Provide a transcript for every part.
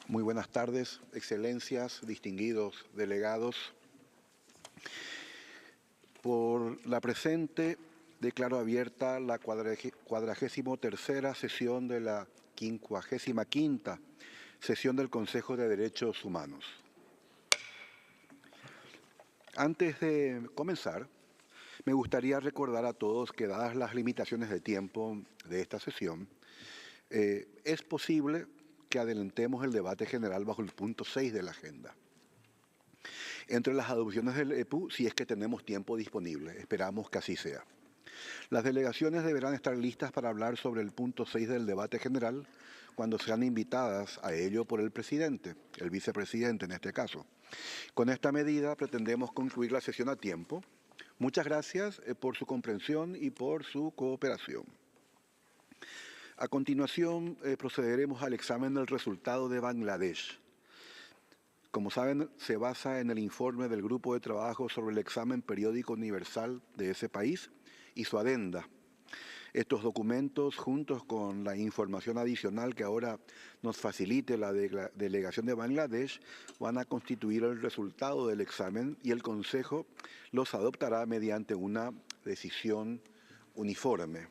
Muy buenas tardes, excelencias, distinguidos delegados. Por la presente, declaro abierta la 43ª sesión de la 55ª sesión del Consejo de Derechos Humanos. Antes de comenzar, me gustaría recordar a todos que, dadas las limitaciones de tiempo de esta sesión, es posible que adelantemos el debate general bajo el punto 6 de la agenda. Entre las adopciones del EPU, si es que tenemos tiempo disponible, esperamos que así sea. Las delegaciones deberán estar listas para hablar sobre el punto 6 del debate general cuando sean invitadas a ello por el presidente, el vicepresidente en este caso. Con esta medida pretendemos concluir la sesión a tiempo. Muchas gracias por su comprensión y por su cooperación. A continuación, procederemos al examen del resultado de Bangladesh. Como saben, se basa en el informe del Grupo de Trabajo sobre el examen periódico universal de ese país y su adenda. Estos documentos, juntos con la información adicional que ahora nos facilite la delegación de Bangladesh, van a constituir el resultado del examen y el Consejo los adoptará mediante una decisión uniforme.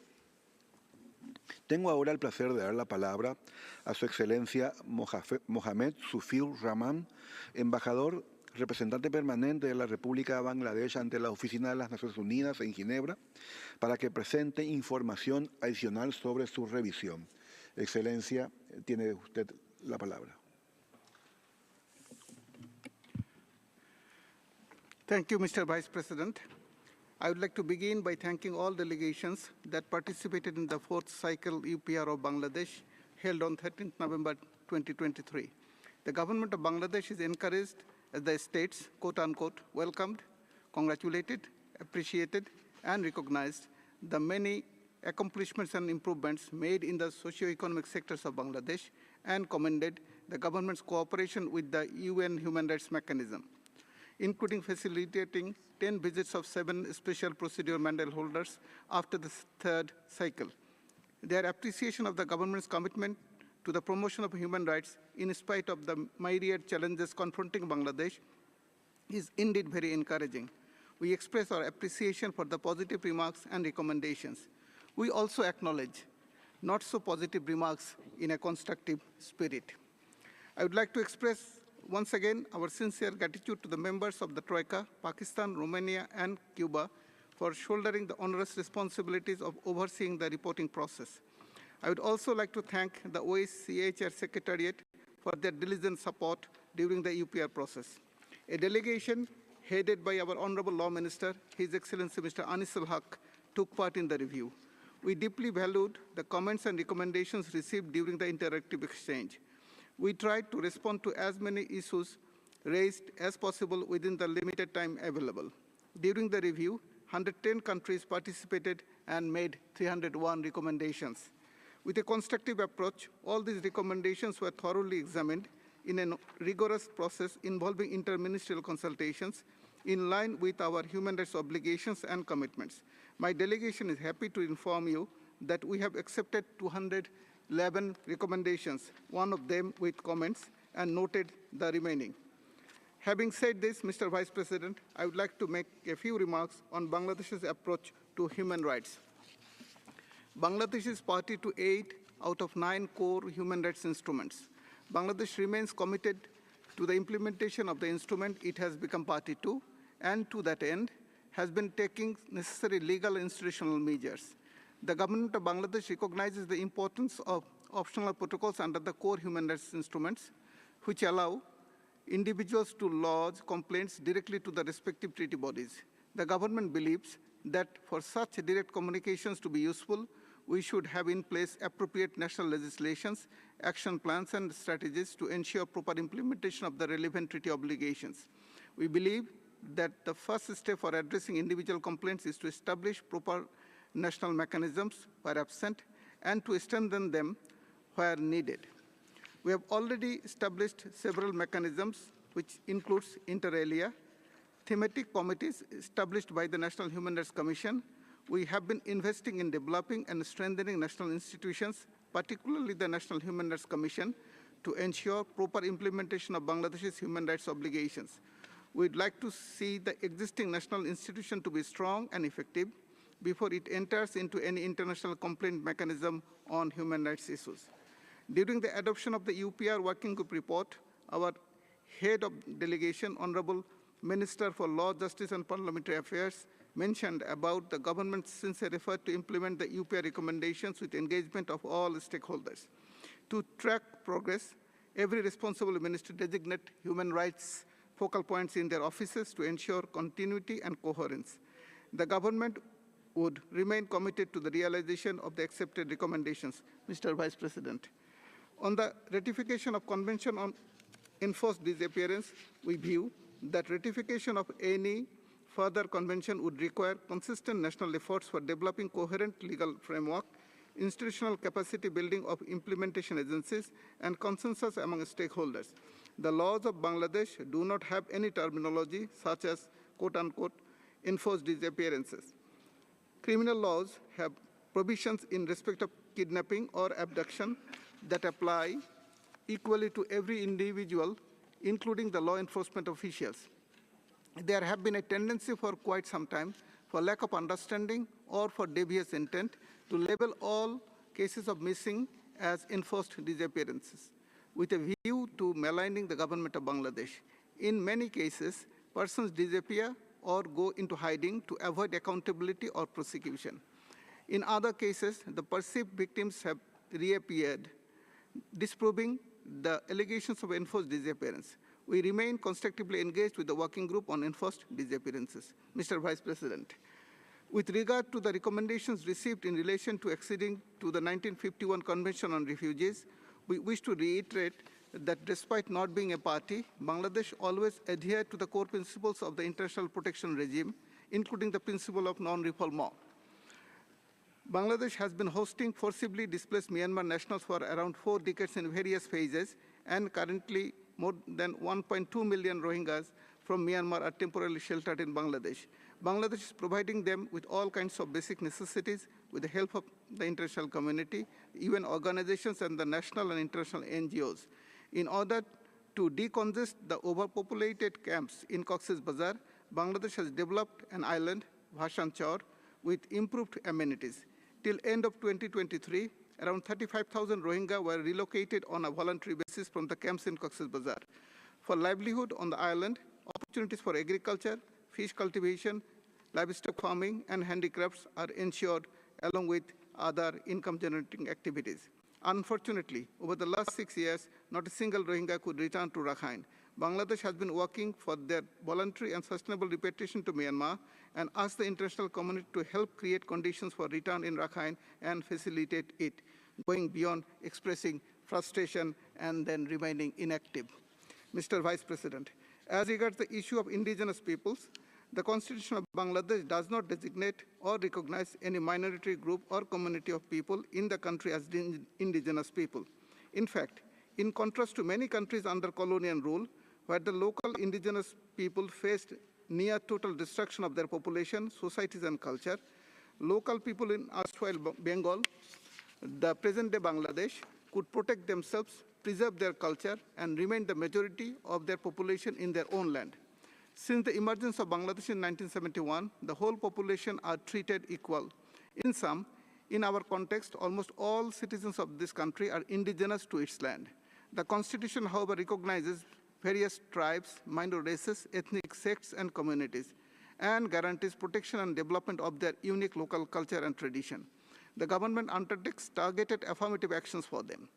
Tengo ahora el placer de dar la palabra a Su Excelencia Mohamed Sufir Rahman, embajador representante permanente de la República de Bangladesh ante la Oficina de las Naciones Unidas en Ginebra, para que presente información adicional sobre su revisión. Excelencia, tiene usted la palabra. Thank you, Mr. Vice President. I would like to begin by thanking all delegations that participated in the fourth cycle UPR of Bangladesh held on 13th November 2023. The government of Bangladesh is encouraged as the states, quote-unquote, welcomed, congratulated, appreciated, and recognized the many accomplishments and improvements made in the socio-economic sectors of Bangladesh and commended the government's cooperation with the UN Human Rights Mechanism, including facilitating 10 visits of 7 special procedure mandate holders after the third cycle. Their appreciation of the government's commitment to the promotion of human rights in spite of the myriad challenges confronting Bangladesh is indeed very encouraging. We express our appreciation for the positive remarks and recommendations. We also acknowledge not so positive remarks in a constructive spirit. I would like to express once again our sincere gratitude to the members of the Troika, Pakistan, Romania, and Cuba for shouldering the onerous responsibilities of overseeing the reporting process. I would also like to thank the OSCHR Secretariat for their diligent support during the UPR process. A delegation headed by our Honorable Law Minister, His Excellency Mr. Anis Ul Haq, took part in the review. We deeply valued the comments and recommendations received during the interactive exchange. We tried to respond to as many issues raised as possible within the limited time available. During the review, 110 countries participated and made 301 recommendations. With a constructive approach, all these recommendations were thoroughly examined in a rigorous process involving interministerial consultations in line with our human rights obligations and commitments. My delegation is happy to inform you that we have accepted 211 recommendations, one of them with comments, and noted the remaining. Having said this, Mr. Vice President, I would like to make a few remarks on Bangladesh's approach to human rights. Bangladesh is party to 8 out of 9 core human rights instruments. Bangladesh remains committed to the implementation of the instrument it has become party to, and to that end, has been taking necessary legal and institutional measures. The government of Bangladesh recognizes the importance of optional protocols under the core human rights instruments, which allow individuals to lodge complaints directly to the respective treaty bodies. The government believes that for such direct communications to be useful, we should have in place appropriate national legislations, action plans, and strategies to ensure proper implementation of the relevant treaty obligations. We believe that the first step for addressing individual complaints is to establish proper national mechanisms where absent and to strengthen them where needed. We have already established several mechanisms, which includes inter alia, thematic committees established by the National Human Rights Commission. We have been investing in developing and strengthening national institutions, particularly the National Human Rights Commission, to ensure proper implementation of Bangladesh's human rights obligations. We'd like to see the existing national institution to be strong and effective before it enters into any international complaint mechanism on human rights issues. During the adoption of the UPR Working Group report, our head of delegation, Honorable Minister for Law, Justice and Parliamentary Affairs, mentioned about the government's sincere effort to implement the UPR recommendations with engagement of all stakeholders. To track progress, every responsible minister designate human rights focal points in their offices to ensure continuity and coherence. The government would remain committed to the realization of the accepted recommendations. Mr. Vice President, on the ratification of Convention on Enforced Disappearance, we view that ratification of any further convention would require consistent national efforts for developing coherent legal framework, institutional capacity building of implementation agencies, and consensus among stakeholders. The laws of Bangladesh do not have any terminology such as quote-unquote enforced disappearances. Criminal laws have provisions in respect of kidnapping or abduction that apply equally to every individual, including the law enforcement officials. There have been a tendency for quite some time, for lack of understanding or for devious intent, to label all cases of missing as enforced disappearances, with a view to maligning the government of Bangladesh. In many cases, persons disappear or go into hiding to avoid accountability or prosecution. In other cases, the perceived victims have reappeared, disproving the allegations of enforced disappearance. We remain constructively engaged with the working group on enforced disappearances. Mr. Vice President, with regard to the recommendations received in relation to acceding to the 1951 Convention on Refugees, we wish to reiterate that despite not being a party, Bangladesh always adhered to the core principles of the international protection regime, including the principle of non-refoulement. Bangladesh has been hosting forcibly displaced Myanmar nationals for around 4 decades in various phases, and currently more than 1.2 million Rohingyas from Myanmar are temporarily sheltered in Bangladesh. Bangladesh is providing them with all kinds of basic necessities with the help of the international community, UN organizations, and the national and international NGOs. In order to decongest the overpopulated camps in Cox's Bazar, Bangladesh has developed an island, Bhashan Char, with improved amenities. Till end of 2023, around 35,000 Rohingya were relocated on a voluntary basis from the camps in Cox's Bazar. For livelihood on the island, opportunities for agriculture, fish cultivation, livestock farming, and handicrafts are ensured along with other income-generating activities. Unfortunately, over the last 6 years, not a single Rohingya could return to Rakhine. Bangladesh has been working for their voluntary and sustainable repatriation to Myanmar and asked the international community to help create conditions for return in Rakhine and facilitate it, going beyond expressing frustration and then remaining inactive. Mr. Vice President, as regards the issue of indigenous peoples, the Constitution of Bangladesh does not designate or recognize any minority group or community of people in the country as indigenous people. In fact, in contrast to many countries under colonial rule, where the local indigenous people faced near total destruction of their population, societies, and culture, local people in erstwhile Bengal, the present-day Bangladesh, could protect themselves, preserve their culture, and remain the majority of their population in their own land. Since the emergence of Bangladesh in 1971, the whole population are treated equal. In sum, in our context, almost all citizens of this country are indigenous to its land. The Constitution, however, recognizes various tribes, minor races, ethnic sects, and communities, and guarantees protection and development of their unique local culture and tradition. The government undertakes targeted affirmative actions for them.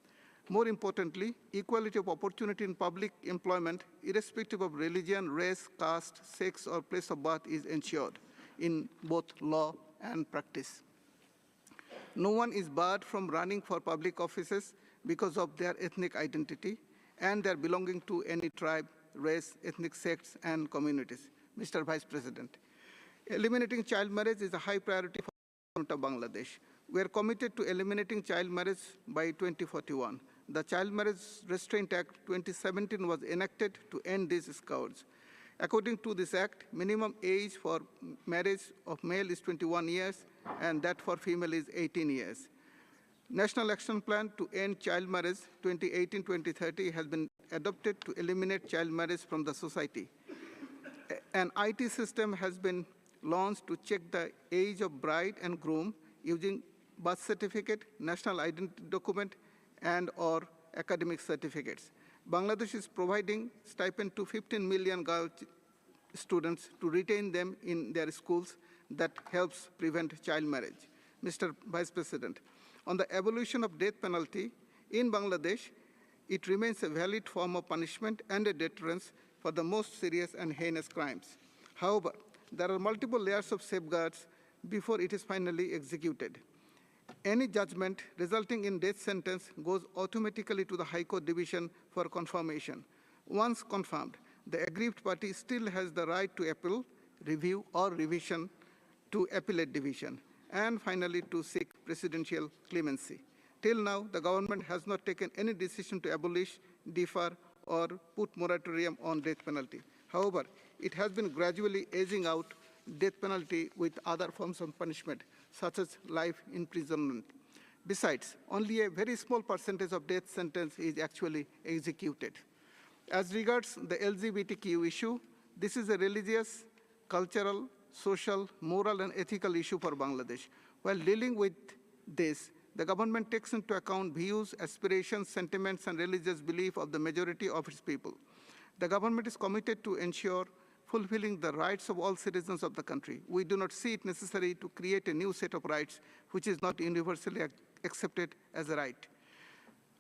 More importantly, equality of opportunity in public employment, irrespective of religion, race, caste, sex, or place of birth, is ensured in both law and practice. No one is barred from running for public offices because of their ethnic identity and their belonging to any tribe, race, ethnic sects, and communities. Mr. Vice President, eliminating child marriage is a high priority for the government of Bangladesh. We are committed to eliminating child marriage by 2041. The Child Marriage Restraint Act 2017 was enacted to end these scourge. According to this act, minimum age for marriage of male is 21 years and that for female is 18 years. National Action Plan to End Child Marriage 2018-2030 has been adopted to eliminate child marriage from the society. An IT system has been launched to check the age of bride and groom using birth certificate, national identity document, and or academic certificates. Bangladesh is providing stipend to 15 million girl students to retain them in their schools. That helps prevent child marriage. Mr. Vice President, on the abolition of death penalty in Bangladesh, it remains a valid form of punishment and a deterrence for the most serious and heinous crimes. However, there are multiple layers of safeguards before it is finally executed. Any judgment resulting in death sentence goes automatically to the High Court Division for confirmation. Once confirmed, the aggrieved party still has the right to appeal, review, or revision to Appellate Division, and finally to seek presidential clemency. Till now, the government has not taken any decision to abolish, defer, or put moratorium on death penalty. However, it has been gradually aging out death penalty with other forms of punishment, such as life imprisonment. Besides, only a very small percentage of death sentence is actually executed. As regards the LGBTQ issue, this is a religious, cultural, social, moral, and ethical issue for Bangladesh. While dealing with this, the government takes into account views, aspirations, sentiments, and religious belief of the majority of its people. The government is committed to ensure fulfilling the rights of all citizens of the country. We do not see it necessary to create a new set of rights which is not universally accepted as a right.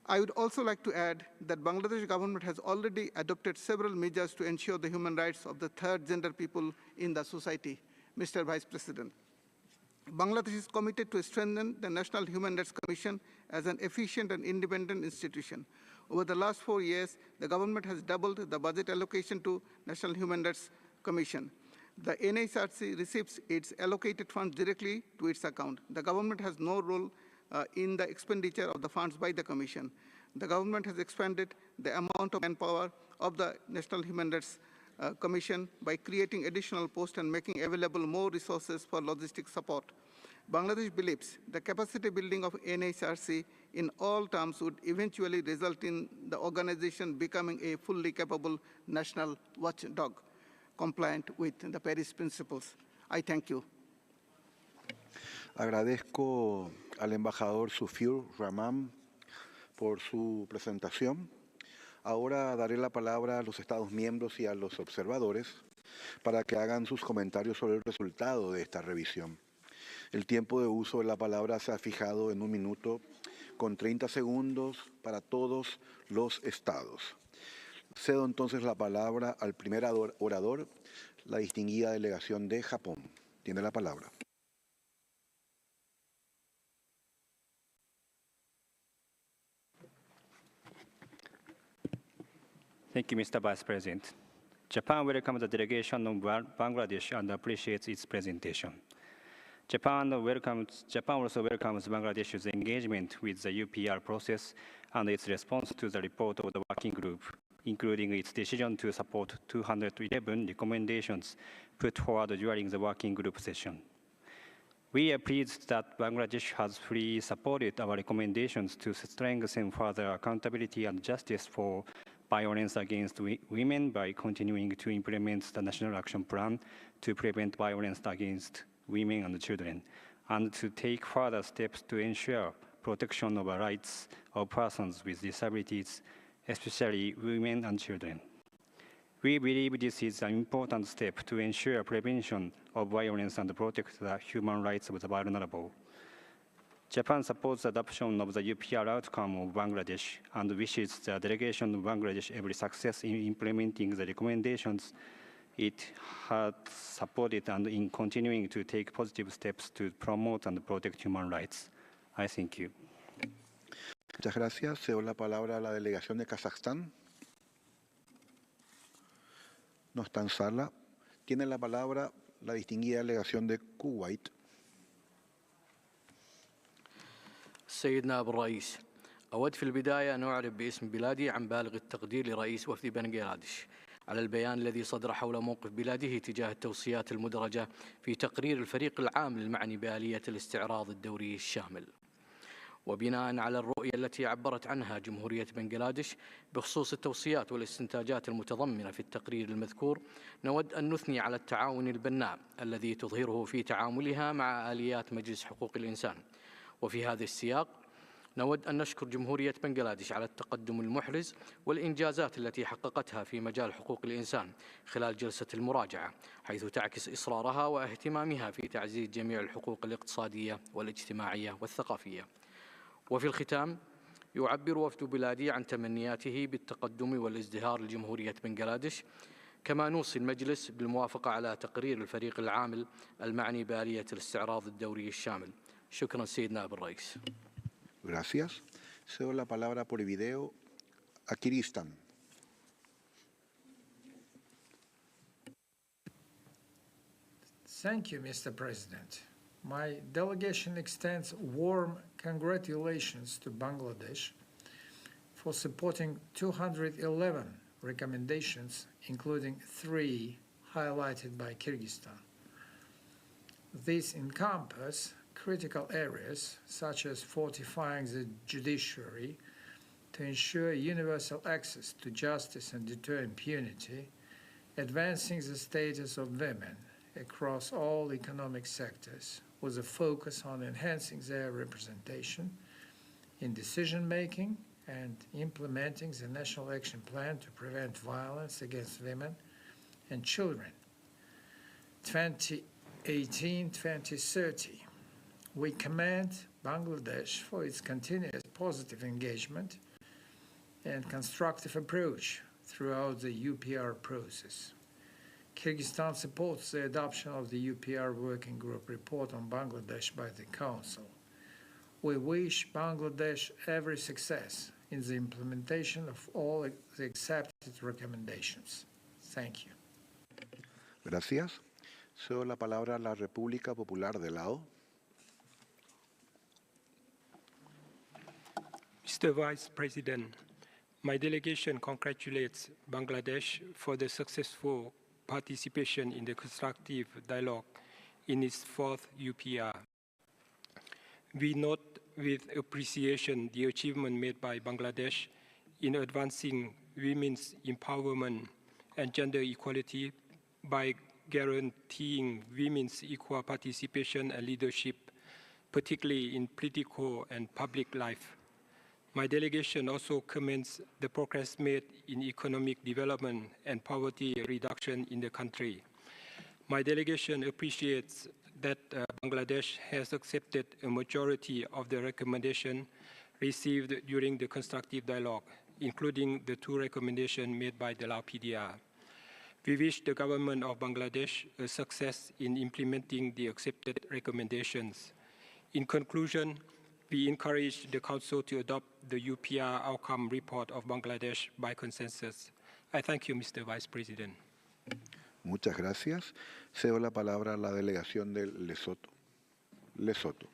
I would also like to add that Bangladesh government has already adopted several measures to ensure the human rights of the third gender people in the society. Mr. Vice President, Bangladesh is committed to strengthen the National Human Rights Commission as an efficient and independent institution. Over the last 4 years, the government has doubled the budget allocation to National Human Rights Commission. The NHRC receives its allocated funds directly to its account. The government has no role in the expenditure of the funds by the Commission. The government has expanded the amount of manpower of the National Human Rights Commission by creating additional posts and making available more resources for logistic support. Bangladesh believes the capacity building of NHRC in all terms would eventually result in the organization becoming a fully capable national watchdog, compliant with the Paris Principles. I thank you. Agradezco al embajador Sufir Rahman por su presentación. Ahora daré la palabra a los Estados miembros y a los observadores para que hagan sus comentarios sobre el resultado de esta revisión. El tiempo de uso de la palabra se ha fijado en 1 minuto con 30 segundos para todos los estados. Cedo entonces la palabra al primer orador, la distinguida delegación de Japón. Tiene la palabra. Thank you, Mr. Vice President. Japan welcomes the delegation of Bangladesh and appreciates its presentation. Japan also welcomes Bangladesh's engagement with the UPR process and its response to the report of the working group, including its decision to support 211 recommendations put forward during the working group session. We are pleased that Bangladesh has fully supported our recommendations to strengthen further accountability and justice for violence against women by continuing to implement the National Action Plan to prevent violence against women and children, and to take further steps to ensure protection of the rights of persons with disabilities, especially women and children. We believe this is an important step to ensure prevention of violence and protect the human rights of the vulnerable. Japan supports the adoption of the UPR outcome of Bangladesh and wishes the delegation of Bangladesh every success in implementing the recommendations it had supported and in continuing to take positive steps to promote and protect human rights. I thank you. Muchas gracias. Cedo la palabra a la delegación de Kazajstán. No está en sala. Tiene la palabra la distinguida delegación de Kuwait. السيد نائب الرئيس، أود في البداية أن أعرب باسم بلادي عن بالغ التقدير لرئيس وفد بنغلاديش على البيان الذي صدر حول موقف بلاده تجاه التوصيات المدرجة في تقرير الفريق العام للمعني بآلية الاستعراض الدوري الشامل. وبناء على الرؤية التي عبرت عنها جمهورية بنغلاديش بخصوص التوصيات والاستنتاجات المتضمنة في التقرير المذكور، نود أن نثني على التعاون البناء الذي تظهره في تعاملها مع آليات مجلس حقوق الإنسان. وفي هذا السياق نود أن نشكر جمهورية بنغلاديش على التقدم المحرز والإنجازات التي حققتها في مجال حقوق الإنسان خلال جلسة المراجعة، حيث تعكس إصرارها واهتمامها في تعزيز جميع الحقوق الاقتصادية والاجتماعية والثقافية. وفي الختام يعبر وفد بلادي عن تمنياته بالتقدم والازدهار لجمهورية بنغلاديش، كما نوصي المجلس بالموافقة على تقرير الفريق العامل المعني بآلية الاستعراض الدوري الشامل. شكرا سيد نائب الرئيس. Gracias. Cedo la palabra por video a Kirguistán. Thank you, Mr. President. My delegation extends warm congratulations to Bangladesh for supporting 211 recommendations, including 3 highlighted by Kyrgyzstan. These encompass critical areas such as fortifying the judiciary to ensure universal access to justice and deter impunity, advancing the status of women across all economic sectors with a focus on enhancing their representation in decision-making and implementing the National Action Plan to prevent violence against women and children, 2018-2030. We commend Bangladesh for its continuous positive engagement and constructive approach throughout the UPR process. Kyrgyzstan supports the adoption of the UPR Working Group report on Bangladesh by the Council. We wish Bangladesh every success in the implementation of all the accepted recommendations. Thank you. Gracias. Cedo la palabra a la República Popular de Laos. Mr. Vice President, my delegation congratulates Bangladesh for the successful participation in the constructive dialogue in its 4th UPR. We note with appreciation the achievement made by Bangladesh in advancing women's empowerment and gender equality by guaranteeing women's equal participation and leadership, particularly in political and public life. My delegation also commends the progress made in economic development and poverty reduction in the country. My delegation appreciates that Bangladesh has accepted a majority of the recommendations received during the constructive dialogue, including the 2 recommendations made by the Lao PDR. We wish the government of Bangladesh a success in implementing the accepted recommendations. In conclusion, we encourage the Council to adopt the UPR outcome report of Bangladesh by consensus. I thank you, Mr. Vice President. Muchas gracias. Cedo la palabra a la delegación de Lesoto.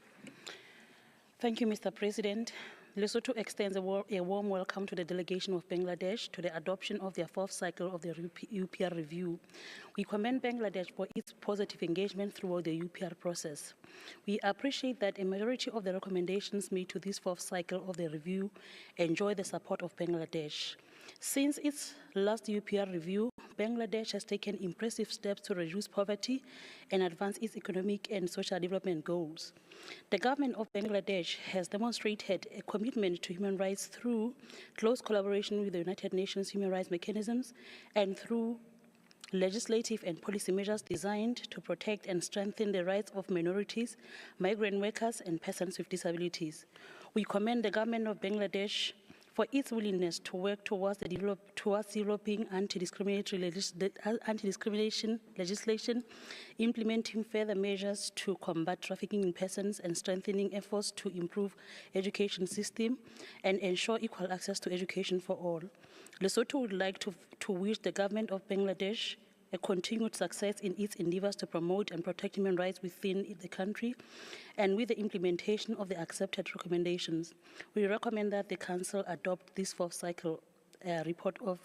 Thank you, Mr. President. Lesotho extends a warm welcome to the delegation of Bangladesh to the adoption of their 4th cycle of the UPR review. We commend Bangladesh for its positive engagement throughout the UPR process. We appreciate that a majority of the recommendations made to this 4th cycle of the review enjoy the support of Bangladesh. Since its last UPR review, Bangladesh has taken impressive steps to reduce poverty and advance its economic and social development goals. The government of Bangladesh has demonstrated a commitment to human rights through close collaboration with the United Nations human rights mechanisms and through legislative and policy measures designed to protect and strengthen the rights of minorities, migrant workers, and persons with disabilities. We commend the government of Bangladesh for its willingness to work towards developing anti-discrimination legislation, implementing further measures to combat trafficking in persons, and strengthening efforts to improve education system and ensure equal access to education for all. Lesotho would like to wish the government of Bangladesh a continued success in its endeavors to promote and protect human rights within the country and with the implementation of the accepted recommendations. We recommend that the Council adopt this 4th cycle report of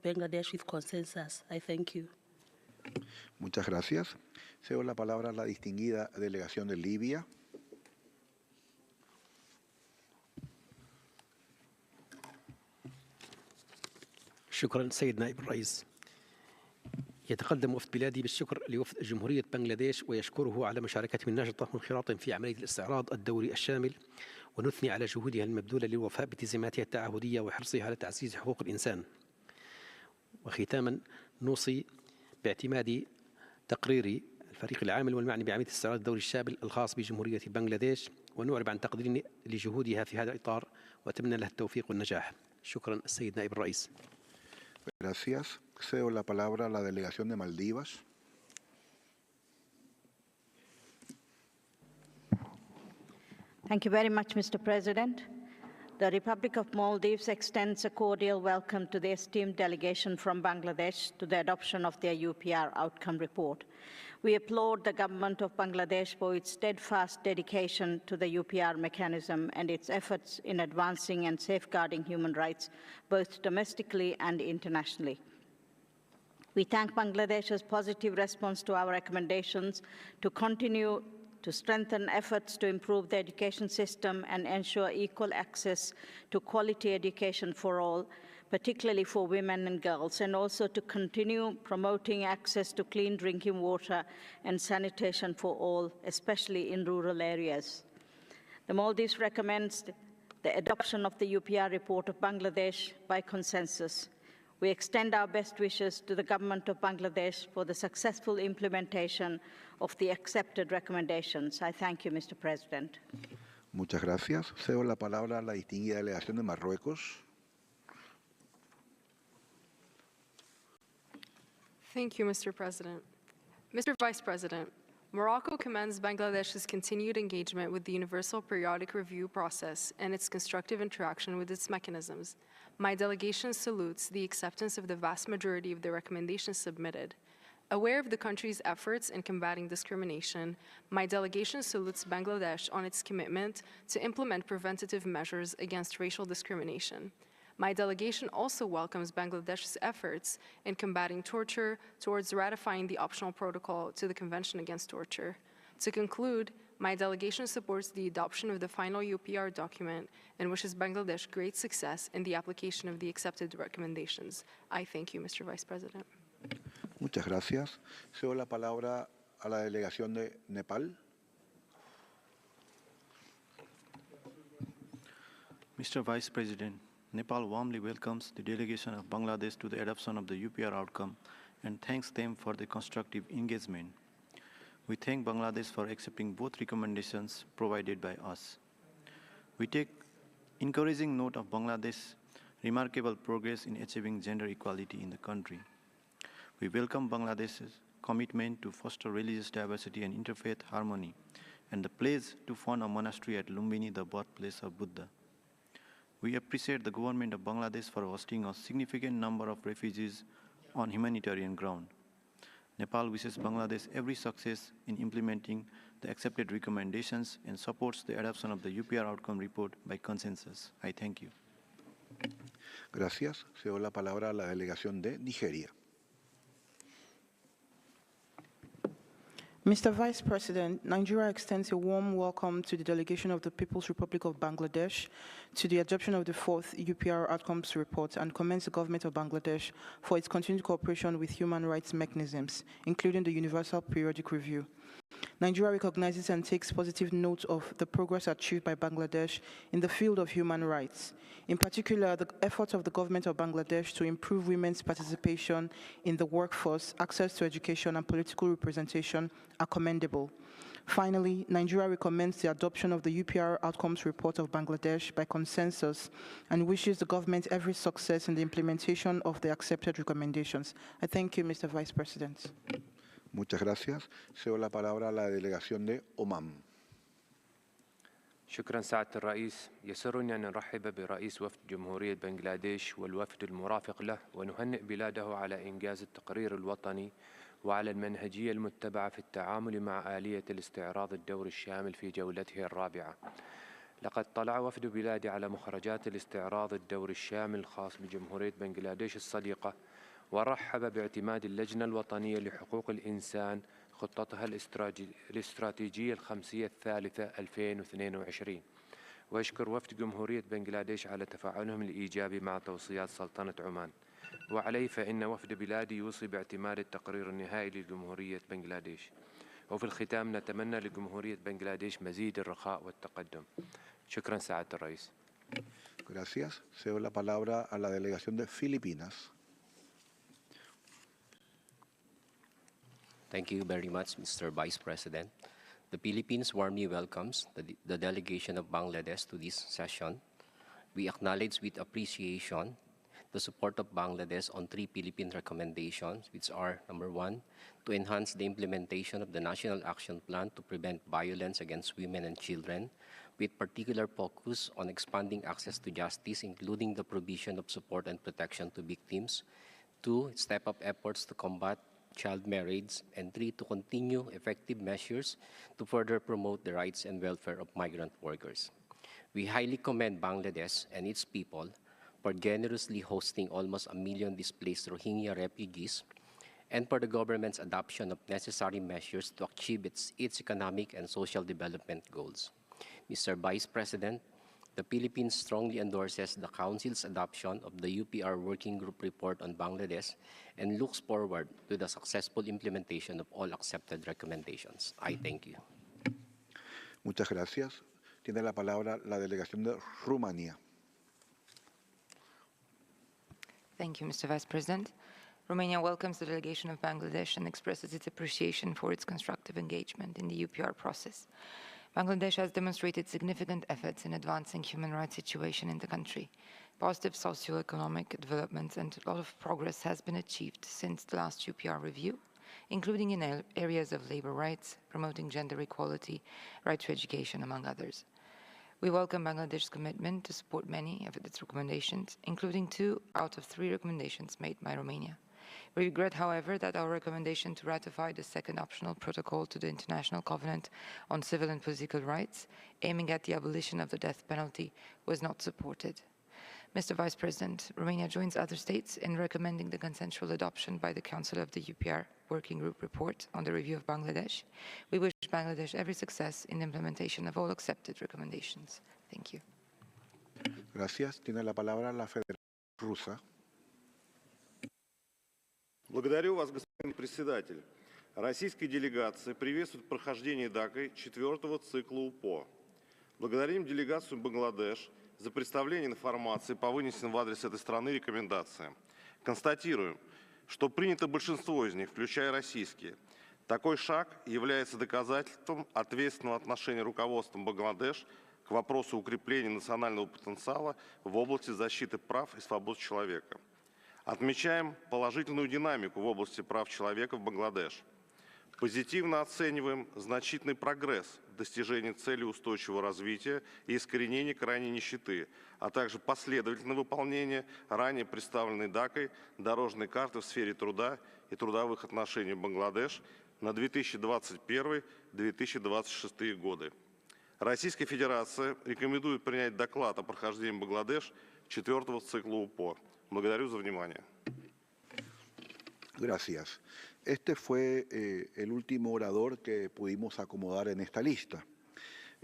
Bangladesh with consensus. I thank you. Muchas gracias. Cedo la palabra a la distinguida delegación de Libia. شكرا سيد نائب الرئيس. يتقدم وفد بلادي بالشكر لوفد جمهورية بنغلاديش ويشكره على مشاركتهم الناشطة وانخراطهم في عملية الاستعراض الدوري الشامل، ونثني على جهودها المبذولة للوفاء بالتزاماتها التعهدية وحرصها على تعزيز حقوق الإنسان. وختاما نوصي باعتماد تقرير الفريق العامل والمعني بعملية الاستعراض الدوري الشامل الخاص بجمهورية بنغلاديش، ونعرب عن تقديرنا لجهودها في هذا الإطار وأتمنى لها التوفيق والنجاح. شكرا السيد نائب الرئيس. Gracias. Cedo la palabra a la delegación de Maldivas. Thank you very much, Mr. President. The Republic of Maldives extends a cordial welcome to the esteemed delegation from Bangladesh to the adoption of their UPR outcome report. We applaud the government of Bangladesh for its steadfast dedication to the UPR mechanism and its efforts in advancing and safeguarding human rights, both domestically and internationally. We thank Bangladesh's positive response to our recommendations to continue to strengthen efforts to improve the education system and ensure equal access to quality education for all, particularly for women and girls, and also to continue promoting access to clean drinking water and sanitation for all, especially in rural areas. The Maldives recommends the adoption of the UPR report of Bangladesh by consensus. We extend our best wishes to the government of Bangladesh for the successful implementation of the accepted recommendations. I thank you, Mr. President. Muchas gracias. Cedo la palabra a la distinguida delegación de Marruecos. Thank you, Mr. President. Mr. Vice President, Morocco commends Bangladesh's continued engagement with the Universal Periodic Review process and its constructive interaction with its mechanisms. My delegation salutes the acceptance of the vast majority of the recommendations submitted. Aware of the country's efforts in combating discrimination, my delegation salutes Bangladesh on its commitment to implement preventative measures against racial discrimination. My delegation also welcomes Bangladesh's efforts in combating torture towards ratifying the optional protocol to the Convention Against Torture. To conclude, my delegation supports the adoption of the final UPR document and wishes Bangladesh great success in the application of the accepted recommendations. I thank you, Mr. Vice President. Muchas gracias. Cedo la palabra a la delegación de Nepal. Mr. Vice President, Nepal warmly welcomes the delegation of Bangladesh to the adoption of the UPR outcome and thanks them for the constructive engagement. We thank Bangladesh for accepting both recommendations provided by us. We take encouraging note of Bangladesh's remarkable progress in achieving gender equality in the country. We welcome Bangladesh's commitment to foster religious diversity and interfaith harmony and the pledge to fund a monastery at Lumbini, the birthplace of Buddha. We appreciate the government of Bangladesh for hosting a significant number of refugees on humanitarian ground. Nepal wishes Bangladesh every success in implementing the accepted recommendations and supports the adoption of the UPR outcome report by consensus. I thank you. Gracias. Cedo la palabra a la delegación de Nigeria. Mr. Vice President, Nigeria extends a warm welcome to the delegation of the People's Republic of Bangladesh to the adoption of the fourth UPR Outcomes Report and commends the government of Bangladesh for its continued cooperation with human rights mechanisms, including the Universal Periodic Review. Nigeria recognizes and takes positive note of the progress achieved by Bangladesh in the field of human rights. In particular, the efforts of the government of Bangladesh to improve women's participation in the workforce, access to education, and political representation are commendable. Finally, Nigeria recommends the adoption of the UPR Outcomes Report of Bangladesh by consensus and wishes the government every success in the implementation of the accepted recommendations. I thank you, Mr. Vice President. Muchas gracias. Cedo la palabra a la delegación de Oman. شكرا سعادة الرئيس. يسرني أن نرحب برئيس وفد جمهورية بنغلاديش والوفد المرافق له ونهنئ بلاده على إنجاز التقرير الوطني وعلى المنهجية المتبعة في التعامل مع آلية الاستعراض الدوري الشامل في جولته الرابعة. لقد طلع وفد بلادي على مخرجات الاستعراض الدوري الشامل الخاص بجمهورية بنغلاديش الصديقة ورحب باعتماد اللجنة الوطنية لحقوق الإنسان خطتها الاستراتيجية الخمسية الثالثة 2022 ويشكر وفد جمهورية بنغلاديش على تفاعلهم الإيجابي مع توصيات سلطنة عمان. وعليه فإن وفد بلادي يوصي باعتماد التقرير النهائي لجمهورية بنغلاديش. وفي الختام نتمنى لجمهورية بنغلاديش مزيد الرخاء والتقدم. شكرا سعادة الرئيس. Gracias. Cedo la palabra a la delegación de Filipinas. Thank you very much, Mr. Vice President. The Philippines warmly welcomes the delegation of Bangladesh to this session. We acknowledge with appreciation the support of Bangladesh on 3 Philippine recommendations, which are, number 1, to enhance the implementation of the National Action Plan to prevent violence against women and children, with particular focus on expanding access to justice, including the provision of support and protection to victims. 2, step up efforts to combat child marriage. And 3, to continue effective measures to further promote the rights and welfare of migrant workers. We highly commend Bangladesh and its people for generously hosting almost 1 million displaced Rohingya refugees and for the government's adoption of necessary measures to achieve its economic and social development goals. Mr. Vice President, the Philippines strongly endorses the Council's adoption of the UPR Working Group report on Bangladesh and looks forward to the successful implementation of all accepted recommendations. I thank you. Muchas gracias. Tiene la palabra la delegación de Rumanía. Thank you, Mr. Vice President. Romania welcomes the delegation of Bangladesh and expresses its appreciation for its constructive engagement in the UPR process. Bangladesh has demonstrated significant efforts in advancing human rights situation in the country. Positive socio-economic developments and a lot of progress has been achieved since the last UPR review, including in areas of labor rights, promoting gender equality, right to education, among others. We welcome Bangladesh's commitment to support many of its recommendations, including 2 out of 3 recommendations made by Romania. We regret, however, that our recommendation to ratify the 2nd optional protocol to the International Covenant on Civil and Political Rights, aiming at the abolition of the death penalty, was not supported. Mr. Vice President, Romania joins other states in recommending the consensual adoption by the Council of the UPR Working Group report on the review of Bangladesh. We wish Bangladesh every success in the implementation of all accepted recommendations. Thank you. Gracias. Tiene la palabra la Federación Rusa. Благодарю вас, господин председатель. Российская делегация приветствует прохождение ДАКой 4-го цикла УПО. Благодарим делегацию Бангладеш за представление информации по вынесенным в адрес этой страны рекомендациям. Констатируем, что принято большинство из них, включая российские. Такой шаг является доказательством ответственного отношения руководством Бангладеш к вопросу укрепления национального потенциала в области защиты прав и свобод человека. Отмечаем положительную динамику в области прав человека в Бангладеш. Позитивно оцениваем значительный прогресс в достижении цели устойчивого развития и искоренения крайней нищеты, а также последовательное выполнение ранее представленной ДАКой дорожной карты в сфере труда и трудовых отношений в Бангладеш на 2021-2026 годы. Российская Федерация рекомендует принять доклад о прохождении Бангладеш 4-го цикла УПО. Благодарю за внимание. Gracias. Este fue el último orador que pudimos acomodar en esta lista.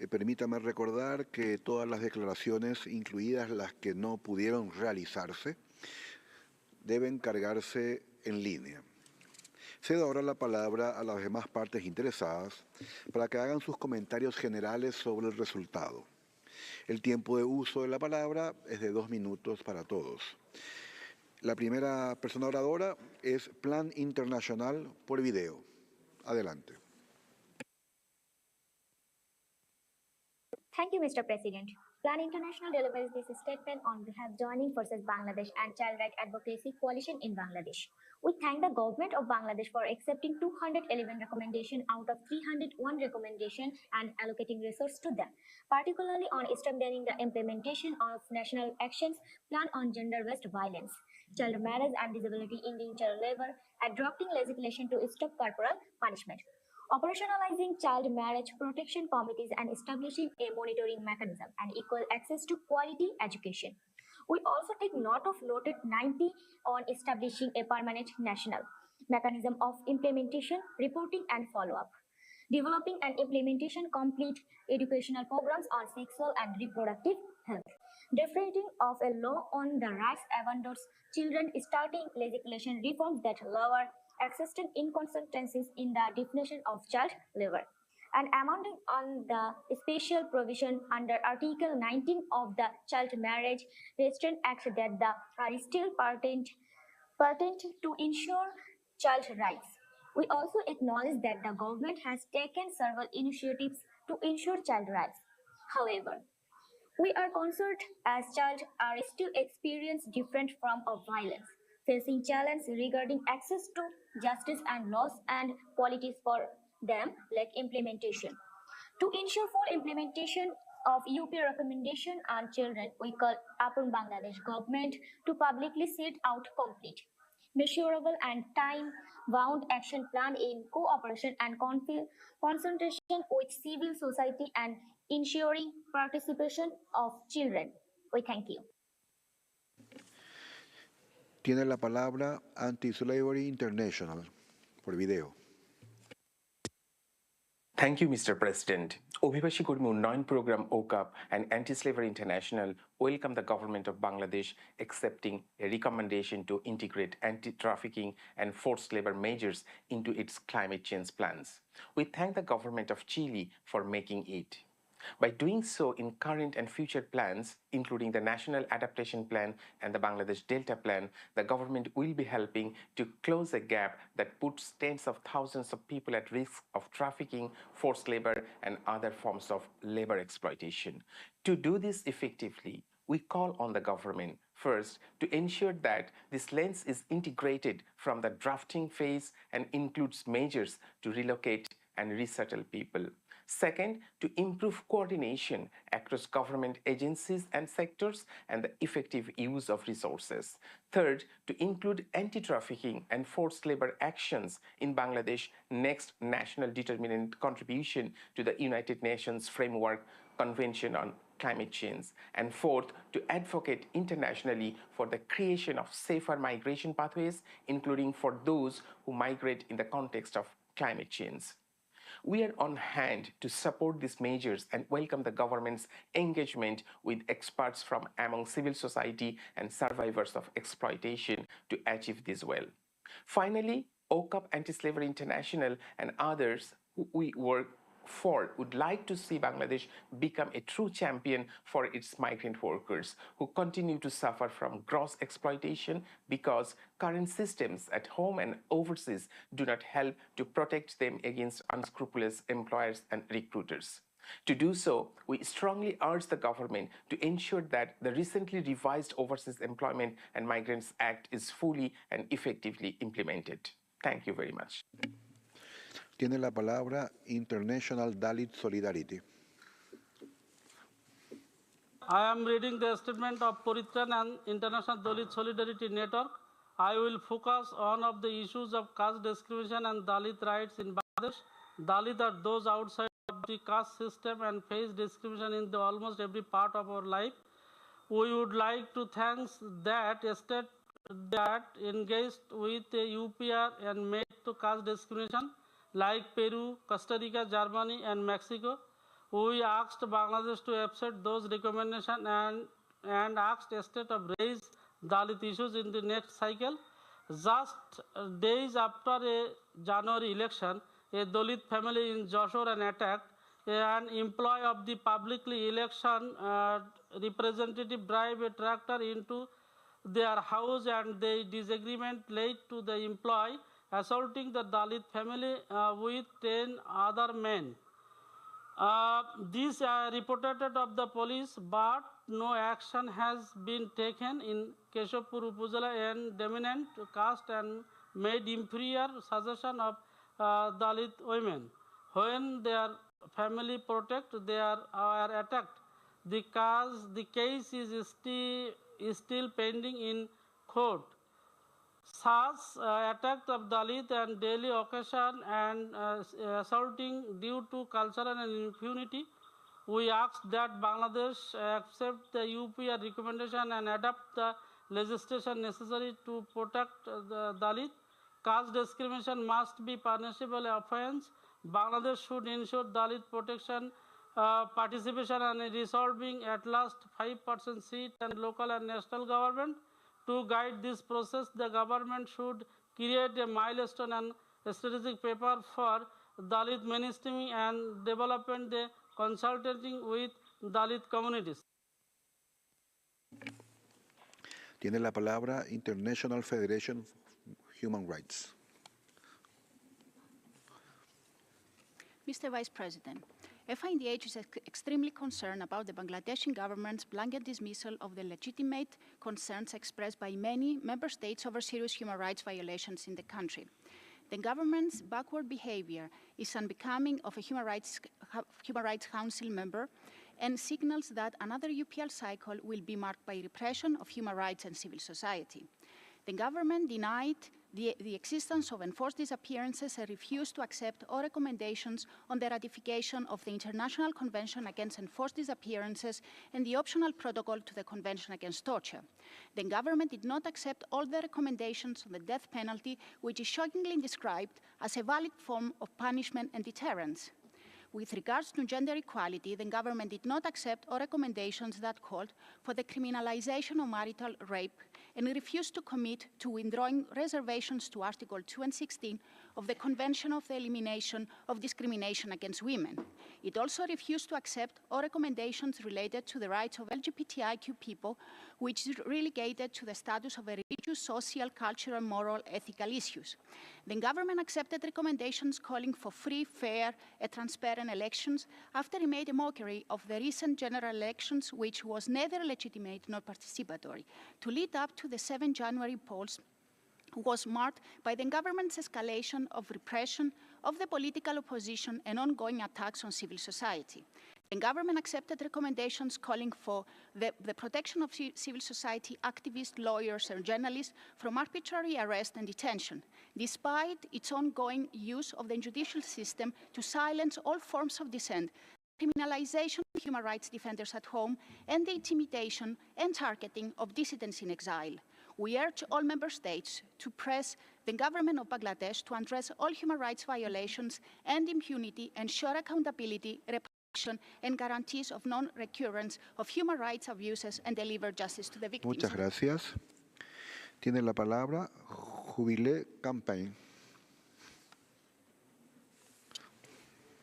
Permítame recordar que todas las declaraciones, incluidas las que no pudieron realizarse, deben cargarse en línea. Cedo ahora la palabra a las demás partes interesadas para que hagan sus comentarios generales sobre el resultado. El tiempo de uso de la palabra es de 2 minutos para todos. La primera persona oradora es Plan Internacional por video. Adelante. Thank you, Mr. President. Plan International delivers this statement on behalf of Joining Forces Bangladesh and Child Rights Advocacy Coalition in Bangladesh. We thank the government of Bangladesh for accepting 211 recommendations out of 301 recommendations and allocating resources to them, particularly on strengthening the implementation of National Actions Plan on Gender-Based Violence, child marriage and disability ending child labor, adopting legislation to stop corporal punishment, operationalizing child marriage protection committees and establishing a monitoring mechanism and equal access to quality education. We also take note of noted 90 on establishing a permanent national mechanism of implementation, reporting and follow-up, developing and implementation complete educational programs on sexual and reproductive health, defrauding of a law on the rights abandons children, starting legislation reforms that lower existing inconsistencies in the definition of child labor, and amending on the special provision under Article 19 of the Child Marriage Restraint Act that are still pertinent to ensure child rights. We also acknowledge that the government has taken several initiatives to ensure child rights. However, we are concerned as children are still experience different form of violence, facing challenges regarding access to justice and laws and qualities for them like implementation. To ensure full implementation of UP recommendation on children, we call upon Bangladesh government to publicly set out complete, measurable and time-bound action plan in cooperation and consultation with civil society and ensuring participation of children. We thank you. Tiene la palabra Anti-Slavery International por video. Thank you, Mr. President. Obhibashi Kurmi Unnayan Program OCAP and Anti-Slavery International welcome the government of Bangladesh accepting a recommendation to integrate anti-trafficking and forced labor measures into its climate change plans. We thank the government of Chile for making it. By doing so in current and future plans, including the National Adaptation Plan and the Bangladesh Delta Plan, the government will be helping to close a gap that puts tens of thousands of people at risk of trafficking, forced labor, and other forms of labor exploitation. To do this effectively, we call on the government, first, to ensure that this lens is integrated from the drafting phase and includes measures to relocate and resettle people. Second, to improve coordination across government agencies and sectors and the effective use of resources. Third, to include anti-trafficking and forced labor actions in Bangladesh's next national determinant contribution to the United Nations Framework Convention on Climate Change. And fourth, to advocate internationally for the creation of safer migration pathways, including for those who migrate in the context of climate change. We are on hand to support these measures and welcome the government's engagement with experts from among civil society and survivors of exploitation to achieve this well. Finally, OCAP, Anti-Slavery International, and others who we work for would like to see Bangladesh become a true champion for its migrant workers who continue to suffer from gross exploitation because current systems at home and overseas do not help to protect them against unscrupulous employers and recruiters. To do so, we strongly urge the government to ensure that the recently revised Overseas Employment and Migrants Act is fully and effectively implemented. Thank you very much. Tiene la palabra International Dalit Solidarity. I am reading the statement of Paritran and International Dalit Solidarity Network. I will focus on of the issues of caste discrimination and Dalit rights in Bangladesh. Dalit are those outside of the caste system and face discrimination in almost every part of our life. We would like to thank that state that engaged with the UPR and made to caste discrimination, like Peru, Costa Rica, Germany, and Mexico. We asked Bangladesh to accept those recommendations and asked the state to raise Dalit issues in the next cycle. Just days after a January election, a Dalit family in Jashore and attacked an employee of the publicly election representative drive a tractor into their house, and the disagreement led to the employee assaulting the Dalit family with 10 other men. This reported of the police, but no action has been taken in Keshapur Upazila and dominant caste and made inferior suggestion of Dalit women. When their family protect, they are attacked. The case is still pending in court. Such attacks of Dalit and daily occasion and assaulting due to cultural and impunity. We ask that Bangladesh accept the UPR recommendation and adopt the legislation necessary to protect the Dalit. Caste discrimination must be punishable offense. Bangladesh should ensure Dalit protection participation and resolving at last 5% seat and local and national government. To guide this process, the government should create a milestone and a strategic paper for Dalit mainstreaming and development, the consulting with Dalit communities. Tiene la palabra International Federation of Human Rights. Mr. Vice President, FINDH is extremely concerned about the Bangladeshi government's blanket dismissal of the legitimate concerns expressed by many member states over serious human rights violations in the country. The government's backward behavior is unbecoming of a Human Rights Council member and signals that another UPR cycle will be marked by repression of human rights and civil society. The government denied the existence of enforced disappearances and refused to accept all recommendations on the ratification of the International Convention Against Enforced Disappearances and the optional protocol to the Convention Against Torture. The government did not accept all the recommendations on the death penalty, which is shockingly described as a valid form of punishment and deterrence. With regards to gender equality, the government did not accept all recommendations that called for the criminalization of marital rape and refused to commit to withdrawing reservations to Article 2 and 16 of the Convention of the Elimination of Discrimination Against Women. It also refused to accept all recommendations related to the rights of LGBTIQ people, which is relegated to the status of a religious, social, cultural, moral, ethical issues. The government accepted recommendations calling for free, fair, and transparent elections after it made a mockery of the recent general elections, which was neither legitimate nor participatory. To lead up to the 7 January polls was marked by the government's escalation of repression of the political opposition and ongoing attacks on civil society. The government accepted recommendations calling for the protection of civil society activists, lawyers, and journalists from arbitrary arrest and detention, despite its ongoing use of the judicial system to silence all forms of dissent, criminalization of human rights defenders at home, and the intimidation and targeting of dissidents in exile. We urge all member states to press the government of Bangladesh to address all human rights violations and impunity, ensure accountability, reparation, and guarantees of non-recurrence of human rights abuses, and deliver justice to the victims. Muchas gracias. Tiene la palabra Jubilee Campaign.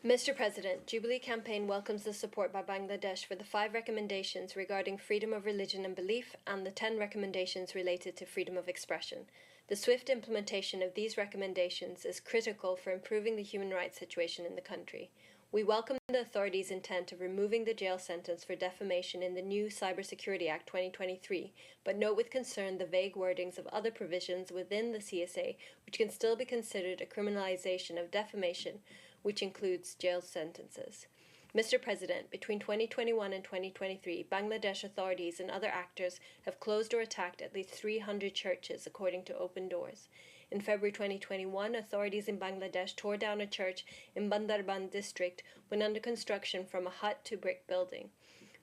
Mr. President, Jubilee Campaign welcomes the support by Bangladesh for the 5 recommendations regarding freedom of religion and belief and the 10 recommendations related to freedom of expression. The swift implementation of these recommendations is critical for improving the human rights situation in the country. We welcome the authorities' intent of removing the jail sentence for defamation in the new Cybersecurity Act 2023, but note with concern the vague wordings of other provisions within the CSA, which can still be considered a criminalization of defamation, which includes jail sentences. Mr. President, between 2021 and 2023, Bangladesh authorities and other actors have closed or attacked at least 300 churches, according to Open Doors. In February 2021, authorities in Bangladesh tore down a church in Bandarban district when under construction from a hut to brick building.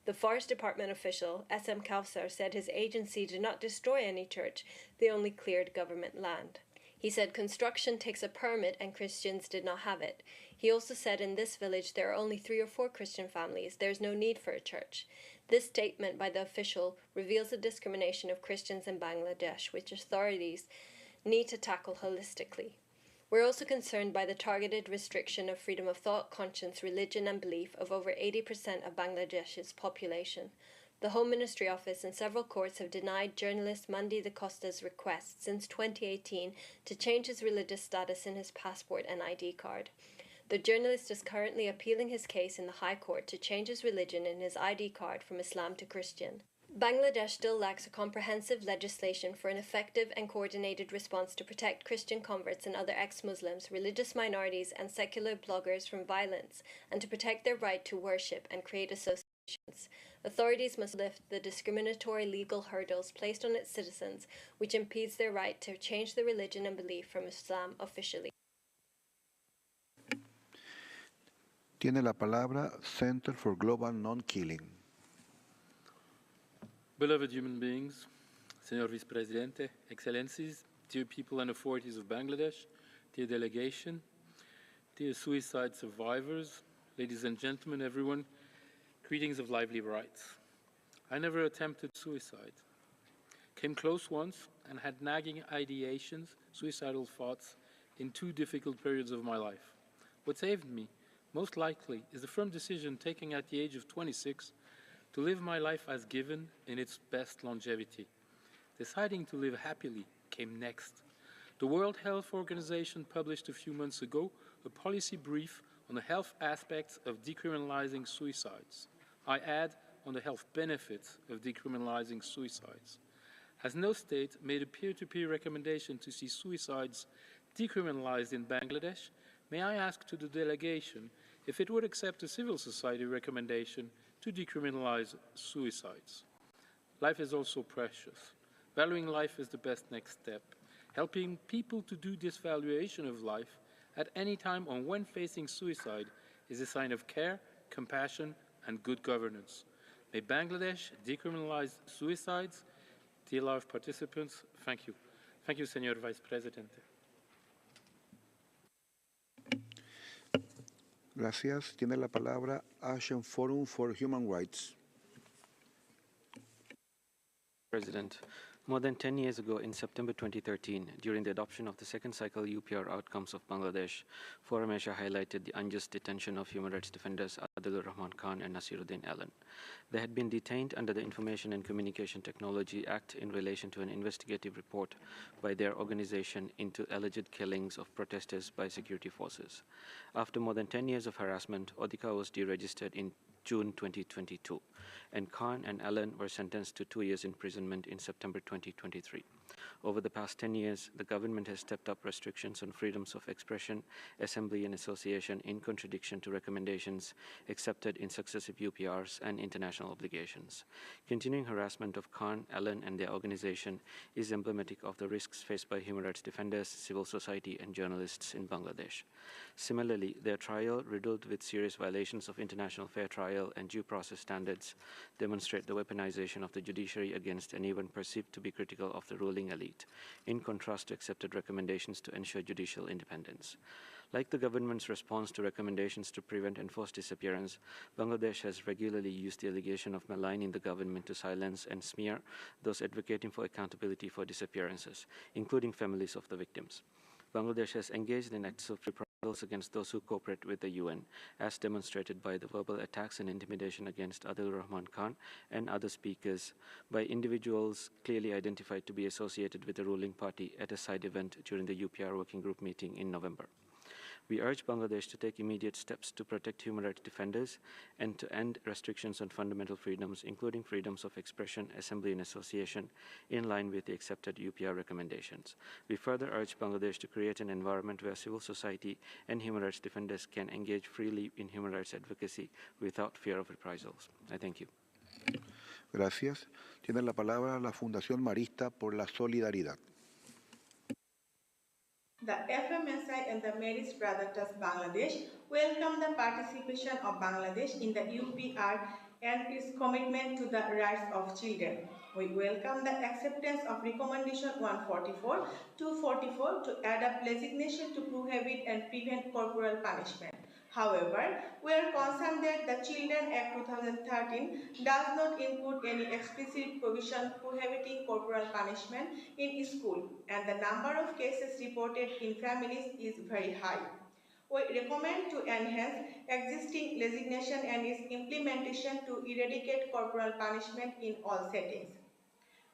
The Forest Department official, SM Kausar, said his agency did not destroy any church, they only cleared government land. He said construction takes a permit and Christians did not have it. He also said in this village there are only 3 or 4 Christian families. There is no need for a church. This statement by the official reveals the discrimination of Christians in Bangladesh, which authorities need to tackle holistically. We're also concerned by the targeted restriction of freedom of thought, conscience, religion, and belief of over 80% of Bangladesh's population. The Home Ministry Office and several courts have denied journalist Mandi Da Costa's request since 2018 to change his religious status in his passport and ID card. The journalist is currently appealing his case in the High Court to change his religion in his ID card from Islam to Christian. Bangladesh still lacks a comprehensive legislation for an effective and coordinated response to protect Christian converts and other ex-Muslims, religious minorities, and secular bloggers from violence, and to protect their right to worship and create associations. Authorities must lift the discriminatory legal hurdles placed on its citizens, which impedes their right to change their religion and belief from Islam officially. Tiene la palabra Center for Global Non-Killing. Beloved human beings, Senor Vice Presidente, Excellencies, dear people and authorities of Bangladesh, dear delegation, dear suicide survivors, ladies and gentlemen, everyone Greetings of lively rights. I never attempted suicide. Came close once and had nagging ideations, suicidal thoughts, in 2 difficult periods of my life. What saved me, most likely, is the firm decision taken at the age of 26 to live my life as given in its best longevity. Deciding to live happily came next. The World Health Organization published a few months ago a policy brief on the health aspects of decriminalizing suicides. I add, on the health benefits of decriminalizing suicides. Has no state made a peer-to-peer recommendation to see suicides decriminalized in Bangladesh, may I ask to the delegation if it would accept a civil society recommendation to decriminalize suicides. Life is also precious. Valuing life is the best next step. Helping people to do this valuation of life at any time or when facing suicide is a sign of care, compassion, and good governance. May Bangladesh decriminalize suicides. Dear live participants, thank you. Thank you, Senor Vice President. Gracias. Tiene la palabra Asian Forum for Human Rights. President, more than 10 years ago, in September 2013, during the adoption of the second cycle UPR outcomes of Bangladesh, Forum Asia highlighted the unjust detention of human rights defenders Adilur Rahman Khan and Nasiruddin Alan. They had been detained under the Information and Communication Technology Act in relation to an investigative report by their organization into alleged killings of protesters by security forces. After more than 10 years of harassment, Odika was deregistered in June 2022, and Khan and Allen were sentenced to 2 years imprisonment in September 2023. Over the past 10 years, the government has stepped up restrictions on freedoms of expression, assembly, and association in contradiction to recommendations accepted in successive UPRs and international obligations. Continuing harassment of Khan, Allen, and their organization is emblematic of the risks faced by human rights defenders, civil society, and journalists in Bangladesh. Similarly, their trial, riddled with serious violations of international fair trial and due process standards, demonstrate the weaponization of the judiciary against anyone perceived to be critical of the ruling elite, in contrast to accepted recommendations to ensure judicial independence. Like the government's response to recommendations to prevent enforced disappearance, Bangladesh has regularly used the allegation of maligning the government to silence and smear those advocating for accountability for disappearances, including families of the victims. Bangladesh has engaged in acts of reprisals against those who cooperate with the UN, as demonstrated by the verbal attacks and intimidation against Adil Rahman Khan and other speakers by individuals clearly identified to be associated with the ruling party at a side event during the UPR Working Group meeting in November. We urge Bangladesh to take immediate steps to protect human rights defenders and to end restrictions on fundamental freedoms, including freedoms of expression, assembly, and association, in line with the accepted UPR recommendations. We further urge Bangladesh to create an environment where civil society and human rights defenders can engage freely in human rights advocacy without fear of reprisals. I thank you. Gracias. Tiene la palabra la Fundación Marista por la Solidaridad. The FMSI and the Marist Brother Trust Bangladesh welcome the participation of Bangladesh in the UPR and its commitment to the rights of children. We welcome the acceptance of Recommendation 144-244 to adopt legislation to prohibit and prevent corporal punishment. However, we are concerned that the Children Act 2013 does not include any explicit provision prohibiting corporal punishment in school, and the number of cases reported in families is very high. We recommend to enhance existing legislation and its implementation to eradicate corporal punishment in all settings.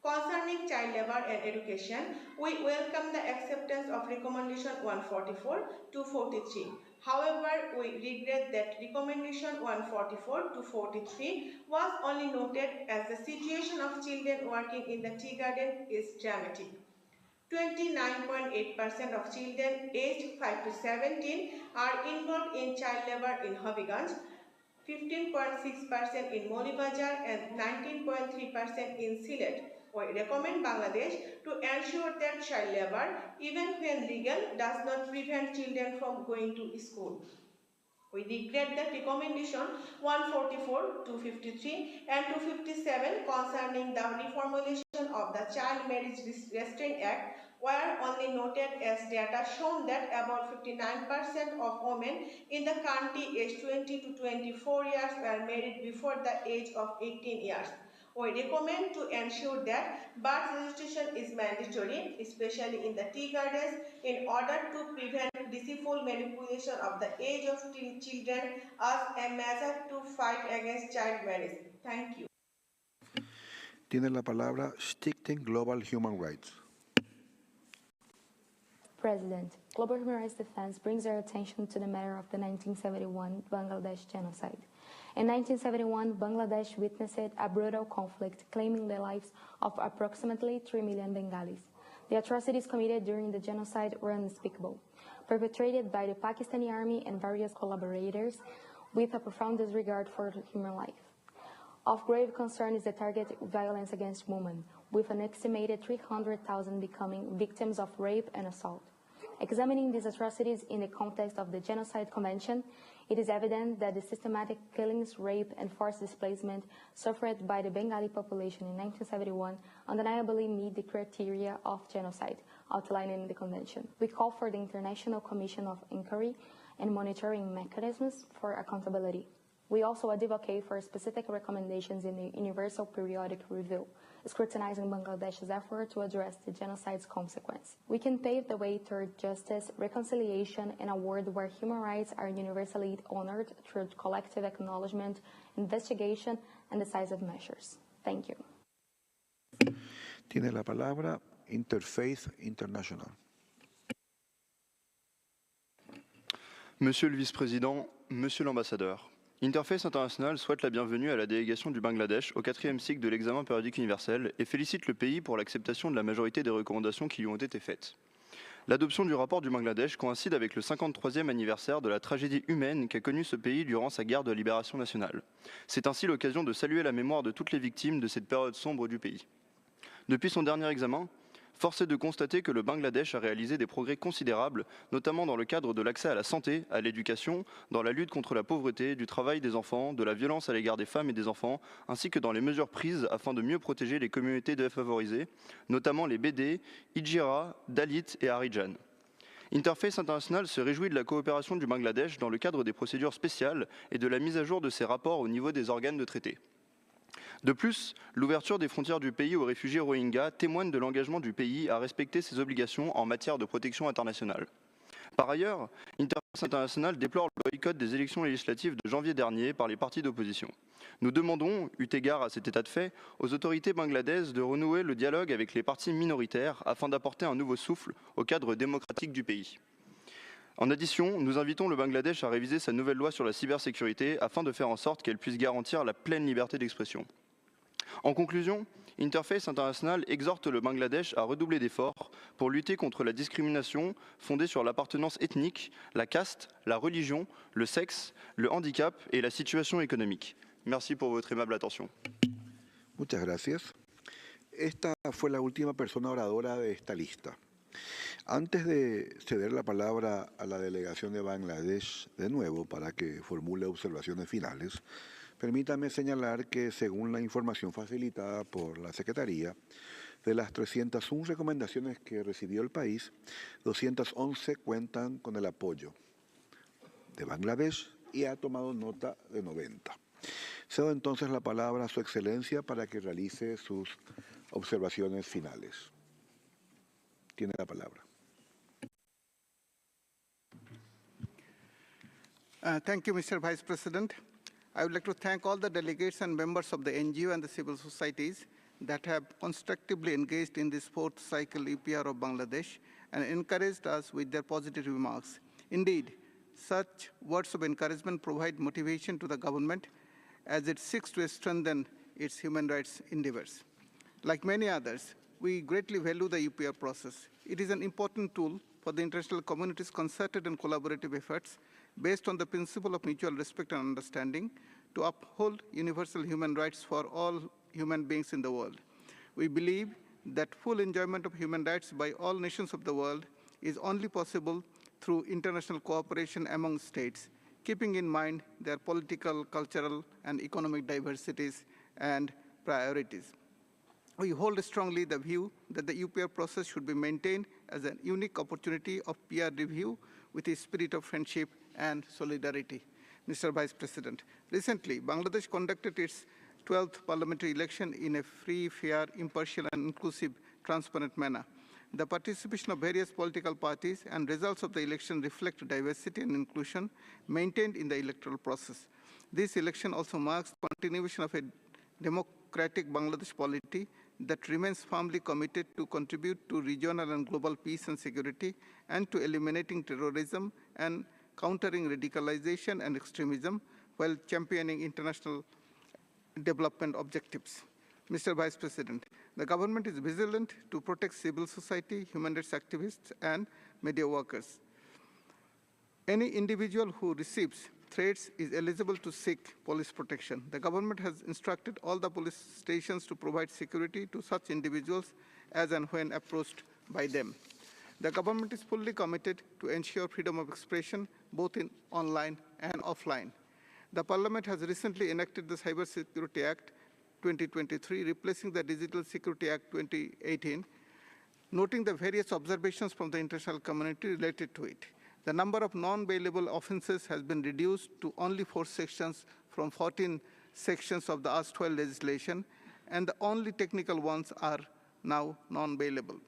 Concerning child labor and education, we welcome the acceptance of Recommendation 144-243. However, we regret that Recommendation 144-243 was only noted as the situation of children working in the tea garden is dramatic. 29.8% of children aged 5 to 17 are involved in child labor in Habiganj, 15.6% in Molibazar, and 19.3% in Sylhet. We recommend Bangladesh to ensure that child labor, even when legal, does not prevent children from going to school. We regret that Recommendation 144, 253 and 257 concerning the reformulation of the Child Marriage Restraint Act were only noted as data shown that about 59% of women in the country aged 20 to 24 years were married before the age of 18 years. We recommend to ensure that birth registration is mandatory, especially in the tea gardens, in order to prevent deceitful manipulation of the age of children as a measure to fight against child marriage. Thank you. Tiene la palabra Stichting Global Human Rights. President, Global Human Rights Defense brings our attention to the matter of the 1971 Bangladesh genocide. In 1971, Bangladesh witnessed a brutal conflict claiming the lives of approximately 3 million Bengalis. The atrocities committed during the genocide were unspeakable, perpetrated by the Pakistani army and various collaborators with a profound disregard for human life. Of grave concern is the targeted violence against women, with an estimated 300,000 becoming victims of rape and assault. Examining these atrocities in the context of the Genocide Convention, it is evident that the systematic killings, rape, and forced displacement suffered by the Bengali population in 1971 undeniably meet the criteria of genocide outlined in the Convention. We call for the International Commission of Inquiry and monitoring mechanisms for accountability. We also advocate for specific recommendations in the Universal Periodic Review, scrutinizing Bangladesh's effort to address the genocide's consequence. We can pave the way toward justice, reconciliation, and a world where human rights are universally honored through collective acknowledgement, investigation, and decisive measures. Thank you. Tiene la palabra Interfaith International. Monsieur le Vice-président, Monsieur l'Ambassadeur, Interfaith International souhaite la bienvenue à la délégation du Bangladesh au 4e cycle de l'examen périodique universel et félicite le pays pour l'acceptation de la majorité des recommandations qui lui ont été faites. L'adoption du rapport du Bangladesh coïncide avec le 53e anniversaire de la tragédie humaine qu'a connue ce pays durant sa guerre de libération nationale. C'est ainsi l'occasion de saluer la mémoire de toutes les victimes de cette période sombre du pays. Depuis son dernier examen, force est de constater que le Bangladesh a réalisé des progrès considérables, notamment dans le cadre de l'accès à la santé, à l'éducation, dans la lutte contre la pauvreté, du travail des enfants, de la violence à l'égard des femmes et des enfants, ainsi que dans les mesures prises afin de mieux protéger les communautés défavorisées, notamment les BD, Hijra, Dalits et Harijan. Interfaith International se réjouit de la coopération du Bangladesh dans le cadre des procédures spéciales et de la mise à jour de ses rapports au niveau des organes de traité. De plus, l'ouverture des frontières du pays aux réfugiés Rohingyas témoigne de l'engagement du pays à respecter ses obligations en matière de protection internationale. Par ailleurs, Interfaith International déplore le boycott des élections législatives de janvier dernier par les partis d'opposition. Nous demandons, eu égard à cet état de fait, aux autorités bangladaises de renouer le dialogue avec les partis minoritaires afin d'apporter un nouveau souffle au cadre démocratique du pays. En addition, nous invitons le Bangladesh à réviser sa nouvelle loi sur la cybersécurité afin de faire en sorte qu'elle puisse garantir la pleine liberté d'expression. En conclusion, Interfaith International exhorte le Bangladesh à redoubler d'efforts pour lutter contre la discrimination fondée sur l'appartenance ethnique, la caste, la religion, le sexe, le handicap et la situation économique. Merci pour votre aimable attention. Muchas gracias. Esta fue la última persona oradora de esta lista. Antes de ceder la palabra a la delegación de Bangladesh de nuevo para que formule observaciones finales, permítame señalar que, según la información facilitada por la Secretaría, de las 301 recomendaciones que recibió el país, 211 cuentan con el apoyo de Bangladesh y ha tomado nota de 90. Cedo entonces la palabra a Su Excelencia para que realice sus observaciones finales. Tiene la palabra. Thank you, Mr. Vice President. I would like to thank all the delegates and members of the NGO and the civil societies that have constructively engaged in this fourth cycle EPR of Bangladesh and encouraged us with their positive remarks. Indeed, such words of encouragement provide motivation to the government as it seeks to strengthen its human rights endeavors. Like many others, we greatly value the UPR process. It is an important tool for the international community's concerted and collaborative efforts based on the principle of mutual respect and understanding to uphold universal human rights for all human beings in the world. We believe that full enjoyment of human rights by all nations of the world is only possible through international cooperation among states, keeping in mind their political, cultural, and economic diversities and priorities. We hold strongly the view that the UPR process should be maintained as a unique opportunity of peer review with a spirit of friendship and solidarity. Mr. Vice President, recently, Bangladesh conducted its 12th parliamentary election in a free, fair, impartial, and inclusive, transparent manner. The participation of various political parties and results of the election reflect diversity and inclusion maintained in the electoral process. This election also marks the continuation of a democratic Bangladesh polity that remains firmly committed to contribute to regional and global peace and security and to eliminating terrorism and countering radicalization and extremism while championing international development objectives. Mr. Vice President, the government is vigilant to protect civil society, human rights activists, and media workers. Any individual who receives threats is eligible to seek police protection. The government has instructed all the police stations to provide security to such individuals as and when approached by them. The government is fully committed to ensure freedom of expression both in online and offline. The Parliament has recently enacted the Cyber Security Act 2023, replacing the Digital Security Act 2018, noting the various observations from the international community related to it. The number of non-bailable offenses has been reduced to only 4 sections from 14 sections of the erstwhile legislation, and the only technical ones are now non-bailable.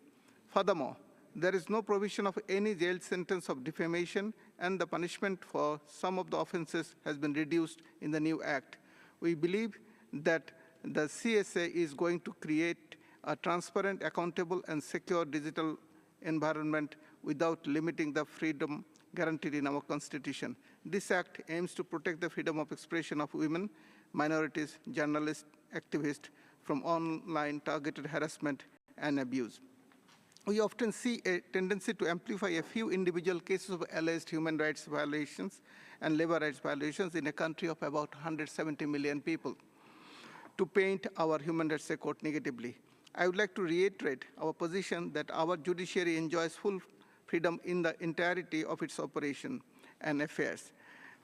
Furthermore, there is no provision of any jail sentence of defamation, and the punishment for some of the offenses has been reduced in the new act. We believe that the CSA is going to create a transparent, accountable, and secure digital environment without limiting the freedom guaranteed in our Constitution. This act aims to protect the freedom of expression of women, minorities, journalists, activists from online targeted harassment and abuse. We often see a tendency to amplify a few individual cases of alleged human rights violations and labor rights violations in a country of about 170 million people to paint our human rights record negatively. I would like to reiterate our position that our judiciary enjoys full freedom in the entirety of its operation and affairs.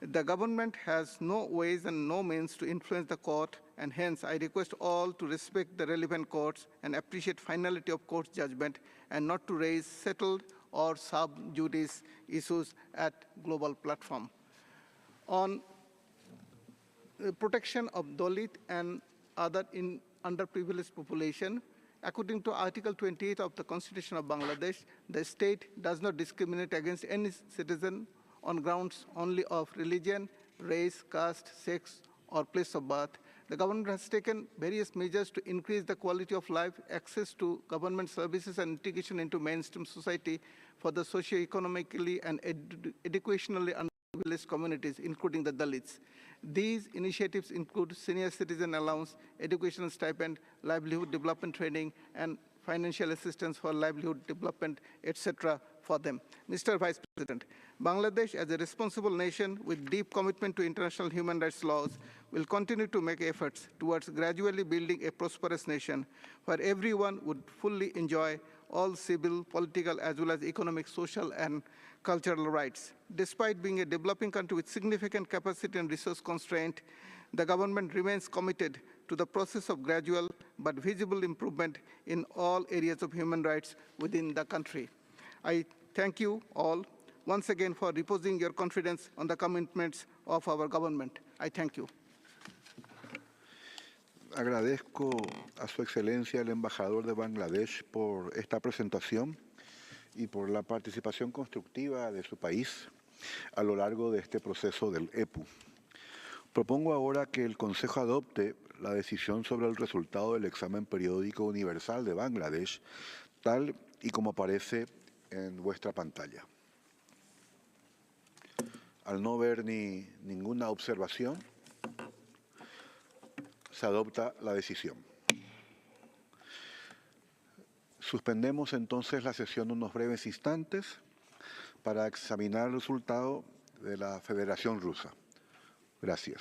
The government has no ways and no means to influence the court, and hence I request all to respect the relevant courts and appreciate finality of court's judgment and not to raise settled or sub judice issues at global platform. On the protection of Dalit and other underprivileged population, according to Article 28 of the Constitution of Bangladesh, the state does not discriminate against any citizen on grounds only of religion, race, caste, sex, or place of birth. The government has taken various measures to increase the quality of life, access to government services, and integration into mainstream society for the socio-economically and educationally underprivileged communities, including the Dalits. These initiatives include senior citizen allowance, educational stipend, livelihood development training, and financial assistance for livelihood development, etc. for them. Mr. Vice President, Bangladesh, as a responsible nation with deep commitment to international human rights laws, will continue to make efforts towards gradually building a prosperous nation where everyone would fully enjoy all civil, political, as well as economic, social, and cultural rights. Despite being a developing country with significant capacity and resource constraint, the government remains committed to the process of gradual but visible improvement in all areas of human rights within the country. I thank you all once again for reposing your confidence on the commitments of our government. I thank you. Agradezco a Su Excelencia el embajador de Bangladesh por esta presentación y por la participación constructiva de su país a lo largo de este proceso del EPU. Propongo ahora que el Consejo adopte la decisión sobre el resultado del examen periódico universal de Bangladesh, tal y como aparece en vuestra pantalla. Al no ver ninguna observación, se adopta la decisión. Suspendemos entonces la sesión unos breves instantes para examinar el resultado de la Federación Rusa. Gracias.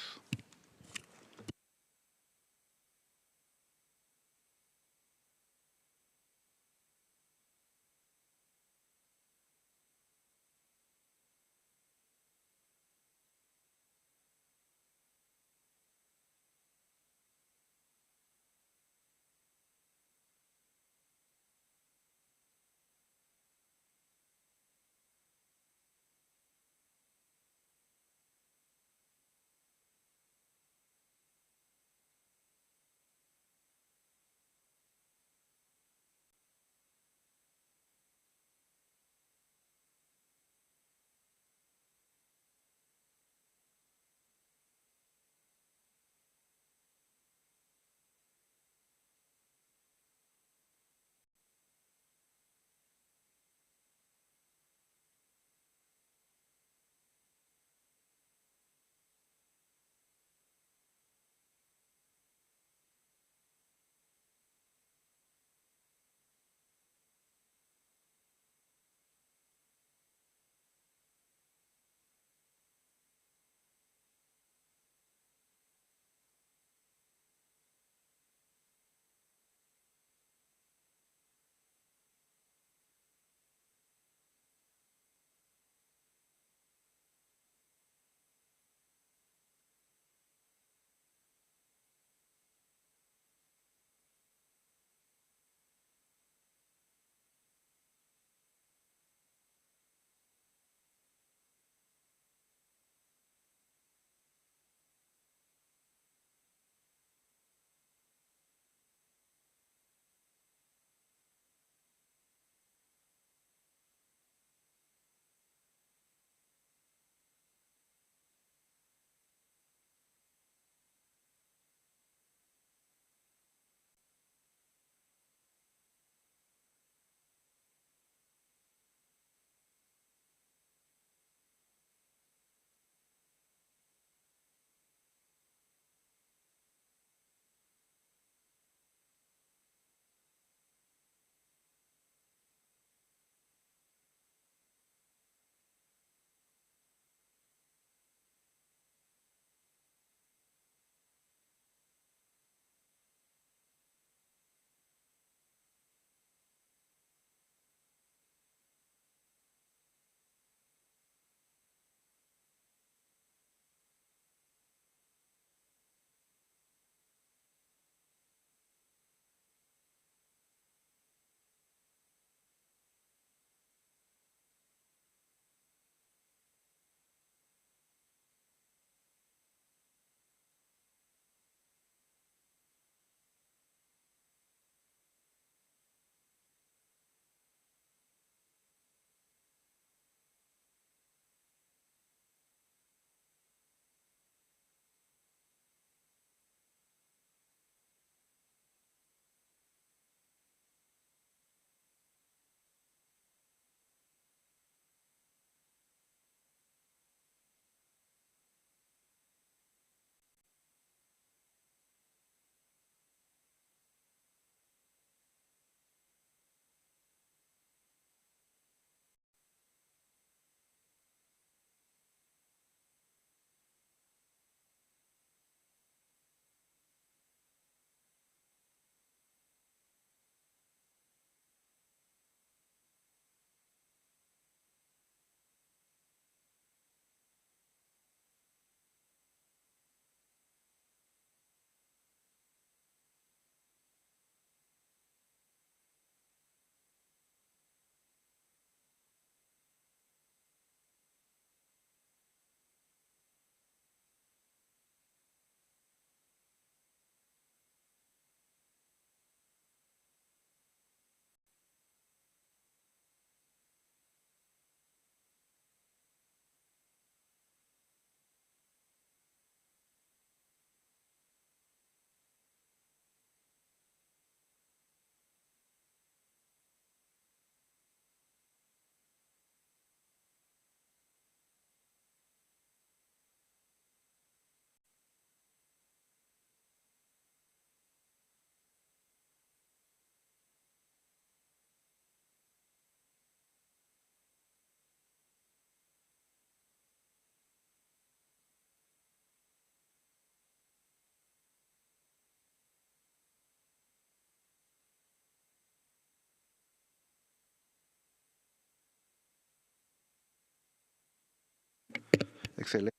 Excelente.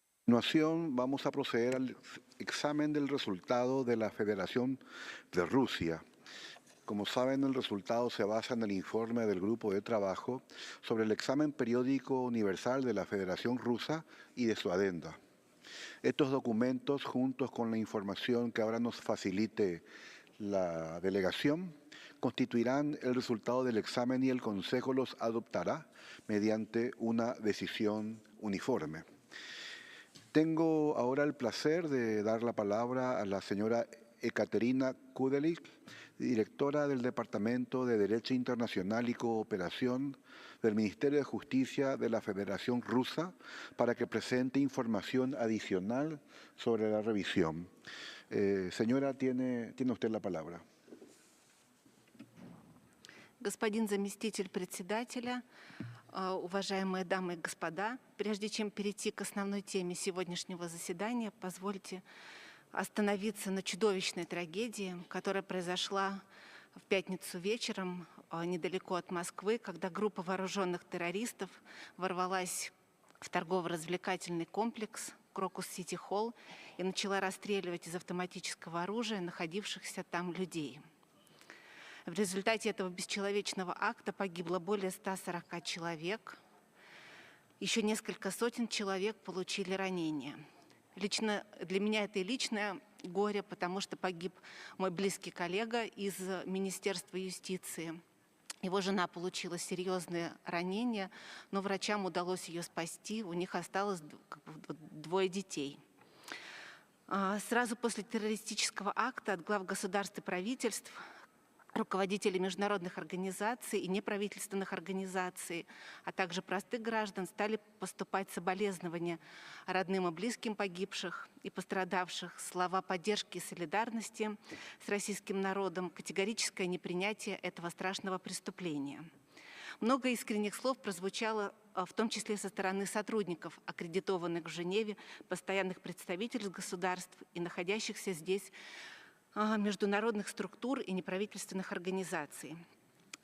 A continuación, vamos a proceder al examen del resultado de la Federación de Rusia. Como saben, el resultado se basa en el informe del Grupo de Trabajo sobre el examen periódico universal de la Federación Rusa y de su adenda. Estos documentos, juntos con la información que ahora nos facilite la delegación, constituirán el resultado del examen y el Consejo los adoptará mediante una decisión uniforme. Tengo ahora el placer de dar la palabra a la señora Ekaterina Kudelik, directora del Departamento de Derecho Internacional y Cooperación del Ministerio de Justicia de la Federación Rusa, para que presente información adicional sobre la revisión. Señora, tiene usted la palabra. Господин заместитель председателя, уважаемые дамы и господа, прежде чем перейти к основной теме сегодняшнего заседания, позвольте остановиться на чудовищной трагедии, которая произошла в пятницу вечером недалеко от Москвы, когда группа вооруженных террористов ворвалась в торгово-развлекательный комплекс Крокус Сити Холл и начала расстреливать из автоматического оружия находившихся там людей. В результате этого бесчеловечного акта погибло более 140 человек. Еще несколько сотен человек получили ранения. Лично для меня это и личное горе, потому что погиб мой близкий коллега из Министерства юстиции. Его жена получила серьезные ранения, но врачам удалось ее спасти. У них осталось 2 детей. Сразу после террористического акта от глав государств и правительств, руководители международных организаций и неправительственных организаций, а также простых граждан стали поступать соболезнования родным и близким погибших и пострадавших, слова поддержки и солидарности с российским народом, категорическое непринятие этого страшного преступления. Много искренних слов прозвучало, в том числе со стороны сотрудников, аккредитованных в Женеве, постоянных представительств государств и находящихся здесь международных структур и неправительственных организаций.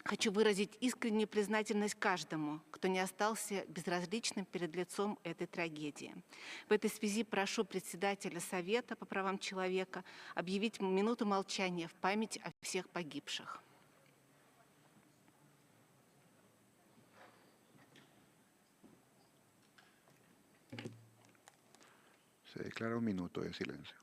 Хочу выразить искреннюю признательность каждому, кто не остался безразличным перед лицом этой трагедии. В этой связи прошу председателя Совета по правам человека объявить минуту молчания в память о всех погибших. Se declara un minuto de silencio.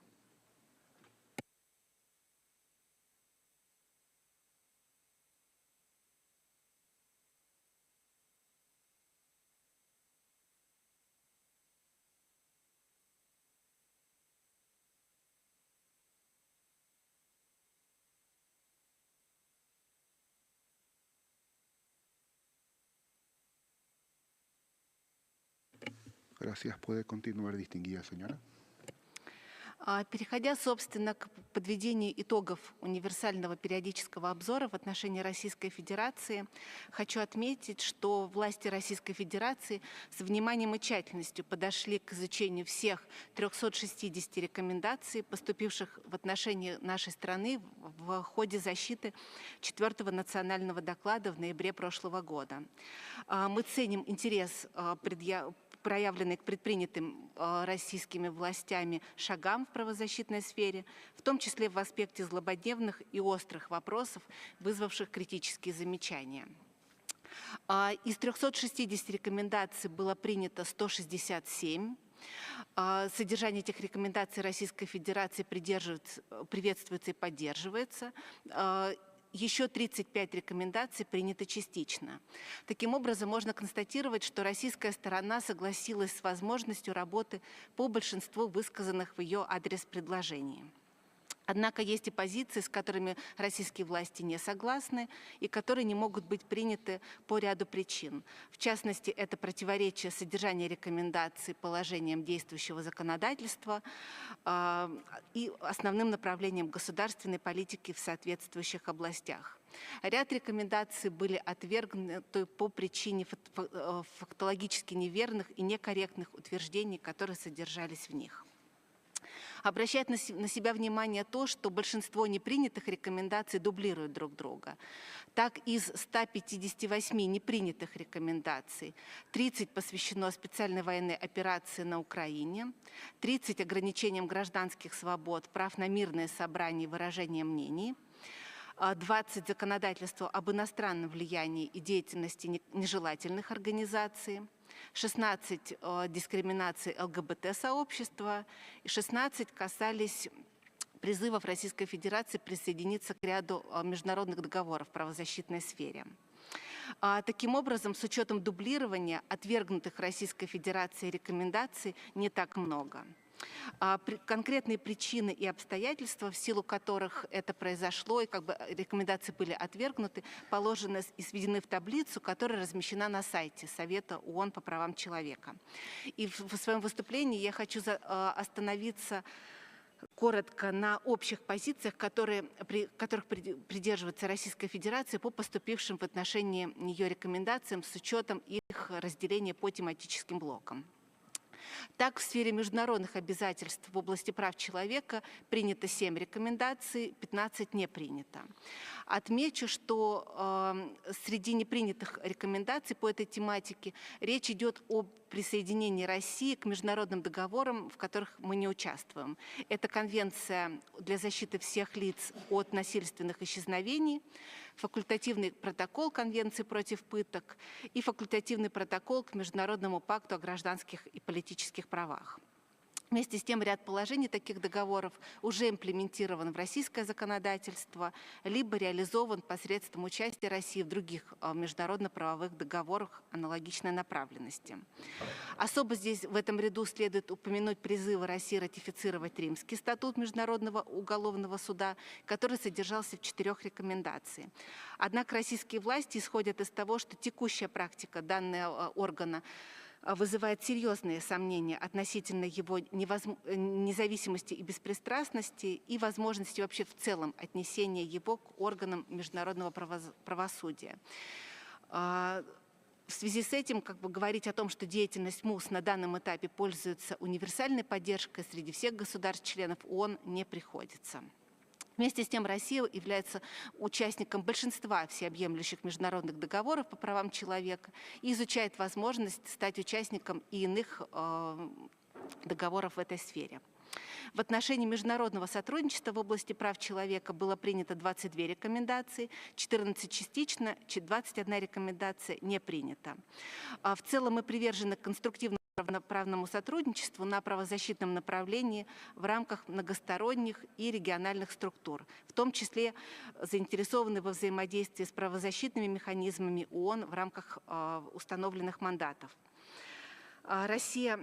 Gracias. Puede continuar, distinguida señora. Переходя, собственно, к подведению итогов универсального периодического обзора в отношении Российской Федерации, хочу отметить, что власти Российской Федерации с вниманием и тщательностью подошли к изучению всех 360 рекомендаций, поступивших в отношении нашей страны в ходе защиты 4-го национального доклада в ноябре прошлого года. Мы ценим интерес, проявленный к предпринятым российскими властями шагам в правозащитной сфере, в том числе в аспекте злободневных и острых вопросов, вызвавших критические замечания. Из 360 рекомендаций было принято 167. Содержание этих рекомендаций Российской Федерации приветствуется и поддерживается. Еще 35 рекомендаций приняты частично. Таким образом, можно констатировать, что российская сторона согласилась с возможностью работы по большинству высказанных в ее адрес предложений. Однако есть и позиции, с которыми российские власти не согласны и которые не могут быть приняты по ряду причин. В частности, это противоречие содержания рекомендаций положениям действующего законодательства и основным направлениям государственной политики в соответствующих областях. Ряд рекомендаций были отвергнуты по причине фактологически неверных и некорректных утверждений, которые содержались в них. Обращает на себя внимание то, что большинство непринятых рекомендаций дублируют друг друга. Так, из 158 непринятых рекомендаций 30 посвящено специальной военной операции на Украине, 30 ограничениям гражданских свобод, прав на мирное собрание и выражение мнений, 20 законодательству об иностранном влиянии и деятельности нежелательных организаций, 16 дискриминации ЛГБТ-сообщества и 16 касались призывов Российской Федерации присоединиться к ряду международных договоров в правозащитной сфере. Таким образом, с учетом дублирования отвергнутых Российской Федерацией рекомендаций не так много. Конкретные причины и обстоятельства, в силу которых это произошло, и рекомендации были отвергнуты, положены и сведены в таблицу, которая размещена на сайте Совета ООН по правам человека. И в своем выступлении я хочу остановиться коротко на общих позициях, которых придерживается Российская Федерация по поступившим в отношении нее рекомендациям с учетом их разделения по тематическим блокам. Так, в сфере международных обязательств в области прав человека принято 7 рекомендаций, 15 не принято. Отмечу, что среди непринятых рекомендаций по этой тематике речь идет о присоединении России к международным договорам, в которых мы не участвуем. Это Конвенция для защиты всех лиц от насильственных исчезновений, факультативный протокол Конвенции против пыток и факультативный протокол к Международному пакту о гражданских и политических правах. Вместе с тем, ряд положений таких договоров уже имплементирован в российское законодательство, либо реализован посредством участия России в других международно-правовых договорах аналогичной направленности. Особо здесь в этом ряду следует упомянуть призывы России ратифицировать Римский статут Международного уголовного суда, который содержался в 4 рекомендациях. Однако российские власти исходят из того, что текущая практика данного органа вызывает серьезные сомнения относительно его независимости и беспристрастности и возможности вообще в целом отнесения его к органам международного правосудия. В связи с этим говорить о том, что деятельность МУС на данном этапе пользуется универсальной поддержкой среди всех государств-членов ООН, не приходится. Вместе с тем, Россия является участником большинства всеобъемлющих международных договоров по правам человека и изучает возможность стать участником и иных договоров в этой сфере. В отношении международного сотрудничества в области прав человека было принято 22 рекомендации, 14 частично, 21 рекомендация не принята. В целом мы привержены конструктивному равноправному сотрудничеству на правозащитном направлении в рамках многосторонних и региональных структур, в том числе заинтересованы во взаимодействии с правозащитными механизмами ООН в рамках установленных мандатов. Россия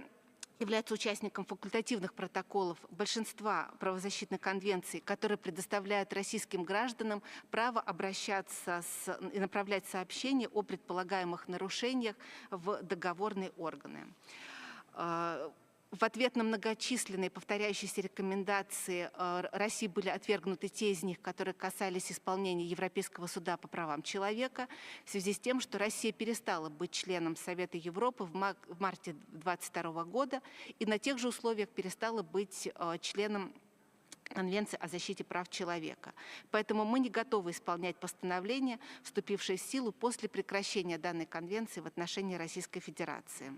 является участником факультативных протоколов большинства правозащитных конвенций, которые предоставляют российским гражданам право обращаться и направлять сообщения о предполагаемых нарушениях в договорные органы. В ответ на многочисленные повторяющиеся рекомендации России были отвергнуты те из них, которые касались исполнения Европейского суда по правам человека, в связи с тем, что Россия перестала быть членом Совета Европы в марте 2022 года и на тех же условиях перестала быть членом Конвенции о защите прав человека. Поэтому мы не готовы исполнять постановление, вступившее в силу после прекращения данной конвенции в отношении Российской Федерации.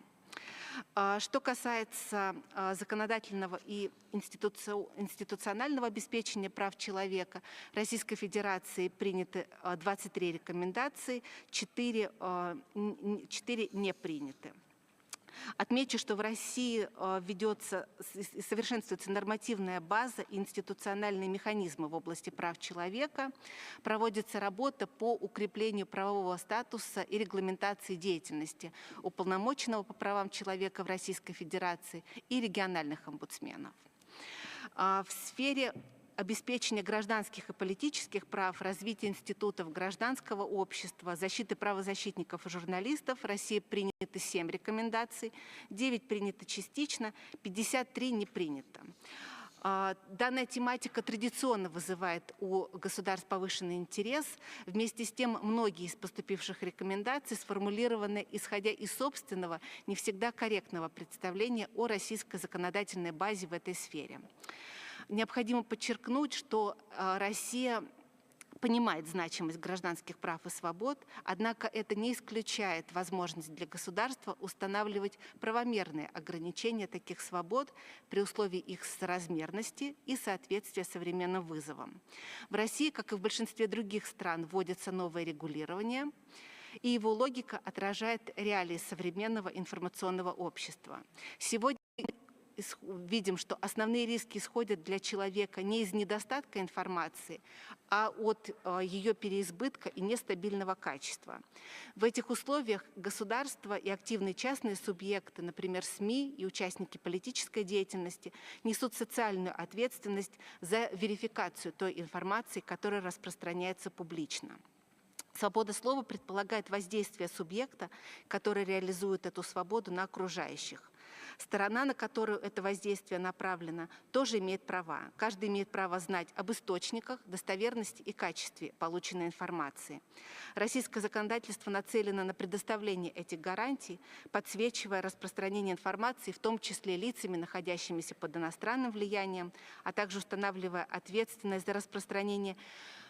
Что касается законодательного и институционального обеспечения прав человека, Российской Федерации приняты 23 рекомендации, 4 не приняты. Отмечу, что в России ведется и совершенствуется нормативная база и институциональные механизмы в области прав человека. Проводится работа по укреплению правового статуса и регламентации деятельности уполномоченного по правам человека в Российской Федерации и региональных омбудсменов. В сфере обеспечения гражданских и политических прав, развития институтов гражданского общества, защиты правозащитников и журналистов России приняты 7 рекомендаций, 9 принято частично, 53 не принято. Данная тематика традиционно вызывает у государств повышенный интерес. Вместе с тем, многие из поступивших рекомендаций сформулированы, исходя из собственного, не всегда корректного представления о российской законодательной базе в этой сфере. Необходимо подчеркнуть, что Россия понимает значимость гражданских прав и свобод, однако это не исключает возможность для государства устанавливать правомерные ограничения таких свобод при условии их соразмерности и соответствия современным вызовам. В России, как и в большинстве других стран, вводится новое регулирование, и его логика отражает реалии современного информационного общества. Сегодня видим, что основные риски исходят для человека не из недостатка информации, а от ее переизбытка и нестабильного качества. В этих условиях государство и активные частные субъекты, например, СМИ и участники политической деятельности, несут социальную ответственность за верификацию той информации, которая распространяется публично. Свобода слова предполагает воздействие субъекта, который реализует эту свободу на окружающих. Сторона, на которую это воздействие направлено, тоже имеет права. Каждый имеет право знать об источниках, достоверности и качестве полученной информации. Российское законодательство нацелено на предоставление этих гарантий, подсвечивая распространение информации, в том числе лицами, находящимися под иностранным влиянием, а также устанавливая ответственность за распространение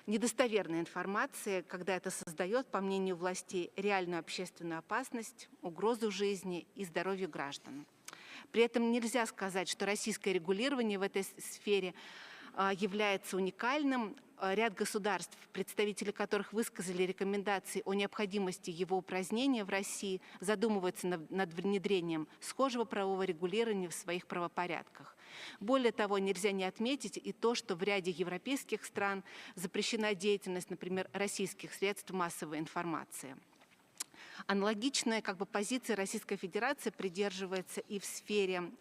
недостоверной информации, когда это создает, по мнению властей, реальную общественную опасность, угрозу жизни и здоровью граждан. При этом нельзя сказать, что российское регулирование в этой сфере является уникальным. Ряд государств, представители которых высказали рекомендации о необходимости его упразднения в России, задумываются над внедрением схожего правового регулирования в своих правопорядках. Более того, нельзя не отметить и то, что в ряде европейских стран запрещена деятельность, например, российских средств массовой информации. Аналогичная позиция Российской Федерации придерживается и в сфере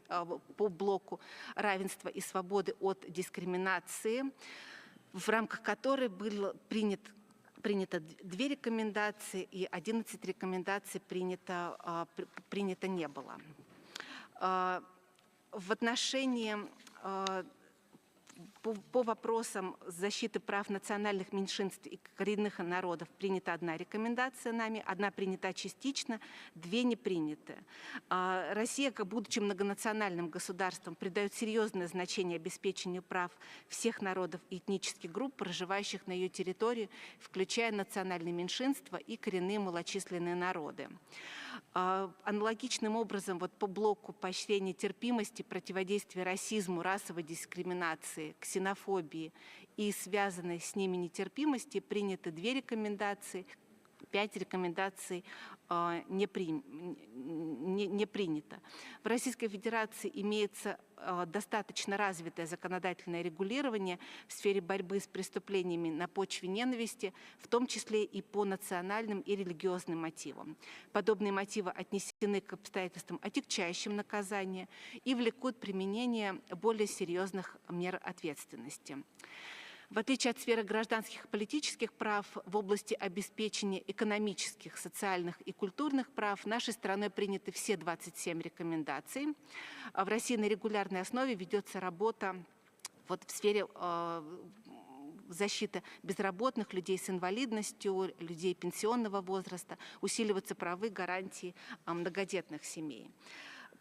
по блоку равенства и свободы от дискриминации, в рамках которой было принято 2 рекомендации и 11 рекомендаций принято не было. В отношении по вопросам защиты прав национальных меньшинств и коренных народов принята 1 рекомендация нами, 1 принята частично, 2 не приняты. Россия, будучи многонациональным государством, придает серьезное значение обеспечению прав всех народов и этнических групп, проживающих на ее территории, включая национальные меньшинства и коренные малочисленные народы. Аналогичным образом по блоку поощрения терпимости, противодействия расизму, расовой дискриминации, ксенофобии и связанной с ними нетерпимости приняты 2 рекомендации, 5 рекомендаций не принято. В Российской Федерации имеется достаточно развитое законодательное регулирование в сфере борьбы с преступлениями на почве ненависти, в том числе и по национальным и религиозным мотивам. Подобные мотивы отнесены к обстоятельствам, отягчающим наказание, и влекут применение более серьезных мер ответственности. В отличие от сферы гражданских и политических прав, в области обеспечения экономических, социальных и культурных прав нашей страной приняты все 27 рекомендаций. В России на регулярной основе ведется работа в сфере защиты безработных, людей с инвалидностью, людей пенсионного возраста, усиливаются правовые гарантии многодетных семей.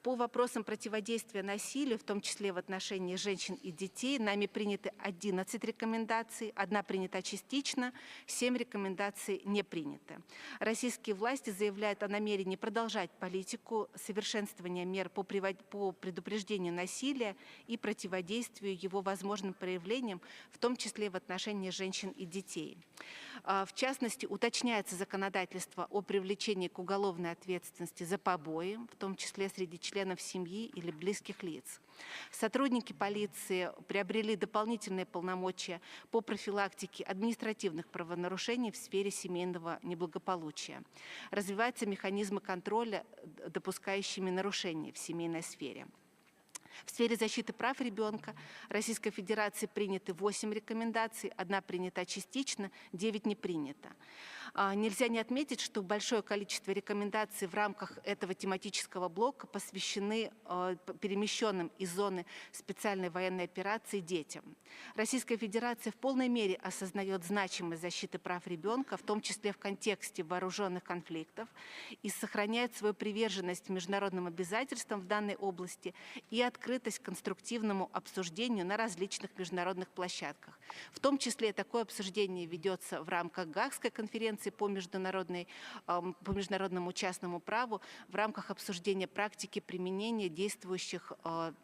По вопросам противодействия насилию, в том числе в отношении женщин и детей, нами приняты 11 рекомендаций, 1 принята частично, 7 рекомендаций не приняты. Российские власти заявляют о намерении продолжать политику совершенствования мер по предупреждению насилия и противодействию его возможным проявлениям, в том числе в отношении женщин и детей. В частности, уточняется законодательство о привлечении к уголовной ответственности за побои, в том числе среди членов семьи или близких лиц. Сотрудники полиции приобрели дополнительные полномочия по профилактике административных правонарушений в сфере семейного неблагополучия. Развиваются механизмы контроля, допускающими нарушения в семейной сфере. В сфере защиты прав ребенка Российской Федерации приняты 8 рекомендаций, 1 принята частично, 9 не принято. Нельзя не отметить, что большое количество рекомендаций в рамках этого тематического блока посвящены перемещенным из зоны специальной военной операции детям. Российская Федерация в полной мере осознает значимость защиты прав ребенка, в том числе в контексте вооруженных конфликтов, и сохраняет свою приверженность международным обязательствам в данной области и открытость к конструктивному обсуждению на различных международных площадках. В том числе такое обсуждение ведется в рамках Гаагской конференции по международному частному праву, в рамках обсуждения практики применения действующих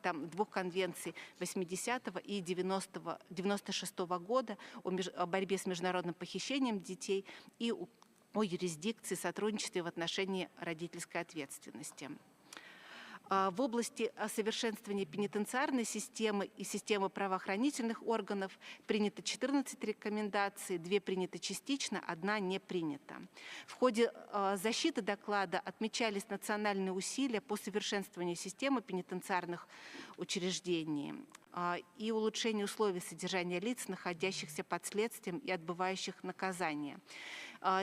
там двух конвенций 80-го и 96-го года о борьбе с международным похищением детей и о юрисдикции, сотрудничестве в отношении родительской ответственности. В области совершенствования пенитенциарной системы и системы правоохранительных органов принято 14 рекомендаций, 2 приняты частично, 1 не принята. В ходе защиты доклада отмечались национальные усилия по совершенствованию системы пенитенциарных учреждений и улучшению условий содержания лиц, находящихся под следствием и отбывающих наказание.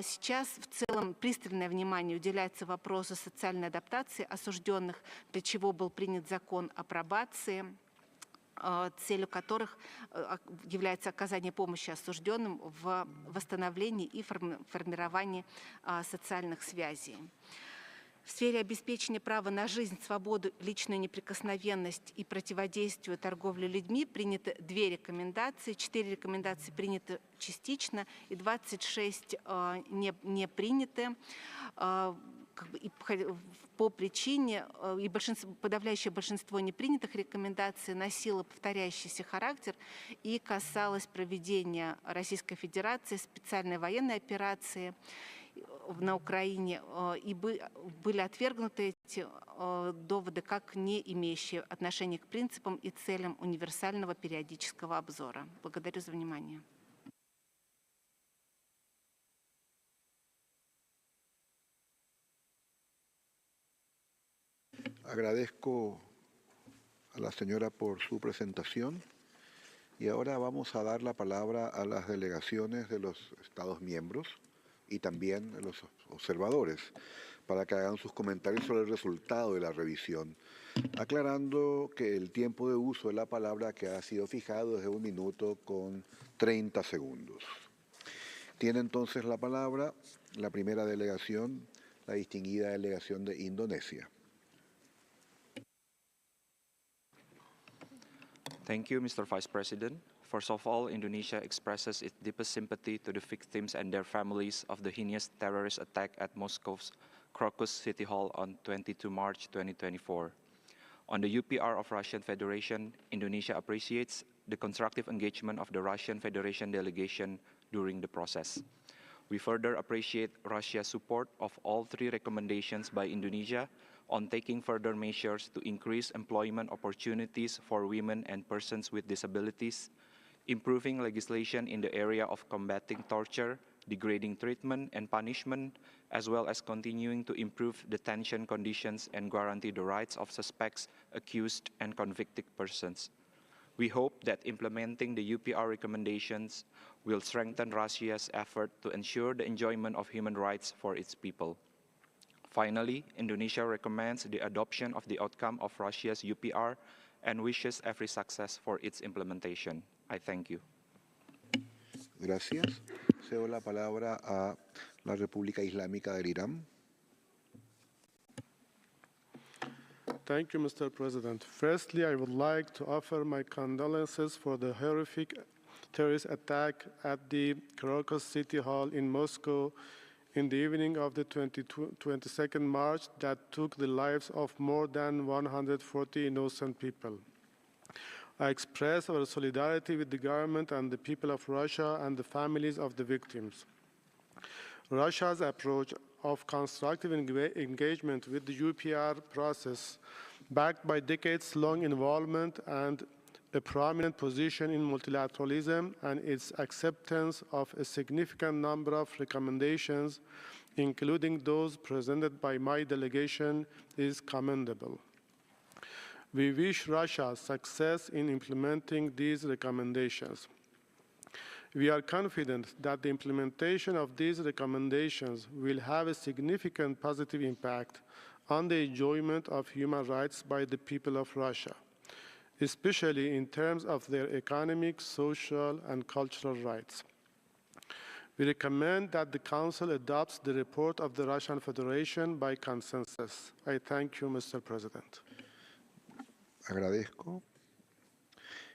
Сейчас в целом пристальное внимание уделяется вопросу социальной адаптации осужденных, для чего был принят закон о пробации, целью которых является оказание помощи осужденным в восстановлении и формировании социальных связей. В сфере обеспечения права на жизнь, свободу, личную неприкосновенность и противодействию торговле людьми приняты 2 рекомендации, 4 рекомендации приняты частично и 26 не приняты. По причине, и подавляющее большинство непринятых рекомендаций носило повторяющийся характер и касалось проведения Российской Федерации специальной военной операции на Украине, и были отвергнуты эти доводы как не имеющие отношения к принципам и целям универсального периодического обзора. Благодарю за внимание. Agradezco a la señora por su presentación y ahora vamos a dar la palabra a las delegaciones de los Estados miembros y también a los observadores para que hagan sus comentarios sobre el resultado de la revisión, aclarando que el tiempo de uso de la palabra que ha sido fijado es de 1 minuto con 30 segundos. Tiene entonces la palabra la primera delegación, la distinguida delegación de Indonesia. Thank you, Mr. Vice President. First of all, Indonesia expresses its deepest sympathy to the victims and their families of the heinous terrorist attack at Moscow's Crocus City Hall on 22 March 2024. On the UPR of Russian Federation, Indonesia appreciates the constructive engagement of the Russian Federation delegation during the process. We further appreciate Russia's support of all 3 recommendations by Indonesia on taking further measures to increase employment opportunities for women and persons with disabilities, improving legislation in the area of combating torture, degrading treatment and punishment, as well as continuing to improve detention conditions and guarantee the rights of suspects, accused, and convicted persons. We hope that implementing the UPR recommendations will strengthen Russia's effort to ensure the enjoyment of human rights for its people. Finally, Indonesia recommends the adoption of the outcome of Russia's UPR and wishes every success for its implementation. I thank you. Gracias. Cedo la palabra a la República Islámica del Irán. Thank you, Mr. President. Firstly, I would like to offer my condolences for the horrific terrorist attack at the Crocus City Hall in Moscow in the evening of the 22nd March that took the lives of more than 140 innocent people. I express our solidarity with the government and the people of Russia and the families of the victims. Russia's approach of constructive engagement with the UPR process, backed by decades-long involvement and a prominent position in multilateralism and its acceptance of a significant number of recommendations, including those presented by my delegation, is commendable. We wish Russia success in implementing these recommendations. We are confident that the implementation of these recommendations will have a significant positive impact on the enjoyment of human rights by the people of Russia, especially in terms of their economic, social, and cultural rights. We recommend that the Council adopts the report of the Russian Federation by consensus. I thank you, Mr. President. Agradezco.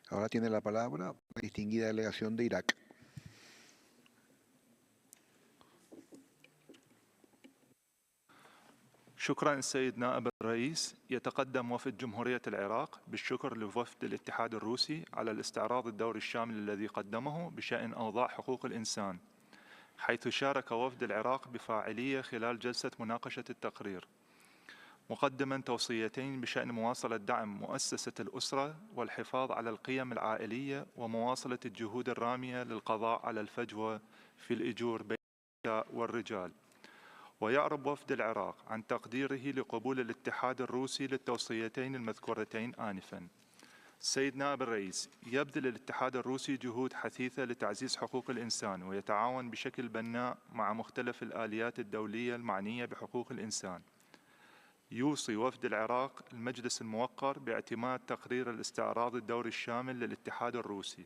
Ahora tiene la palabra la distinguida delegación de Irak. شكرا السيد نائب الرئيس. يتقدم وفد جمهورية العراق بالشكر لوفد الاتحاد الروسي على الاستعراض الدوري الشامل الذي قدمه بشأن أوضاع حقوق الإنسان، حيث شارك وفد العراق بفاعلية خلال جلسة مناقشة التقرير، مقدما توصيتين بشأن مواصلة دعم مؤسسة الأسرة والحفاظ على القيم العائلية ومواصلة الجهود الرامية للقضاء على الفجوة في الأجور بين النساء والرجال. ويعرب وفد العراق عن تقديره لقبول الاتحاد الروسي للتوصيتين المذكورتين آنفاً. السيد نائب الرئيس، يبذل الاتحاد الروسي جهود حثيثة لتعزيز حقوق الإنسان ويتعاون بشكل بناء مع مختلف الآليات الدولية المعنية بحقوق الإنسان. يوصي وفد العراق المجلس الموقر باعتماد تقرير الاستعراض الدوري الشامل للاتحاد الروسي،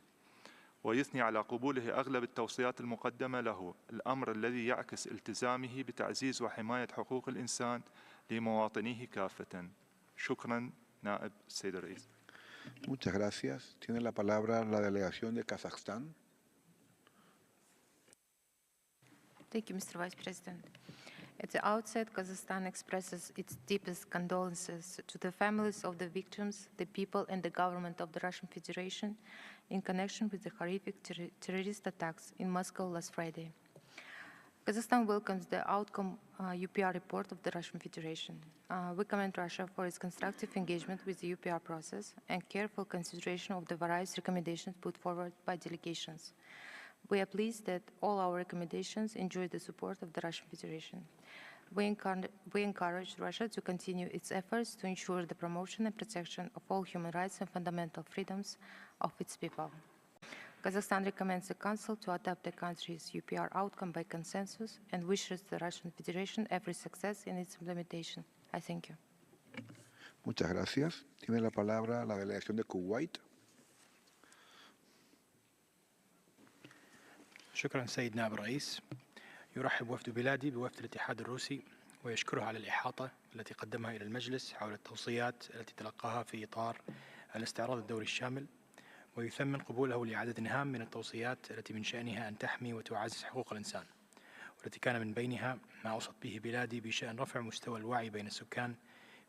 ويثني على قبوله أغلب التوصيات المقدمة له، الأمر الذي يعكس التزامه بتعزيز وحماية حقوق الإنسان لمواطنيه كافة. شكرا نائب السيد الرئيس. Muchas gracias. Tiene la palabra la delegación de Kazajstán. Thank you, Mr. Vice President. At the outset, Kazakhstan expresses its deepest condolences to the families of the victims, the people, and the government of the Russian Federation in connection with the horrific terrorist attacks in Moscow last Friday. Kazakhstan welcomes the outcome UPR report of the Russian Federation. We commend Russia for its constructive engagement with the UPR process and careful consideration of the various recommendations put forward by delegations. We are pleased that all our recommendations enjoy the support of the Russian Federation. We encourage Russia to continue its efforts to ensure the promotion and protection of all human rights and fundamental freedoms of its people. Kazakhstan recommends the Council to adopt the country's UPR outcome by consensus and wishes the Russian Federation every success in its implementation. I thank you. Muchas gracias. Tiene la palabra la delegación de Kuwait. شكرا سيد نائب الرئيس. يرحب وفد بلادي بوفد الاتحاد الروسي ويشكره على الإحاطة التي قدمها إلى المجلس حول التوصيات التي تلقاها في إطار الاستعراض الدوري الشامل، ويثمن قبوله لعدد هام من التوصيات التي من شأنها أن تحمي وتعزز حقوق الإنسان، والتي كان من بينها ما أوصت به بلادي بشأن رفع مستوى الوعي بين السكان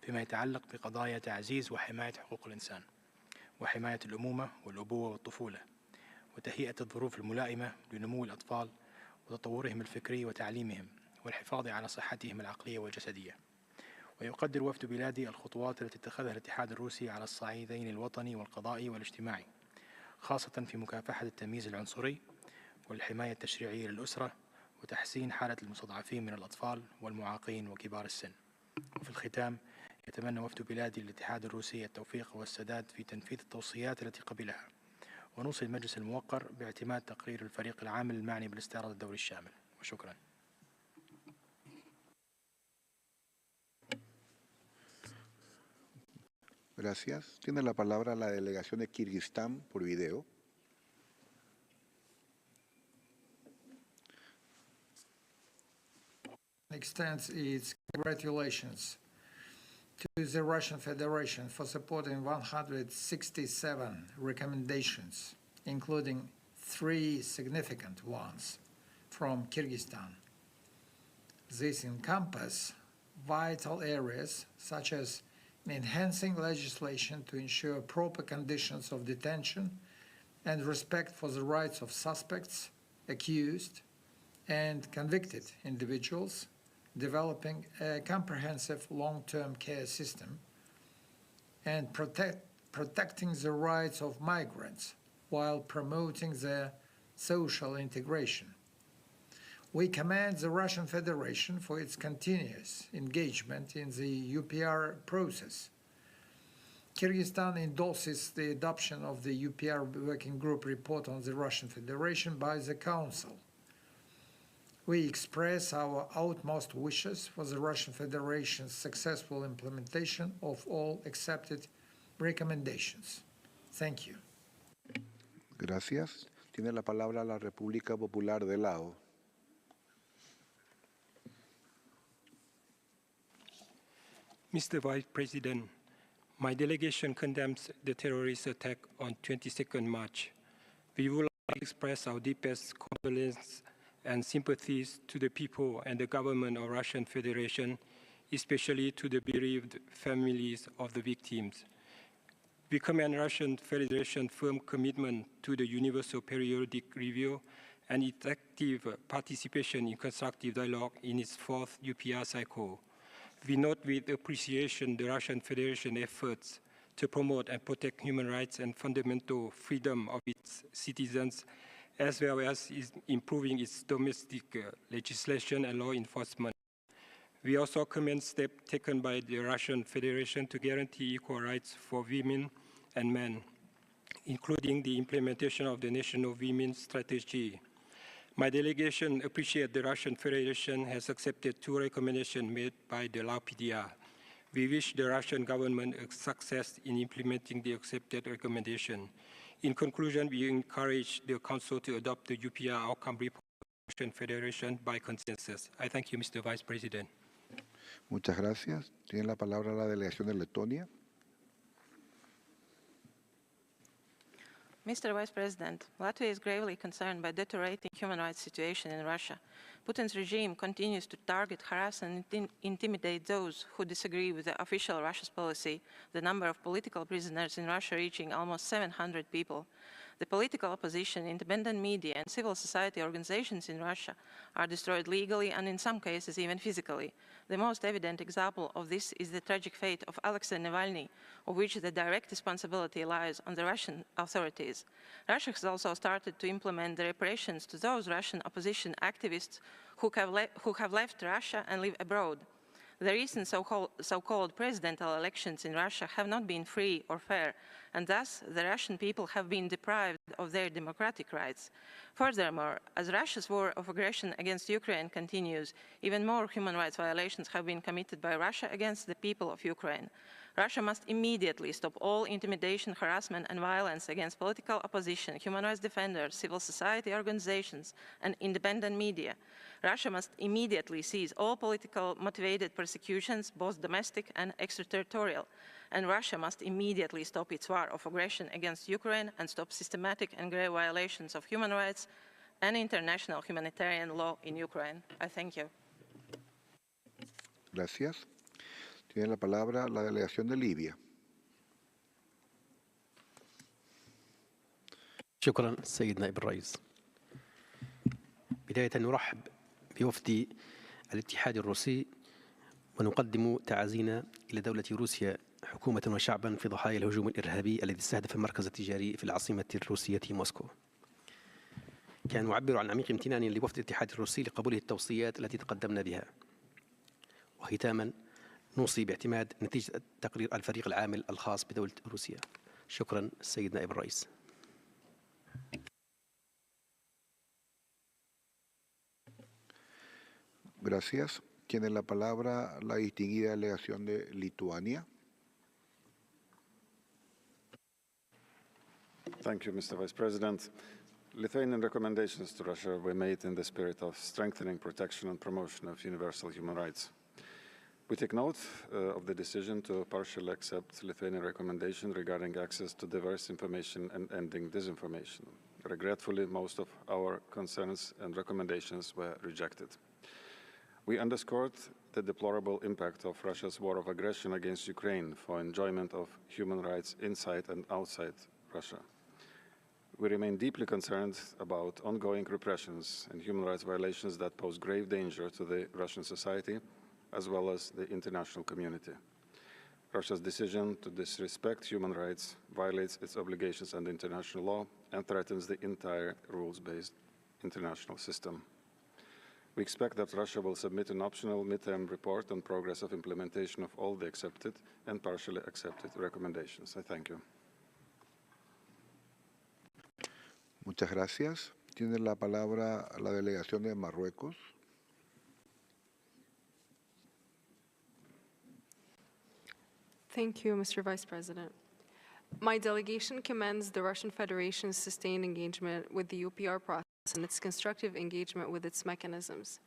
فيما يتعلق بقضايا تعزيز وحماية حقوق الإنسان وحماية الأمومة والأبوة والطفولة، وتهيئة الظروف الملائمة لنمو الأطفال وتطورهم الفكري وتعليمهم والحفاظ على صحتهم العقلية والجسدية. ويقدر وفد بلادي الخطوات التي اتخذها الاتحاد الروسي على الصعيدين الوطني والقضائي والاجتماعي، خاصة في مكافحة التمييز العنصري والحماية التشريعية للأسرة وتحسين حالة المستضعفين من الأطفال والمعاقين وكبار السن. وفي الختام يتمنى وفد بلادي للاتحاد الروسي التوفيق والسداد في تنفيذ التوصيات التي قبلها، ونوصي المجلس الموقر باعتماد تقرير الفريق العامل المعني بالاستعراض الدوري الشامل. وشكرا. Gracias. Tiene la palabra la delegación de Kirguistán por video. Extends its congratulations to the Russian Federation for supporting 167 recommendations, including 3 significant ones from Kyrgyzstan. These encompass vital areas such as enhancing legislation to ensure proper conditions of detention and respect for the rights of suspects, accused, and convicted individuals, developing a comprehensive long-term care system, and protecting the rights of migrants while promoting their social integration. We commend the Russian Federation for its continuous engagement in the UPR process. Kyrgyzstan endorses the adoption of the UPR Working Group report on the Russian Federation by the Council. We express our utmost wishes for the Russian Federation's successful implementation of all accepted recommendations. Thank you. Gracias. Tiene la palabra la República Popular de Laos. Mr. Vice President, my delegation condemns the terrorist attack on 22nd March. We would like to express our deepest condolences and sympathies to the people and the government of Russian Federation, especially to the bereaved families of the victims. We commend Russian Federation's firm commitment to the Universal Periodic Review and its active participation in constructive dialogue in its fourth UPR cycle. We note with appreciation the Russian Federation efforts to promote and protect human rights and fundamental freedom of its citizens, as well as improving its domestic legislation and law enforcement. We also commend steps taken by the Russian Federation to guarantee equal rights for women and men, including the implementation of the National Women's Strategy. My delegation appreciates the Russian Federation has accepted 2 recommendations made by the Lao PDR. We wish the Russian government success in implementing the accepted recommendation. In conclusion, we encourage the Council to adopt the UPR outcome report of the Russian Federation by consensus. I thank you, Mr. Vice President. Muchas gracias. Tiene la palabra la delegación de Letonia. Mr. Vice President, Latvia is gravely concerned by the deteriorating human rights situation in Russia. Putin's regime continues to target, harass, and intimidate those who disagree with the official Russia's policy, the number of political prisoners in Russia reaching almost 700 people. The political opposition, independent media, and civil society organizations in Russia are destroyed legally and in some cases even physically. The most evident example of this is the tragic fate of Alexei Navalny, of which the direct responsibility lies on the Russian authorities. Russia has also started to implement the reparations to those Russian opposition activists who have left Russia and live abroad. The recent so-called presidential elections in Russia have not been free or fair, and thus the Russian people have been deprived of their democratic rights. Furthermore, as Russia's war of aggression against Ukraine continues, even more human rights violations have been committed by Russia against the people of Ukraine. Russia must immediately stop all intimidation, harassment, and violence against political opposition, human rights defenders, civil society organizations, and independent media. Russia must immediately cease all political motivated persecutions, both domestic and extraterritorial. And Russia must immediately stop its war of aggression against Ukraine and stop systematic and grave violations of human rights and international humanitarian law in Ukraine. I thank you. Gracias. Tiene la palabra la delegación de Libia. شكرا سيد نائب الرئيس. بداية نرحب بوفد الاتحاد الروسي ونقدم تعازينا إلى دولة روسيا حكومة وشعبا في ضحايا الهجوم الإرهابي الذي استهدف المركز التجاري في العاصمة الروسية موسكو. كان نعبر عن عميق امتناننا لوفد الاتحاد الروسي لقبوله التوصيات التي تقدمنا بها. وختاما نوصي باعتماد نتيجة تقرير الفريق العامل الخاص بدولة روسيا. شكرا السيد نائب الرئيس. Gracias. Tiene la palabra la distinguida delegación de Lituania. Thank you, Mr. Vice President. Lithuanian recommendations to Russia were made in the spirit of strengthening protection and promotion of universal human rights. We take note of the decision to partially accept Lithuanian recommendation regarding access to diverse information and ending disinformation. Regretfully, most of our concerns and recommendations were rejected. We underscored the deplorable impact of Russia's war of aggression against Ukraine for enjoyment of human rights inside and outside Russia. We remain deeply concerned about ongoing repressions and human rights violations that pose grave danger to the Russian society as well as the international community. Russia's decision to disrespect human rights violates its obligations under international law and threatens the entire rules-based international system. We expect that Russia will submit an optional midterm report on progress of implementation of all the accepted and partially accepted recommendations. I thank you. Muchas gracias. Tiene la palabra la delegación de Marruecos. Thank you, Mr. Vice President. My delegation commends the Russian Federation's sustained engagement with the UPR process and its constructive engagement with its mechanisms.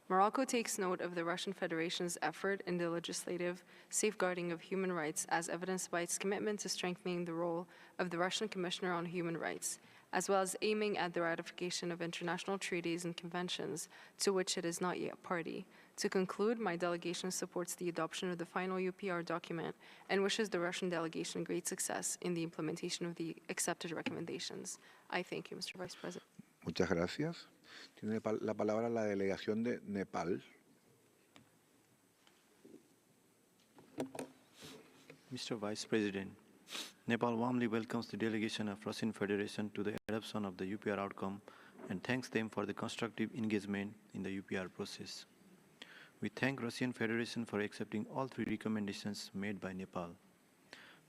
Morocco takes note of the Russian Federation's effort in the legislative safeguarding of human rights as evidenced by its commitment to strengthening the role of the Russian Commissioner on Human Rights, as well as aiming at the ratification of international treaties and conventions to which it is not yet party. To conclude, my delegation supports the adoption of the final UPR document and wishes the Russian delegation great success in the implementation of the accepted recommendations. I thank you, Mr. Vice President. Muchas gracias. Tiene la palabra la delegación de Nepal. Mr. Vice President, Nepal warmly welcomes the delegation of Russian Federation to the adoption of the UPR outcome and thanks them for the constructive engagement in the UPR process. We thank Russian Federation for accepting all 3 recommendations made by Nepal.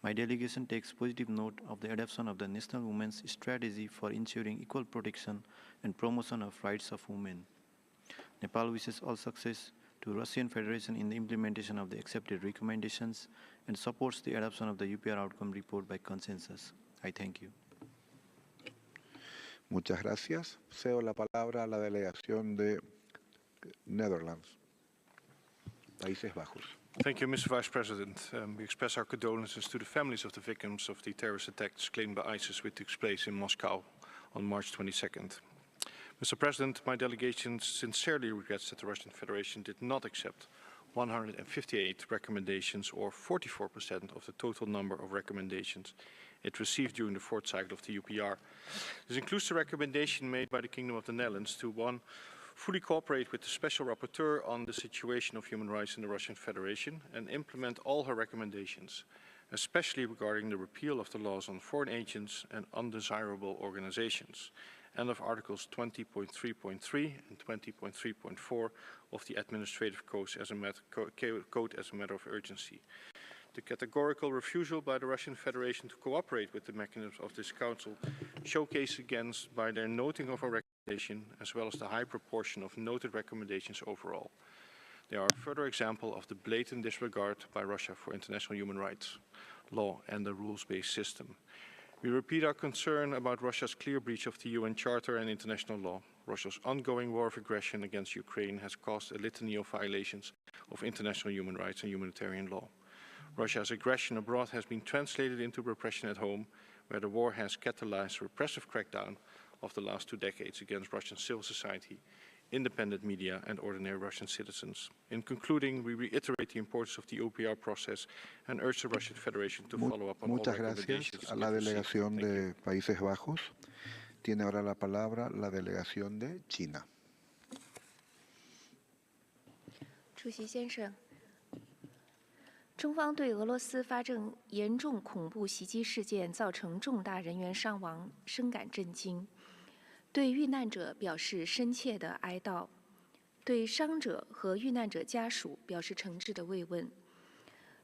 My delegation takes positive note of the adoption of the National Women's Strategy for ensuring equal protection and promotion of rights of women. Nepal wishes all success to Russian Federation in the implementation of the accepted recommendations and supports the adoption of the UPR outcome report by consensus. I thank you. Muchas gracias. Cedo la palabra a la delegación de Netherlands. Países Bajos. Thank you, Mr. Vice President. We express our condolences to the families of the victims of the terrorist attacks claimed by ISIS which took place in Moscow on March 22nd. Mr. President, my delegation sincerely regrets that the Russian Federation did not accept 158 recommendations, or 44% of the total number of recommendations it received during the 4th cycle of the UPR. This includes the recommendation made by the Kingdom of the Netherlands to 1. Fully cooperate with the Special Rapporteur on the situation of human rights in the Russian Federation and implement all her recommendations, especially regarding the repeal of the laws on foreign agents and undesirable organizations, and of Articles 20.3.3 and 20.3.4 of the Administrative Code as a matter of urgency. The categorical refusal by the Russian Federation to cooperate with the mechanisms of this Council showcased against by their noting of our recommendation, as well as the high proportion of noted recommendations overall. They are a further example of the blatant disregard by Russia for international human rights, law and the rules-based system. We repeat our concern about Russia's clear breach of the UN Charter and international law. Russia's ongoing war of aggression against Ukraine has caused a litany of violations of international human rights and humanitarian law. Russia's aggression abroad has been translated into repression at home, where the war has catalyzed a repressive crackdown of the last 2 decades against Russian civil society, independent media and ordinary Russian citizens. In concluding, we reiterate the importance of the UPR process and urge the Russian Federation to follow up on all recommendations. Muchas gracias a la delegación de Países Bajos. Tiene ahora la palabra la delegación de China. 主席先生，中方对俄罗斯发生严重恐怖袭击事件造成重大人员伤亡深感震惊，对遇难者表示深切的哀悼，对伤者和遇难者家属表示诚挚的慰问。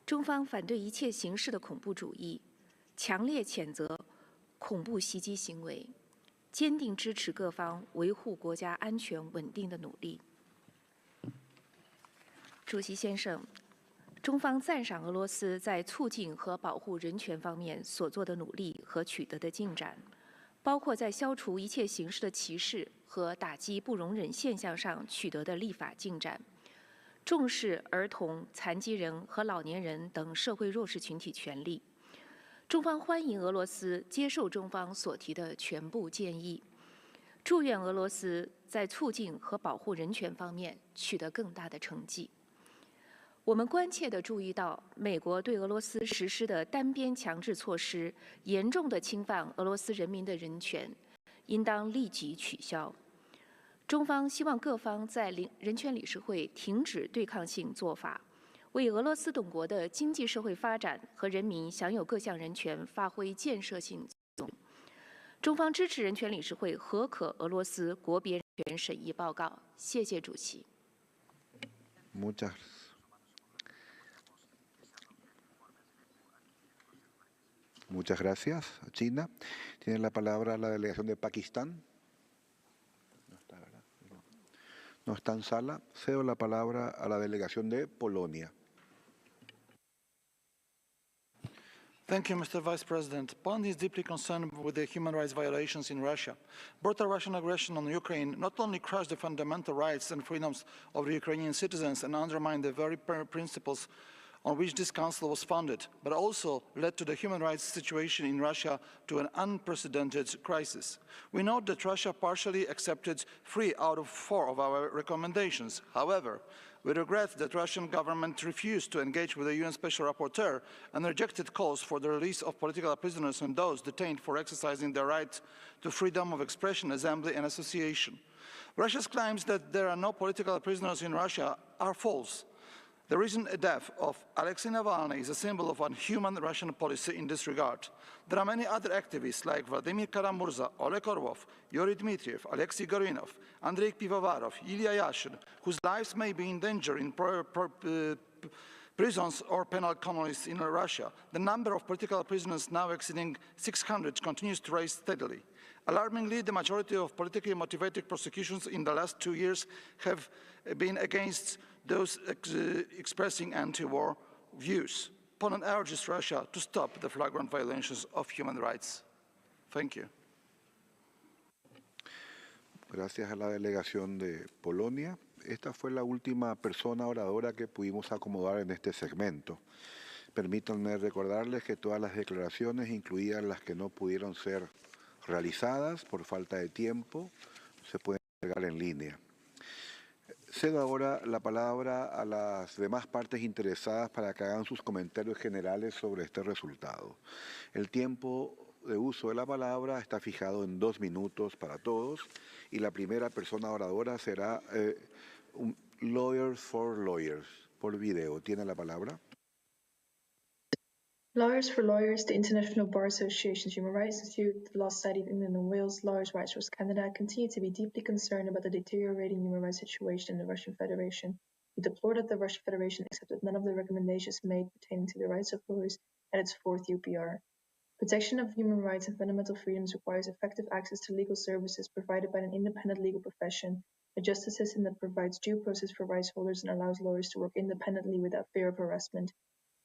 中方反对一切形式的恐怖主义，强烈谴责恐怖袭击行为，坚定支持各方维护国家安全稳定的努力。主席先生，中方赞赏俄罗斯在促进和保护人权方面所做的努力和取得的进展，包括在消除一切形式的歧视和打击不容忍现象上取得的立法进展，重视儿童、残疾人和老年人等社会弱势群体权利。中方欢迎俄罗斯接受中方所提的全部建议，祝愿俄罗斯在促进和保护人权方面取得更大的成绩。我们关切地注意到，美国对俄罗斯实施的单边强制措施严重地侵犯俄罗斯人民的人权，应当立即取消。中方希望各方在人权理事会停止对抗性做法，为俄罗斯等国的经济社会发展和人民享有各项人权发挥建设性作用。中方支持人权理事会核可俄罗斯国别权审议报告。谢谢主席。Muchas gracias, China. Tiene la palabra la delegación de Pakistán. No está en sala. Cedo la palabra a la delegación de Polonia. Thank you, Mr. Vice President. Poland is deeply concerned with the human rights violations in Russia. Brutal Russian aggression on Ukraine not only crushed the fundamental rights and freedoms of the Ukrainian citizens and undermined the very principles on which this council was founded, but also led to the human rights situation in Russia to an unprecedented crisis. We note that Russia partially accepted 3 out of 4 of our recommendations. However, we regret that the Russian government refused to engage with the UN Special Rapporteur and rejected calls for the release of political prisoners and those detained for exercising their right to freedom of expression, assembly and association. Russia's claims that there are no political prisoners in Russia are false. The recent death of Alexei Navalny is a symbol of unhuman Russian policy in this regard. There are many other activists like Vladimir Kara-Murza, Oleg Orlov, Yuri Dmitriev, Alexei Gorinov, Andrei Pivovarov, Ilya Yashin, whose lives may be in danger in prisons or penal colonies in Russia. The number of political prisoners now exceeding 600 continues to rise steadily. Alarmingly, the majority of politically motivated prosecutions in the last 2 years have been against those expressing anti-war views. Poland urges Russia to stop the flagrant violations of human rights. Thank you. Gracias a la delegación de Polonia. Esta fue la última persona oradora que pudimos acomodar en este segmento. Permítanme recordarles que todas las declaraciones, incluidas las que no pudieron ser realizadas por falta de tiempo, se pueden cargar en línea. Cedo ahora la palabra a las demás partes interesadas para que hagan sus comentarios generales sobre este resultado. El tiempo de uso de la palabra está fijado en 2 minutos para todos y la primera persona oradora será Lawyers for Lawyers, por video. ¿Tiene la palabra? Lawyers for Lawyers, the International Bar Association's Human Rights Institute, the Law Society of England and Wales, Lawyers' Rights Trust Canada continue to be deeply concerned about the deteriorating human rights situation in the Russian Federation. We deplore that the Russian Federation accepted none of the recommendations made pertaining to the rights of lawyers at its 4th UPR. Protection of human rights and fundamental freedoms requires effective access to legal services provided by an independent legal profession, a justice system that provides due process for rights holders and allows lawyers to work independently without fear of harassment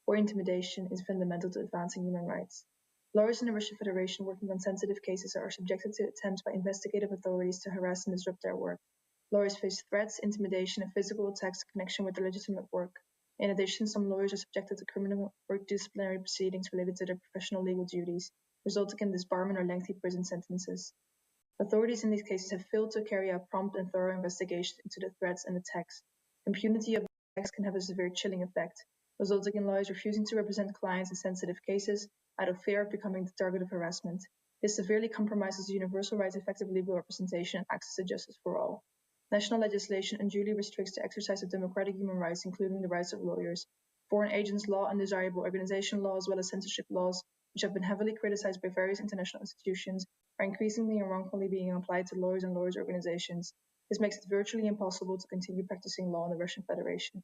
or intimidation is fundamental to advancing human rights. Lawyers in the Russian Federation working on sensitive cases are subjected to attempts by investigative authorities to harass and disrupt their work. Lawyers face threats, intimidation, and physical attacks in connection with their legitimate work. In addition, some lawyers are subjected to criminal or disciplinary proceedings related to their professional legal duties, resulting in disbarment or lengthy prison sentences. Authorities in these cases have failed to carry out prompt and thorough investigations into the threats and attacks. Impunity of attacks can have a severe chilling effect, resulting in lawyers refusing to represent clients in sensitive cases out of fear of becoming the target of harassment. This severely compromises the universal right to effective legal representation and access to justice for all. National legislation unduly restricts the exercise of democratic human rights, including the rights of lawyers. Foreign agents law, undesirable organization law, as well as censorship laws, which have been heavily criticized by various international institutions, are increasingly and wrongfully being applied to lawyers and lawyers' organizations. This makes it virtually impossible to continue practicing law in the Russian Federation.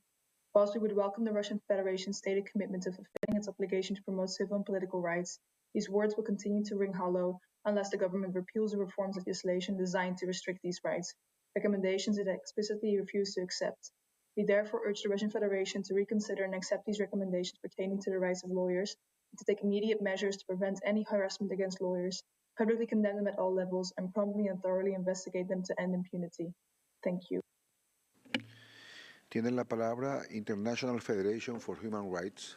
Whilst we would welcome the Russian Federation's stated commitment to fulfilling its obligation to promote civil and political rights, these words will continue to ring hollow unless the government repeals or reforms legislation designed to restrict these rights, recommendations it explicitly refused to accept. We therefore urge the Russian Federation to reconsider and accept these recommendations pertaining to the rights of lawyers, and to take immediate measures to prevent any harassment against lawyers, publicly condemn them at all levels, and promptly and thoroughly investigate them to end impunity. Thank you. Tiene la palabra International Federation for Human Rights.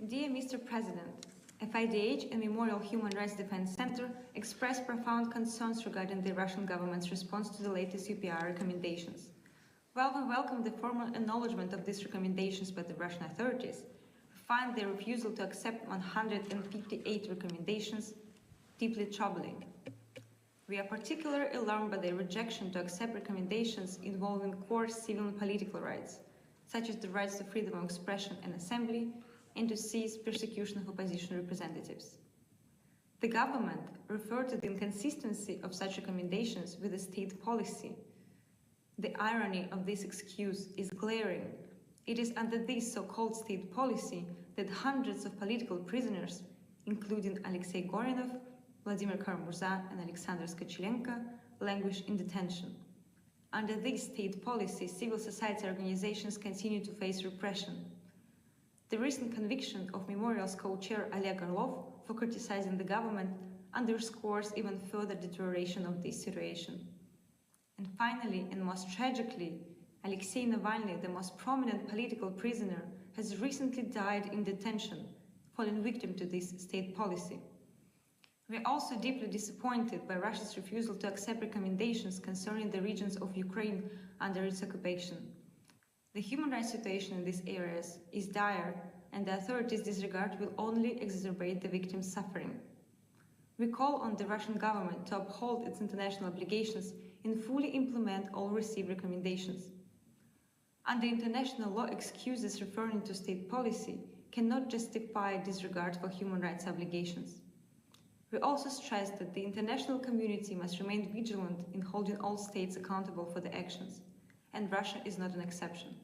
Dear Mr. President, FIDH and Memorial Human Rights Defense Center expressed profound concerns regarding the Russian government's response to the latest UPR recommendations. While we welcome the formal acknowledgement of these recommendations by the Russian authorities, we find their refusal to accept 158 recommendations deeply troubling. We are particularly alarmed by their rejection to accept recommendations involving core civil and political rights, such as the rights to freedom of expression and assembly, and to cease persecution of opposition representatives. The government referred to the inconsistency of such recommendations with the state policy. The irony of this excuse is glaring. It is under this so-called state policy that hundreds of political prisoners, including Alexei Gorinov, Vladimir Kara-Murza, and Alexander Skochilenko, languish in detention. Under this state policy, civil society organizations continue to face repression. The recent conviction of Memorial's co-chair Oleg Orlov for criticizing the government underscores even further deterioration of this situation. And finally, and most tragically, Alexei Navalny, the most prominent political prisoner, has recently died in detention, falling victim to this state policy. We are also deeply disappointed by Russia's refusal to accept recommendations concerning the regions of Ukraine under its occupation. The human rights situation in these areas is dire, and the authorities' disregard will only exacerbate the victims' suffering. We call on the Russian government to uphold its international obligations and fully implement all received recommendations. Under international law, excuses referring to state policy cannot justify disregard for human rights obligations. We also stress that the international community must remain vigilant in holding all states accountable for their actions, and Russia is not an exception.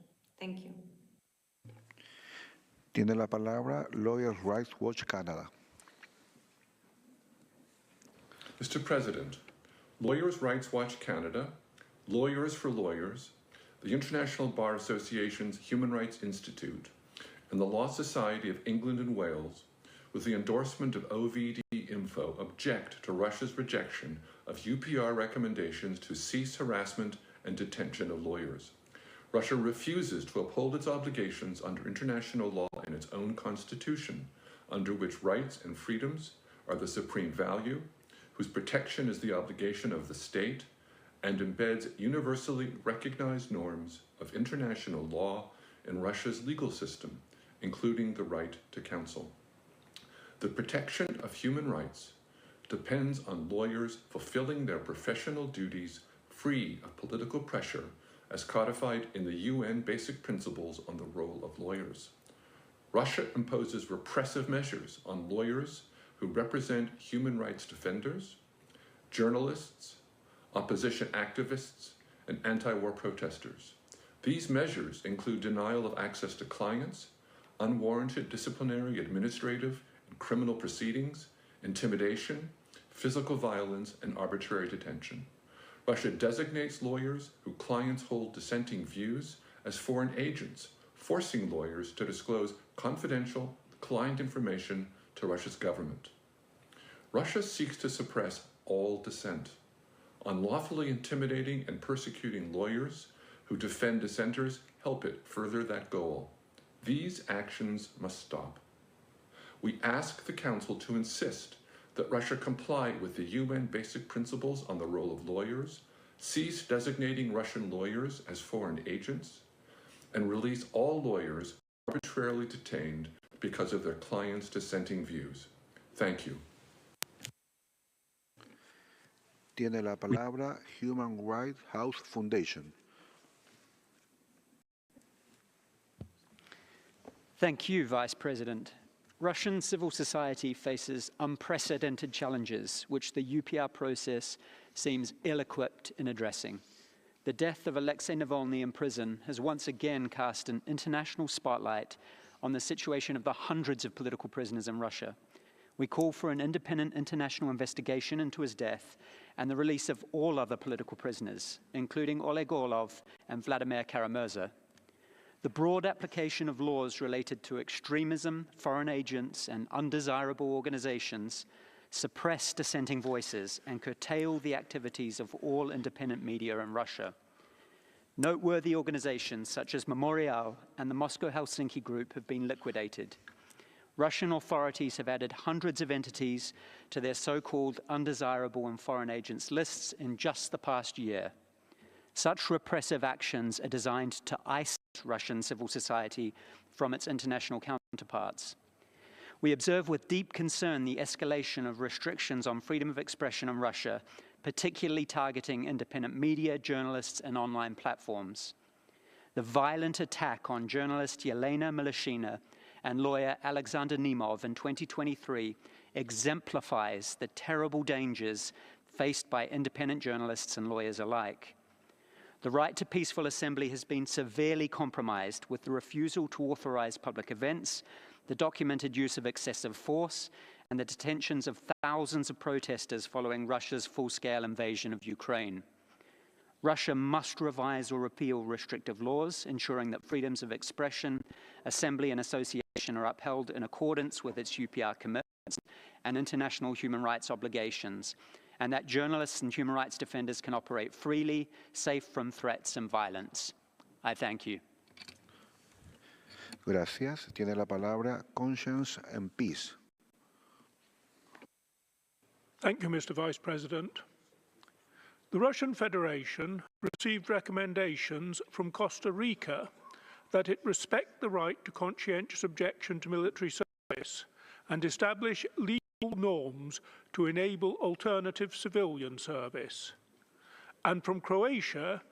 Thank you. Tiene la palabra Lawyers' Rights Watch Canada. Mr. President, Lawyers' Rights Watch Canada, Lawyers for Lawyers, the International Bar Association's Human Rights Institute, and the Law Society of England and Wales, with the endorsement of OVD Info, object to Russia's rejection of UPR recommendations to cease harassment and detention of lawyers. Russia refuses to uphold its obligations under international law and its own constitution, under which rights and freedoms are the supreme value, whose protection is the obligation of the state, and embeds universally recognized norms of international law in Russia's legal system, including the right to counsel. The protection of human rights depends on lawyers fulfilling their professional duties free of political pressure as codified in the UN Basic Principles on the Role of Lawyers. Russia imposes repressive measures on lawyers who represent human rights defenders, journalists, opposition activists, and anti-war protesters. These measures include denial of access to clients, unwarranted disciplinary, administrative, and criminal proceedings, intimidation, physical violence, and arbitrary detention. Russia designates lawyers whose clients hold dissenting views as foreign agents, forcing lawyers to disclose confidential client information to Russia's government. Russia seeks to suppress all dissent, unlawfully intimidating and persecuting lawyers who defend dissenters help it further that goal. These actions must stop. We ask the Council to insist that Russia comply with the UN Basic Principles on the Role of Lawyers, cease designating Russian lawyers as foreign agents, and release all lawyers arbitrarily detained because of their clients' dissenting views. Thank you. Tiene la palabra Human Rights House Foundation. Thank you, Vice President. Russian civil society faces unprecedented challenges, which the UPR process seems ill-equipped in addressing. The death of Alexei Navalny in prison has once again cast an international spotlight on the situation of the hundreds of political prisoners in Russia. We call for an independent international investigation into his death and the release of all other political prisoners, including Oleg Orlov and Vladimir Kara-Murza. The broad application of laws related to extremism, foreign agents, and undesirable organizations suppress dissenting voices and curtail the activities of all independent media in Russia. Noteworthy organizations such as Memorial and the Moscow-Helsinki Group have been liquidated. Russian authorities have added hundreds of entities to their so-called undesirable and foreign agents lists in just the past year. Such repressive actions are designed to isolate Russian civil society from its international counterparts. We observe with deep concern the escalation of restrictions on freedom of expression in Russia, particularly targeting independent media, journalists, and online platforms. The violent attack on journalist Yelena Milishina and lawyer Alexander Nemov in 2023 exemplifies the terrible dangers faced by independent journalists and lawyers alike. The right to peaceful assembly has been severely compromised with the refusal to authorize public events, the documented use of excessive force, and the detentions of thousands of protesters following Russia's full-scale invasion of Ukraine. Russia must revise or repeal restrictive laws, ensuring that freedoms of expression, assembly, and association are upheld in accordance with its UPR commitments and international human rights obligations, and that journalists and human rights defenders can operate freely, safe from threats and violence. I thank you. Gracias. Tiene la palabra Conscience and Peace. Thank you, Mr. Vice President. The Russian Federation received recommendations from Costa Rica that it respect the right to conscientious objection to military service and establish legal norms to enable alternative civilian service, and from Croatia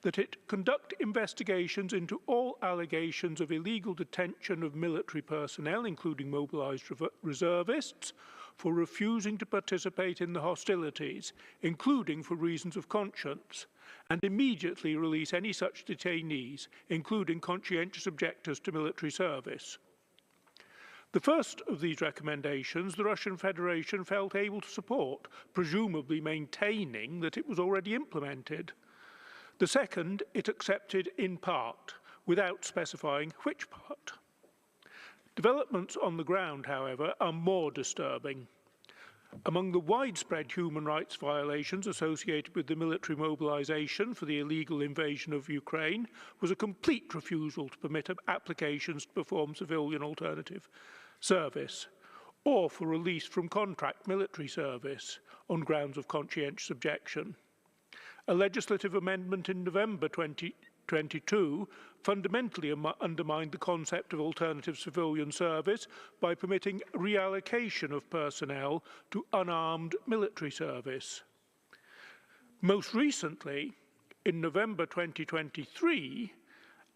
that it conduct investigations into all allegations of illegal detention of military personnel, including mobilized reservists, for refusing to participate in the hostilities, including for reasons of conscience, and immediately release any such detainees, including conscientious objectors to military service. The first of these recommendations the Russian Federation felt able to support, presumably maintaining that it was already implemented. The second it accepted in part, without specifying which part. Developments on the ground, however, are more disturbing. Among the widespread human rights violations associated with the military mobilization for the illegal invasion of Ukraine was a complete refusal to permit applications to perform civilian alternative service or for release from contract military service on grounds of conscientious objection. A legislative amendment in November 2022 fundamentally undermined the concept of alternative civilian service by permitting reallocation of personnel to unarmed military service. Most recently, in November 2023,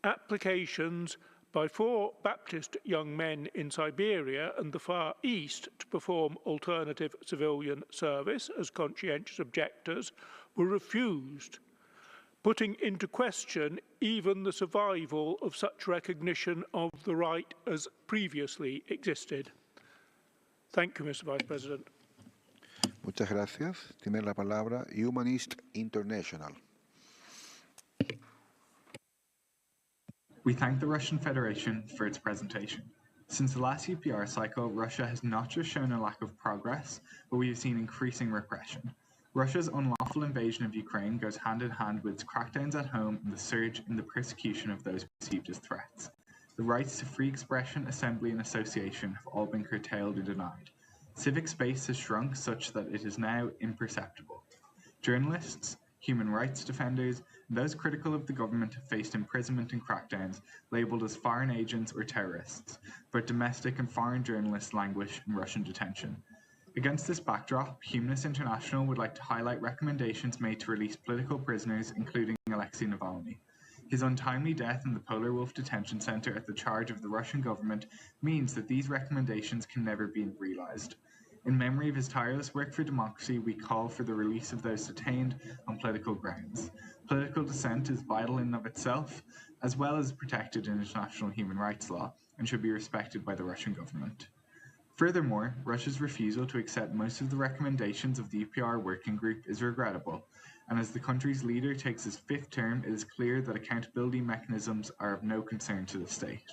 applications by 4 Baptist young men in Siberia and the Far East to perform alternative civilian service as conscientious objectors were refused, putting into question even the survival of such recognition of the right as previously existed. Thank you, Mr. Vice President. Muchas gracias. Tiene la palabra Humanist International. We thank the Russian Federation for its presentation. Since the last UPR cycle, Russia has not just shown a lack of progress, but we have seen increasing repression. Russia's unlawful invasion of Ukraine goes hand in hand with its crackdowns at home and the surge in the persecution of those perceived as threats. The rights to free expression, assembly, and association have all been curtailed or denied. Civic space has shrunk such that it is now imperceptible. Journalists, human rights defenders, and those critical of the government have faced imprisonment and crackdowns, labelled as foreign agents or terrorists, but domestic and foreign journalists languish in Russian detention. Against this backdrop, Humanist International would like to highlight recommendations made to release political prisoners, including Alexei Navalny. His untimely death in the Polar Wolf detention center at the charge of the Russian government means that these recommendations can never be realized. In memory of his tireless work for democracy, we call for the release of those detained on political grounds. Political dissent is vital in and of itself, as well as protected in international human rights law, and should be respected by the Russian government. Furthermore, Russia's refusal to accept most of the recommendations of the UPR working group is regrettable, and as the country's leader takes his 5th term, it is clear that accountability mechanisms are of no concern to the state.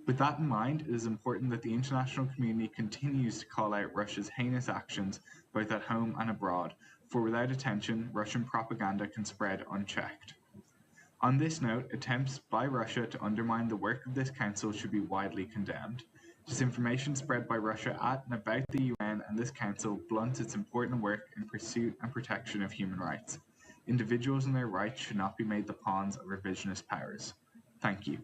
With that in mind, it is important that the international community continues to call out Russia's heinous actions, both at home and abroad, for without attention, Russian propaganda can spread unchecked. On this note, attempts by Russia to undermine the work of this council should be widely condemned. Disinformation spread by Russia at and about the UN and this council blunts its important work in pursuit and protection of human rights. Individuals and their rights should not be made the pawns of revisionist powers. Thank you.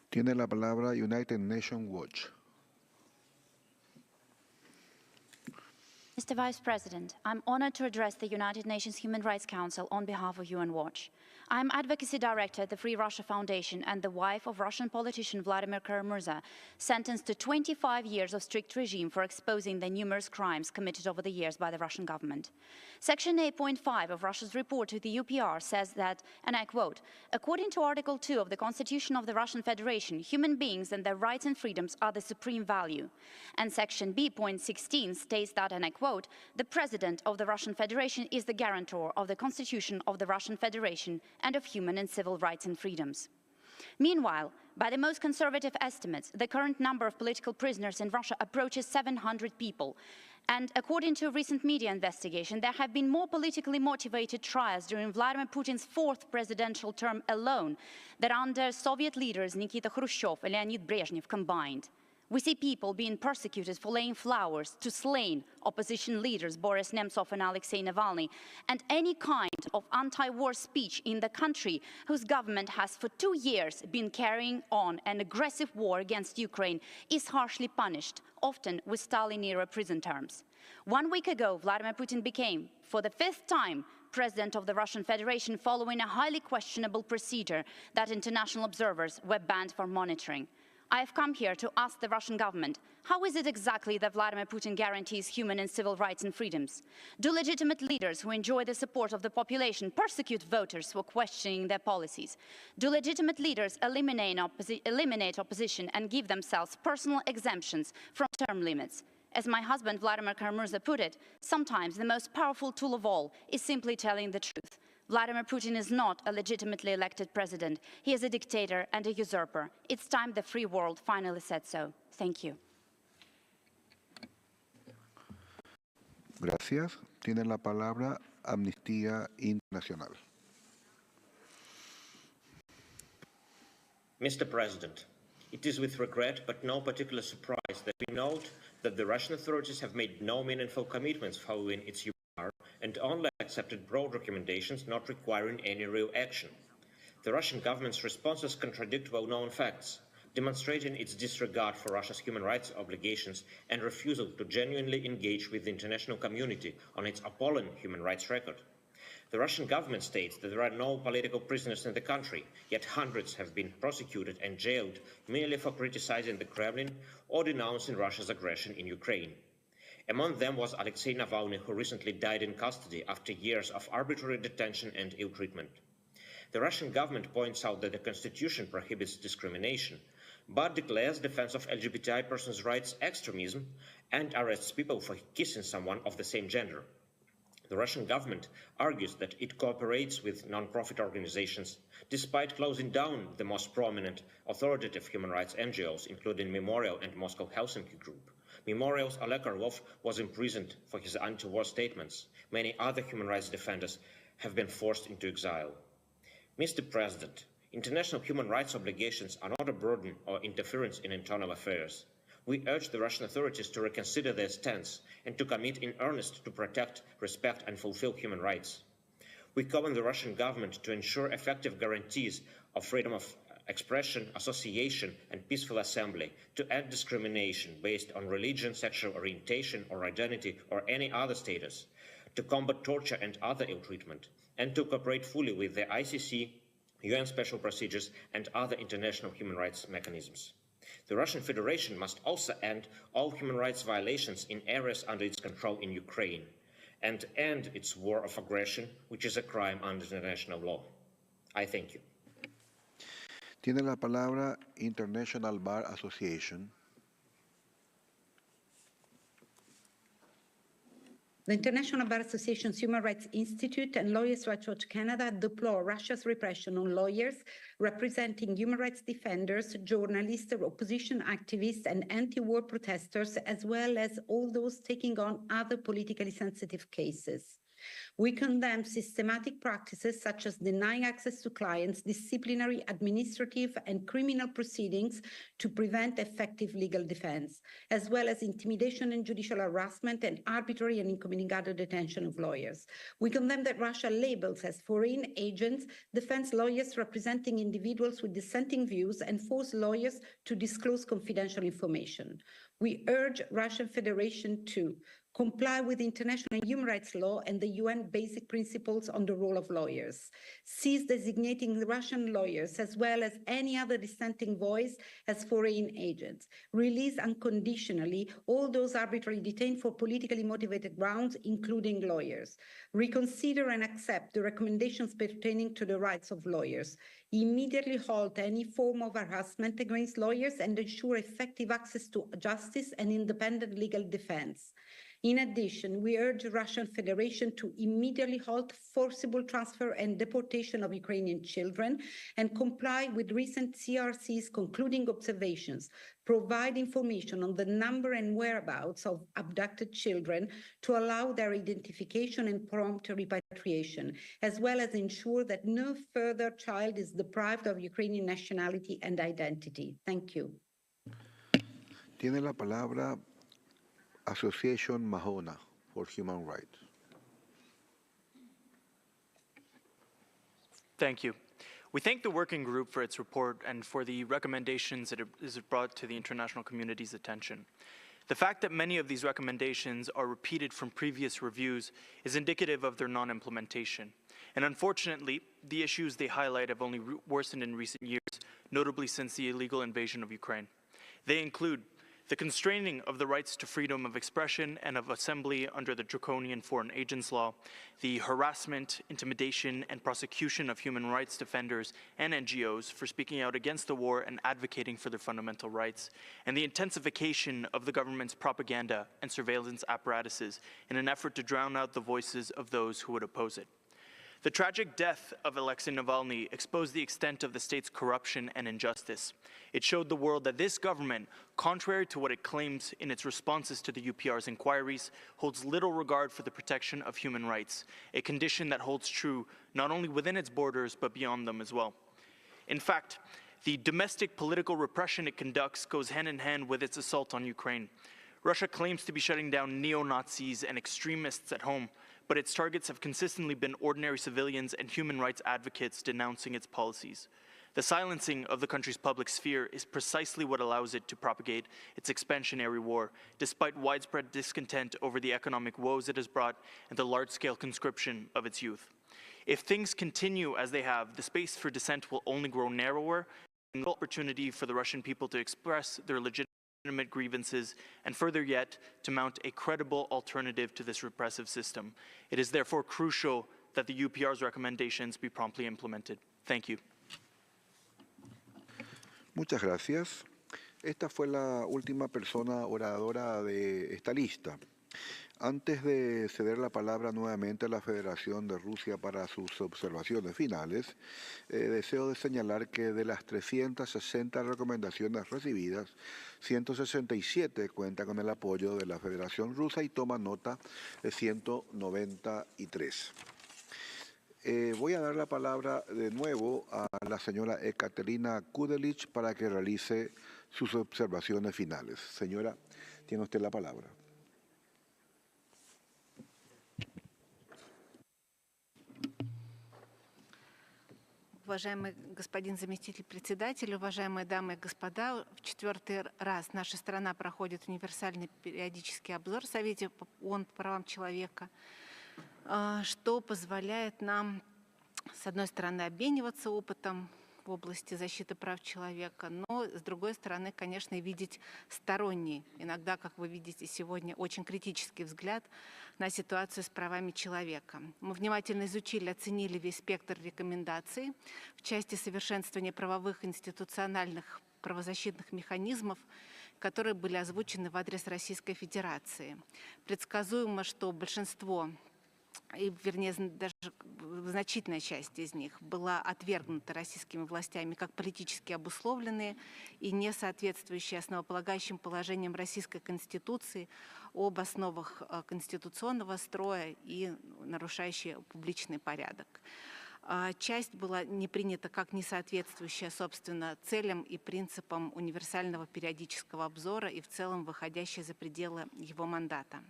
Tiene la palabra United Nations Watch. Mr. Vice President, I'm honored to address the United Nations Human Rights Council on behalf of UN Watch. I'm Advocacy Director at the Free Russia Foundation and the wife of Russian politician Vladimir Kara-Murza, sentenced to 25 years of strict regime for exposing the numerous crimes committed over the years by the Russian government. Section 8.5 of Russia's report to the UPR says that, and I quote, according to Article 2 of the Constitution of the Russian Federation, human beings and their rights and freedoms are the supreme value. And Section B.16 states that, and I quote, the President of the Russian Federation is the guarantor of the Constitution of the Russian Federation and of human and civil rights and freedoms. Meanwhile, by the most conservative estimates, the current number of political prisoners in Russia approaches 700 people. And according to a recent media investigation, there have been more politically motivated trials during Vladimir Putin's fourth presidential term alone than under Soviet leaders Nikita Khrushchev and Leonid Brezhnev combined. We see people being persecuted for laying flowers to slain opposition leaders Boris Nemtsov and Alexei Navalny, and any kind of anti-war speech in the country whose government has for 2 years been carrying on an aggressive war against Ukraine is harshly punished, often with Stalin-era prison terms. 1 week ago, Vladimir Putin became, for the 5th time, President of the Russian Federation following a highly questionable procedure that international observers were banned from monitoring. I have come here to ask the Russian government, how is it exactly that Vladimir Putin guarantees human and civil rights and freedoms? Do legitimate leaders who enjoy the support of the population persecute voters who are questioning their policies? Do legitimate leaders eliminate opposition and give themselves personal exemptions from term limits? As my husband Vladimir Kara-Murza put it, sometimes the most powerful tool of all is simply telling the truth. Vladimir Putin is not a legitimately elected president. He is a dictator and a usurper. It's time the free world finally said so. Thank you. Gracias. Tiene la palabra Amnistía Internacional. Mr. President, it is with regret but no particular surprise that we note that the Russian authorities have made no meaningful commitments following its UPR and only accepted broad recommendations not requiring any real action. The Russian government's responses contradict well-known facts, demonstrating its disregard for Russia's human rights obligations and refusal to genuinely engage with the international community on its appalling human rights record. The Russian government states that there are no political prisoners in the country, yet hundreds have been prosecuted and jailed merely for criticizing the Kremlin or denouncing Russia's aggression in Ukraine. Among them was Alexei Navalny, who recently died in custody after years of arbitrary detention and ill treatment. The Russian government points out that the constitution prohibits discrimination, but declares defense of LGBTI persons' rights extremism and arrests people for kissing someone of the same gender. The Russian government argues that it cooperates with non-profit organizations, despite closing down the most prominent authoritative human rights NGOs, including Memorial and Moscow Helsinki Group. Memorial's Oleg Orlov was imprisoned for his anti-war statements. Many other human rights defenders have been forced into exile. Mr. President, international human rights obligations are not a burden or interference in internal affairs. We urge the Russian authorities to reconsider their stance and to commit in earnest to protect, respect and fulfill human rights. We call on the Russian government to ensure effective guarantees of freedom of expression, association and peaceful assembly, to end discrimination based on religion, sexual orientation or identity or any other status, to combat torture and other ill treatment, and to cooperate fully with the ICC, UN special procedures and other international human rights mechanisms. The Russian Federation must also end all human rights violations in areas under its control in Ukraine and end its war of aggression, which is a crime under international law. I thank you. Tiene la palabra International Bar Association. The International Bar Association's Human Rights Institute and Lawyers' Rights Watch Canada deplore Russia's repression on lawyers representing human rights defenders, journalists, opposition activists, and anti-war protesters, as well as all those taking on other politically sensitive cases. We condemn systematic practices such as denying access to clients, disciplinary, administrative, and criminal proceedings to prevent effective legal defense, as well as intimidation and judicial harassment and arbitrary and incommunicado detention of lawyers. We condemn that Russia labels as foreign agents defense lawyers representing individuals with dissenting views and force lawyers to disclose confidential information. We urge Russian Federation to comply with international human rights law and the UN basic principles on the role of lawyers, cease designating Russian lawyers as well as any other dissenting voice as foreign agents, release unconditionally all those arbitrarily detained for politically motivated grounds, including lawyers, reconsider and accept the recommendations pertaining to the rights of lawyers, immediately halt any form of harassment against lawyers and ensure effective access to justice and independent legal defense. In addition, we urge the Russian Federation to immediately halt forcible transfer and deportation of Ukrainian children and comply with recent CRC's concluding observations, provide information on the number and whereabouts of abducted children to allow their identification and prompt repatriation, as well as ensure that no further child is deprived of Ukrainian nationality and identity. Thank you. Tiene la palabra Association Mahona for Human Rights. Thank you. We thank the working group for its report and for the recommendations that it has brought to the international community's attention. The fact that many of these recommendations are repeated from previous reviews is indicative of their non-implementation. And unfortunately, the issues they highlight have only worsened in recent years, notably since the illegal invasion of Ukraine. They include the constraining of the rights to freedom of expression and of assembly under the draconian foreign agents law, the harassment, intimidation, and prosecution of human rights defenders and NGOs for speaking out against the war and advocating for their fundamental rights, and the intensification of the government's propaganda and surveillance apparatuses in an effort to drown out the voices of those who would oppose it. The tragic death of Alexei Navalny exposed the extent of the state's corruption and injustice. It showed the world that this government, contrary to what it claims in its responses to the UPR's inquiries, holds little regard for the protection of human rights, a condition that holds true not only within its borders but beyond them as well. In fact, the domestic political repression it conducts goes hand in hand with its assault on Ukraine. Russia claims to be shutting down neo-Nazis and extremists at home, but its targets have consistently been ordinary civilians and human rights advocates denouncing its policies. The silencing of the country's public sphere is precisely what allows it to propagate its expansionary war, despite widespread discontent over the economic woes it has brought and the large-scale conscription of its youth. If things continue as they have, the space for dissent will only grow narrower, and no opportunity for the Russian people to express their legitimate grievances, and further yet, to mount a credible alternative to this repressive system. It is therefore crucial that the UPR's recommendations be promptly implemented. Thank you. Muchas gracias. Esta fue la última persona oradora de esta lista. Antes de ceder la palabra nuevamente a la Federación de Rusia para sus observaciones finales, deseo señalar que de las 360 recomendaciones recibidas, 167 cuentan con el apoyo de la Federación Rusa y toma nota de 193. Voy a dar la palabra de nuevo a la señora Ekaterina Kudelich para que realice sus observaciones finales. Señora, tiene usted la palabra. Уважаемый господин заместитель председателя, уважаемые дамы и господа, в 4-й раз наша страна проходит универсальный периодический обзор в Совете ООН по правам человека, что позволяет нам, с одной стороны, обмениваться опытом в области защиты прав человека, но, с другой стороны, конечно, и видеть сторонний, иногда, как вы видите сегодня, очень критический взгляд на ситуацию с правами человека. Мы внимательно изучили, оценили весь спектр рекомендаций в части совершенствования правовых институциональных правозащитных механизмов, которые были озвучены в адрес Российской Федерации. Предсказуемо, что большинство, и, вернее, даже значительная часть из них была отвергнута российскими властями как политически обусловленные и не соответствующие основополагающим положениям Российской Конституции об основах конституционного строя и нарушающие публичный порядок. Часть была не принята как не соответствующая, собственно, целям и принципам универсального периодического обзора и в целом выходящая за пределы его мандата.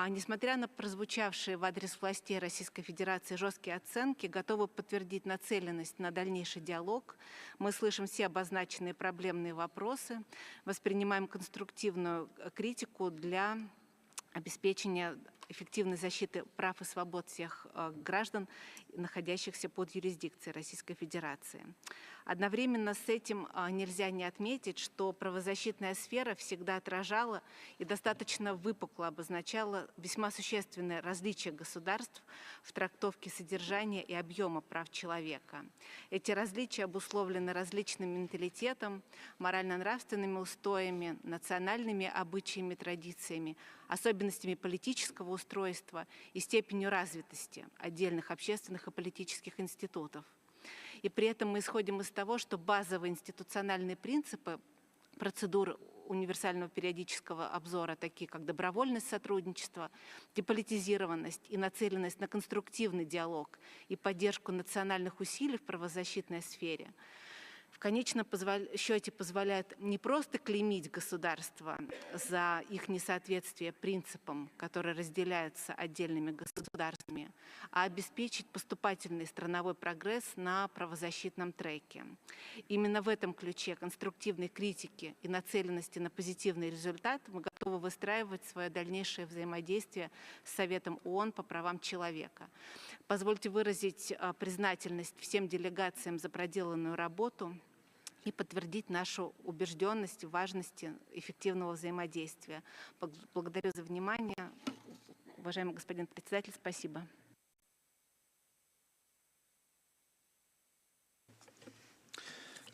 Несмотря на прозвучавшие в адрес властей Российской Федерации жесткие оценки, готовы подтвердить нацеленность на дальнейший диалог. Мы слышим все обозначенные проблемные вопросы, воспринимаем конструктивную критику для обеспечения эффективной защиты прав и свобод всех граждан, находящихся под юрисдикцией Российской Федерации. Одновременно с этим нельзя не отметить, что правозащитная сфера всегда отражала и достаточно выпукло обозначала весьма существенные различия государств в трактовке содержания и объема прав человека. Эти различия обусловлены различным менталитетом, морально-нравственными устоями, национальными обычаями, традициями, особенностями политического устройства и степенью развитости отдельных общественных и политических институтов. И при этом мы исходим из того, что базовые институциональные принципы процедур универсального периодического обзора, такие как добровольность сотрудничества, деполитизированность и нацеленность на конструктивный диалог и поддержку национальных усилий в правозащитной сфере, в конечном счете позволяют не просто клеймить государства за их несоответствие принципам, которые разделяются отдельными государствами, а обеспечить поступательный страновой прогресс на правозащитном треке. Именно в этом ключе конструктивной критики и нацеленности на позитивный результат мы готовы выстраивать свое дальнейшее взаимодействие с Советом ООН по правам человека. Позвольте выразить признательность всем делегациям за проделанную работу и подтвердить нашу убежденность в важности эффективного взаимодействия. Благодарю за внимание. Уважаемый господин председатель, спасибо.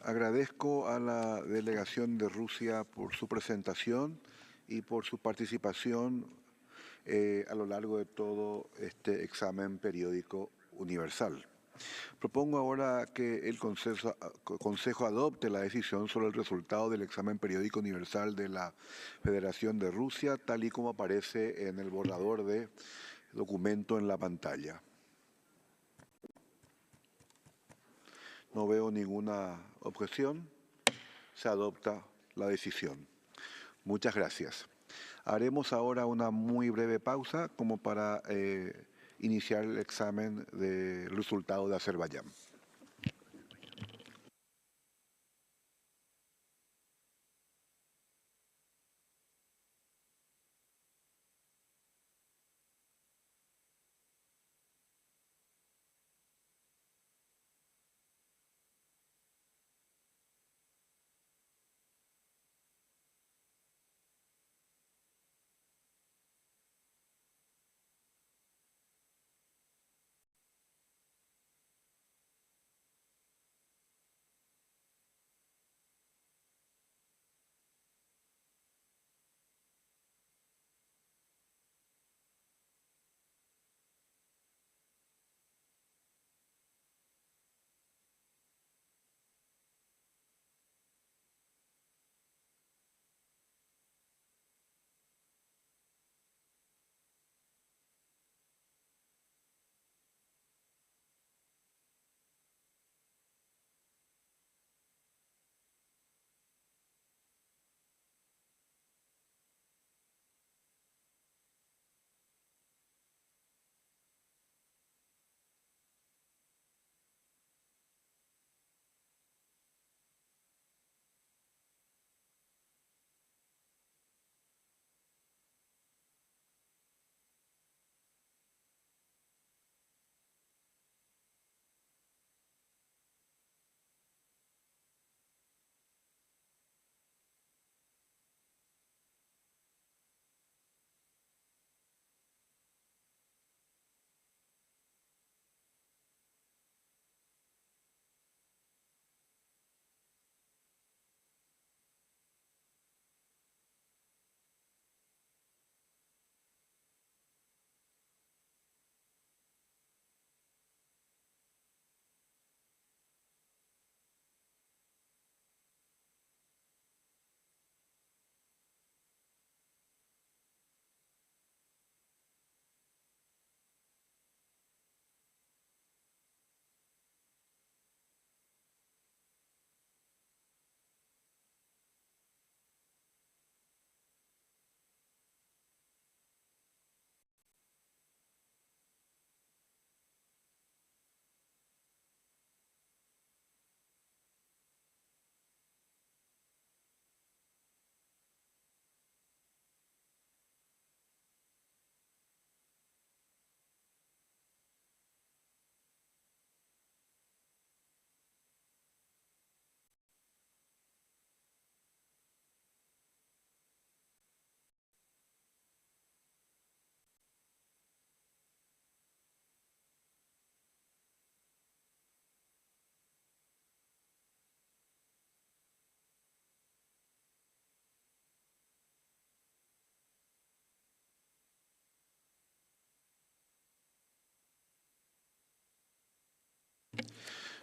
Agradezco a la delegación de Rusia por su presentación y por su participación a lo largo de todo este examen periódico universal. Propongo ahora que el Consejo adopte la decisión sobre el resultado del examen periódico universal de la Federación de Rusia, tal y como aparece en el borrador de documento en la pantalla. No veo ninguna objeción. Se adopta la decisión. Muchas gracias. Haremos ahora una muy breve pausa como para iniciar el examen del resultado de Azerbaiyán.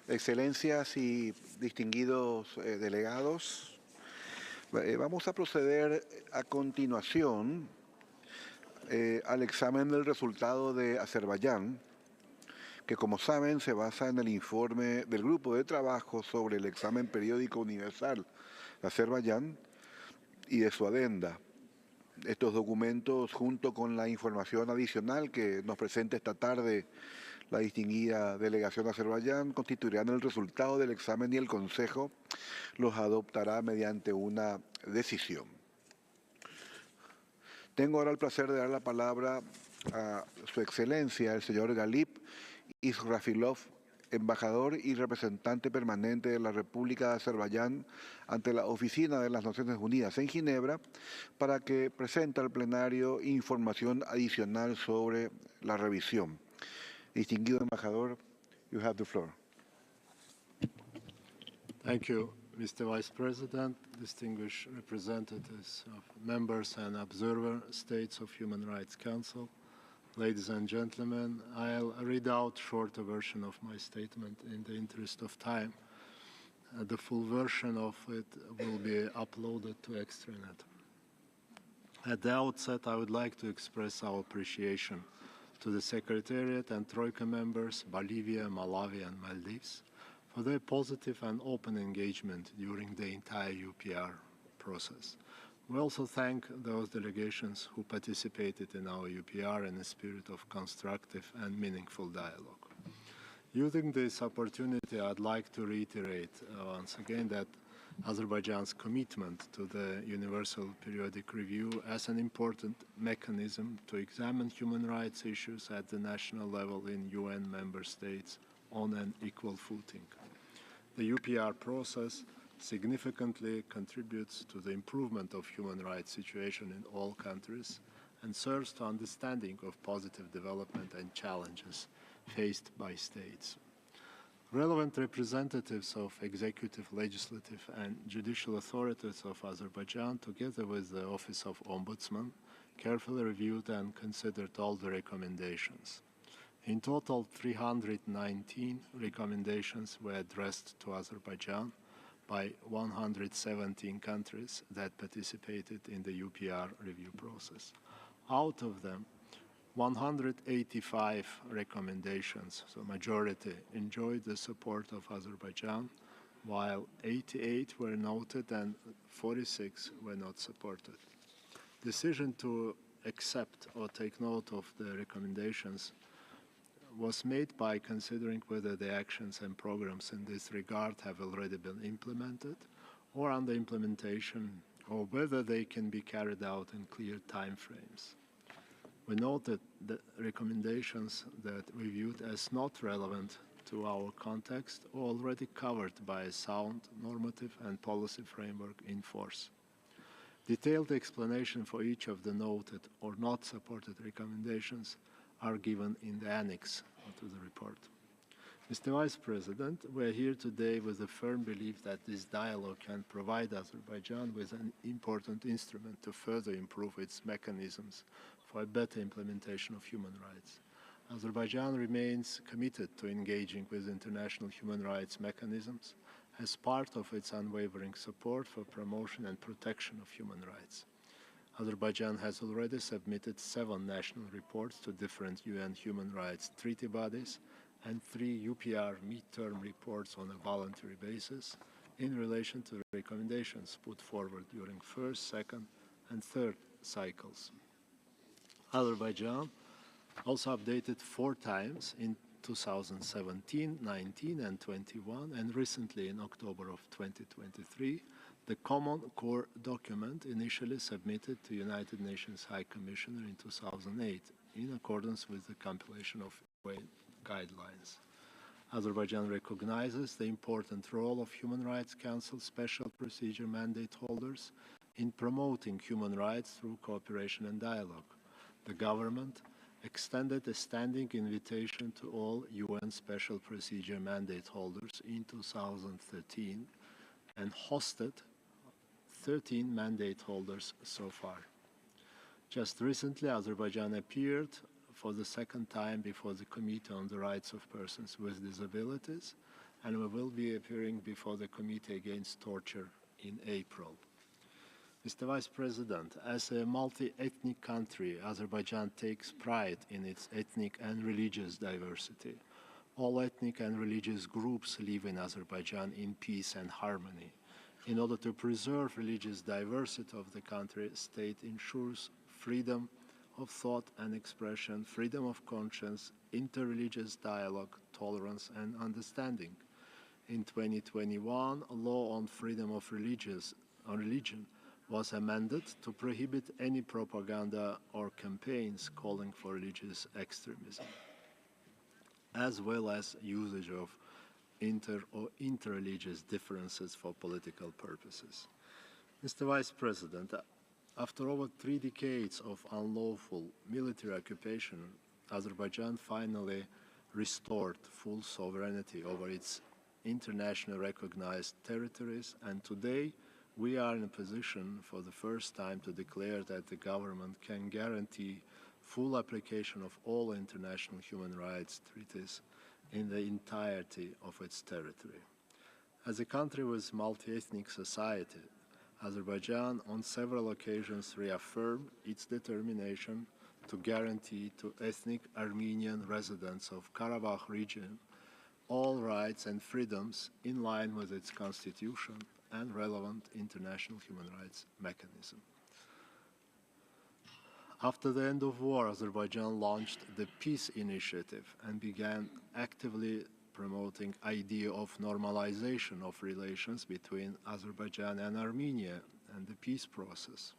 Excelencias y distinguidos delegados, vamos a proceder a continuación al examen del resultado de Azerbaiyán, que como saben se basa en el informe del Grupo de Trabajo sobre el examen periódico universal de Azerbaiyán y de su adenda. Estos documentos, junto con la información adicional que nos presenta esta tarde la distinguida delegación de Azerbaiyán, constituirán el resultado del examen y el Consejo los adoptará mediante una decisión. Tengo ahora el placer de dar la palabra a Su Excelencia, el señor Galip Israfilov, embajador y representante permanente de la República de Azerbaiyán ante la Oficina de las Naciones Unidas en Ginebra, para que presente al plenario información adicional sobre la revisión. Distinguido embajador, you have the floor. Thank you, Mr. Vice President, distinguished representatives of members and observer states of Human Rights Council. Ladies and gentlemen, I'll read out a shorter version of my statement in the interest of time. The full version of it will be uploaded to Extranet. At the outset, I would like to express our appreciation to the Secretariat and Troika members, Bolivia, Malawi, and Maldives, for their positive and open engagement during the entire UPR process. We also thank those delegations who participated in our UPR in a spirit of constructive and meaningful dialogue. Using this opportunity, I'd like to reiterate once again that Azerbaijan's commitment to the Universal Periodic Review as an important mechanism to examine human rights issues at the national level in UN member states on an equal footing. The UPR process significantly contributes to the improvement of human rights situation in all countries and serves to understanding of positive development and challenges faced by states. Relevant representatives of executive, legislative, and judicial authorities of Azerbaijan, together with the Office of Ombudsman, carefully reviewed and considered all the recommendations. In total, 319 recommendations were addressed to Azerbaijan by 117 countries that participated in the UPR review process. Out of them, 185 recommendations, so majority, enjoyed the support of Azerbaijan, while 88 were noted and 46 were not supported. Decision to accept or take note of the recommendations was made by considering whether the actions and programs in this regard have already been implemented or under implementation, or whether they can be carried out in clear timeframes. We noted the recommendations that we viewed as not relevant to our context or already covered by a sound normative and policy framework in force. Detailed explanation for each of the noted or not supported recommendations are given in the annex to the report. Mr. Vice President, we are here today with a firm belief that this dialogue can provide Azerbaijan with an important instrument to further improve its mechanisms for a better implementation of human rights. Azerbaijan remains committed to engaging with international human rights mechanisms as part of its unwavering support for promotion and protection of human rights. Azerbaijan has already submitted 7 national reports to different UN human rights treaty bodies and 3 UPR midterm reports on a voluntary basis in relation to the recommendations put forward during first, second, and third cycles. Azerbaijan also updated 4 times in 2017, 19, and 21, and recently in October of 2023, the Common Core document initially submitted to United Nations High Commissioner in 2008 in accordance with the compilation of UN guidelines. Azerbaijan recognizes the important role of Human Rights Council Special Procedure mandate holders in promoting human rights through cooperation and dialogue. The government extended a standing invitation to all UN Special Procedure mandate holders in 2013 and hosted 13 mandate holders so far. Just recently, Azerbaijan appeared for the second time before the Committee on the Rights of Persons with Disabilities and we will be appearing before the Committee Against Torture in April. Mr. Vice President, as a multi-ethnic country, Azerbaijan takes pride in its ethnic and religious diversity. All ethnic and religious groups live in Azerbaijan in peace and harmony. In order to preserve religious diversity of the country, the state ensures freedom of thought and expression, freedom of conscience, interreligious dialogue, tolerance, and understanding. In 2021, a law on freedom of religion was amended to prohibit any propaganda or campaigns calling for religious extremism, as well as usage of inter- or interreligious differences for political purposes. Mr. Vice President, after over 3 decades of unlawful military occupation, Azerbaijan finally restored full sovereignty over its internationally recognized territories, and today we are in a position for the first time to declare that the government can guarantee full application of all international human rights treaties in the entirety of its territory. As a country with multi-ethnic society, Azerbaijan on several occasions reaffirmed its determination to guarantee to ethnic Armenian residents of Karabakh region all rights and freedoms in line with its constitution and relevant international human rights mechanism. After the end of war, Azerbaijan launched the Peace Initiative and began actively promoting idea of normalization of relations between Azerbaijan and Armenia and the peace process.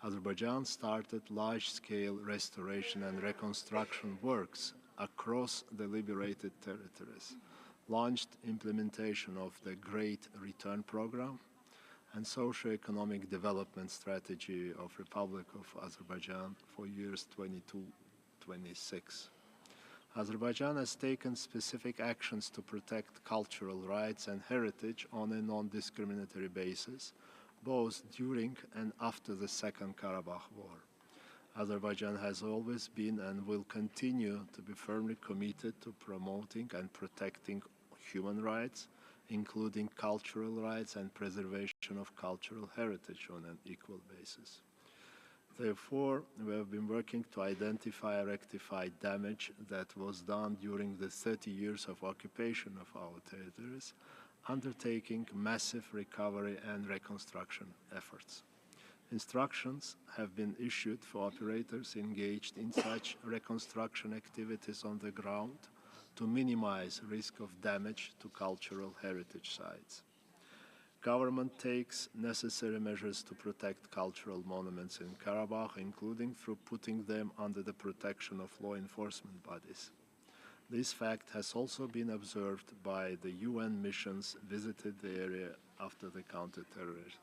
Azerbaijan started large-scale restoration and reconstruction works across the liberated territories, launched implementation of the Great Return Program and socio-economic development strategy of Republic of Azerbaijan for years 22-26. Azerbaijan has taken specific actions to protect cultural rights and heritage on a non-discriminatory basis, both during and after the Second Karabakh War. Azerbaijan has always been and will continue to be firmly committed to promoting and protecting human rights, including cultural rights and preservation of cultural heritage on an equal basis. Therefore, we have been working to identify and rectify damage that was done during the 30 years of occupation of our territories, undertaking massive recovery and reconstruction efforts. Instructions have been issued for operators engaged in such reconstruction activities on the ground to minimize risk of damage to cultural heritage sites. Government takes necessary measures to protect cultural monuments in Karabakh, including through putting them under the protection of law enforcement bodies. This fact has also been observed by the UN missions visited the area after the counter-terrorist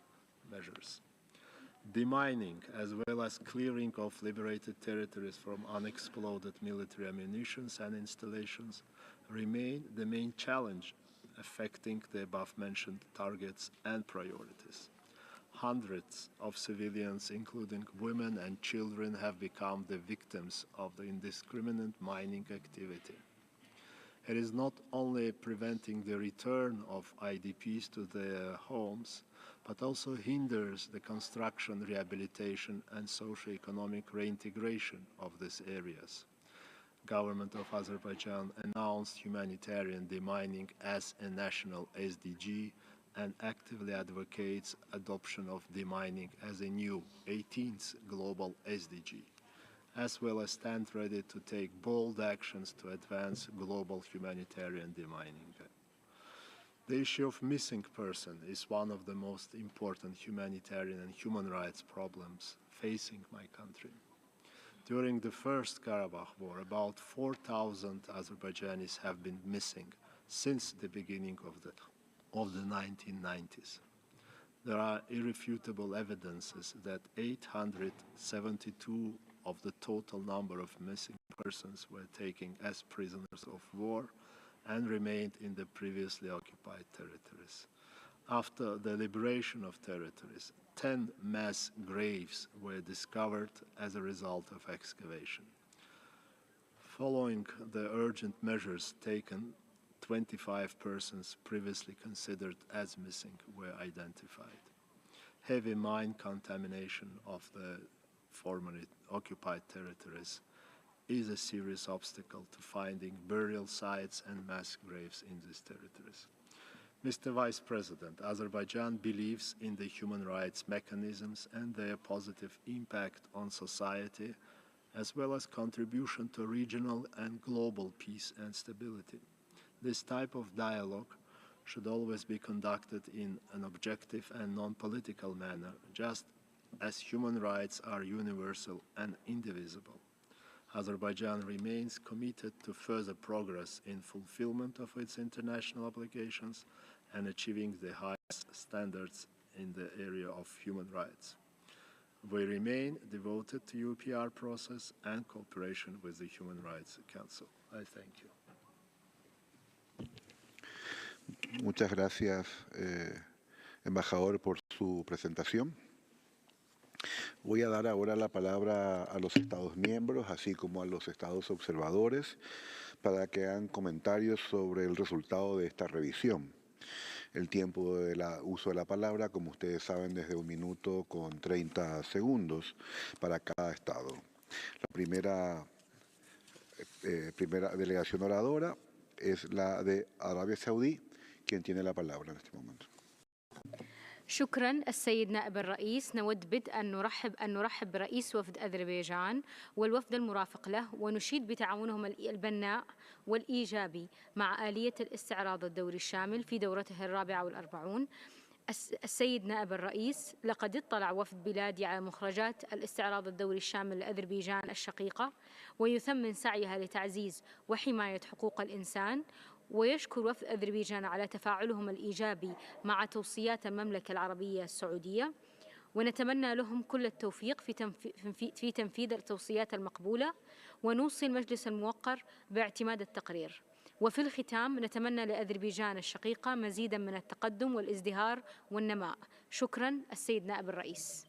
measures. Demining, as well as clearing of liberated territories from unexploded military ammunition and installations, remain the main challenge affecting the above-mentioned targets and priorities. Hundreds of civilians, including women and children, have become the victims of the indiscriminate mining activity. It is not only preventing the return of IDPs to their homes, but also hinders the construction, rehabilitation, and socio-economic reintegration of these areas. Government of Azerbaijan announced humanitarian demining as a national SDG and actively advocates adoption of demining as a new 18th global SDG, as well as stand ready to take bold actions to advance global humanitarian demining. The issue of missing person is one of the most important humanitarian and human rights problems facing my country. During the First Karabakh War, about 4,000 Azerbaijanis have been missing since the beginning of the 1990s. There are irrefutable evidences that 872 of the total number of missing persons were taken as prisoners of war and remained in the previously occupied territories. After the liberation of territories, 10 mass graves were discovered as a result of excavation. Following the urgent measures taken 25 persons previously considered as missing were identified. Heavy mine contamination of the formerly occupied territories is a serious obstacle to finding burial sites and mass graves in these territories. Mr. Vice President, Azerbaijan believes in the human rights mechanisms and their positive impact on society, as well as contribution to regional and global peace and stability. This type of dialogue should always be conducted in an objective and non-political manner, just as human rights are universal and indivisible. Azerbaijan remains committed to further progress in fulfillment of its international obligations and achieving the highest standards in the area of human rights. We remain devoted to UPR process and cooperation with the Human Rights Council. I thank you. Muchas gracias, embajador, por su presentación. Voy a dar ahora la palabra a los Estados miembros, así como a los Estados observadores, para que hagan comentarios sobre el resultado de esta revisión. El tiempo de uso de la palabra, como ustedes saben, desde 1 minuto con 30 segundos para cada Estado. La primera delegación oradora es la de Arabia Saudí, quien tiene la palabra en este momento. شكرا السيد نائب الرئيس. نود بدءا أن نرحب برئيس وفد أذربيجان والوفد المرافق له، ونشيد بتعاونهم البناء والإيجابي مع آلية الاستعراض الدوري الشامل في دورته 44. السيد نائب الرئيس، لقد اطلع وفد بلادي على مخرجات الاستعراض الدوري الشامل لأذربيجان الشقيقة، ويثمن سعيها لتعزيز وحماية حقوق الإنسان، ويشكر وفد أذربيجان على تفاعلهم الإيجابي مع توصيات المملكة العربية السعودية، ونتمنى لهم كل التوفيق في تنفيذ التوصيات المقبولة، ونوصي المجلس الموقر باعتماد التقرير. وفي الختام نتمنى لأذربيجان الشقيقة مزيدا من التقدم والازدهار والنماء. شكرا السيد نائب الرئيس.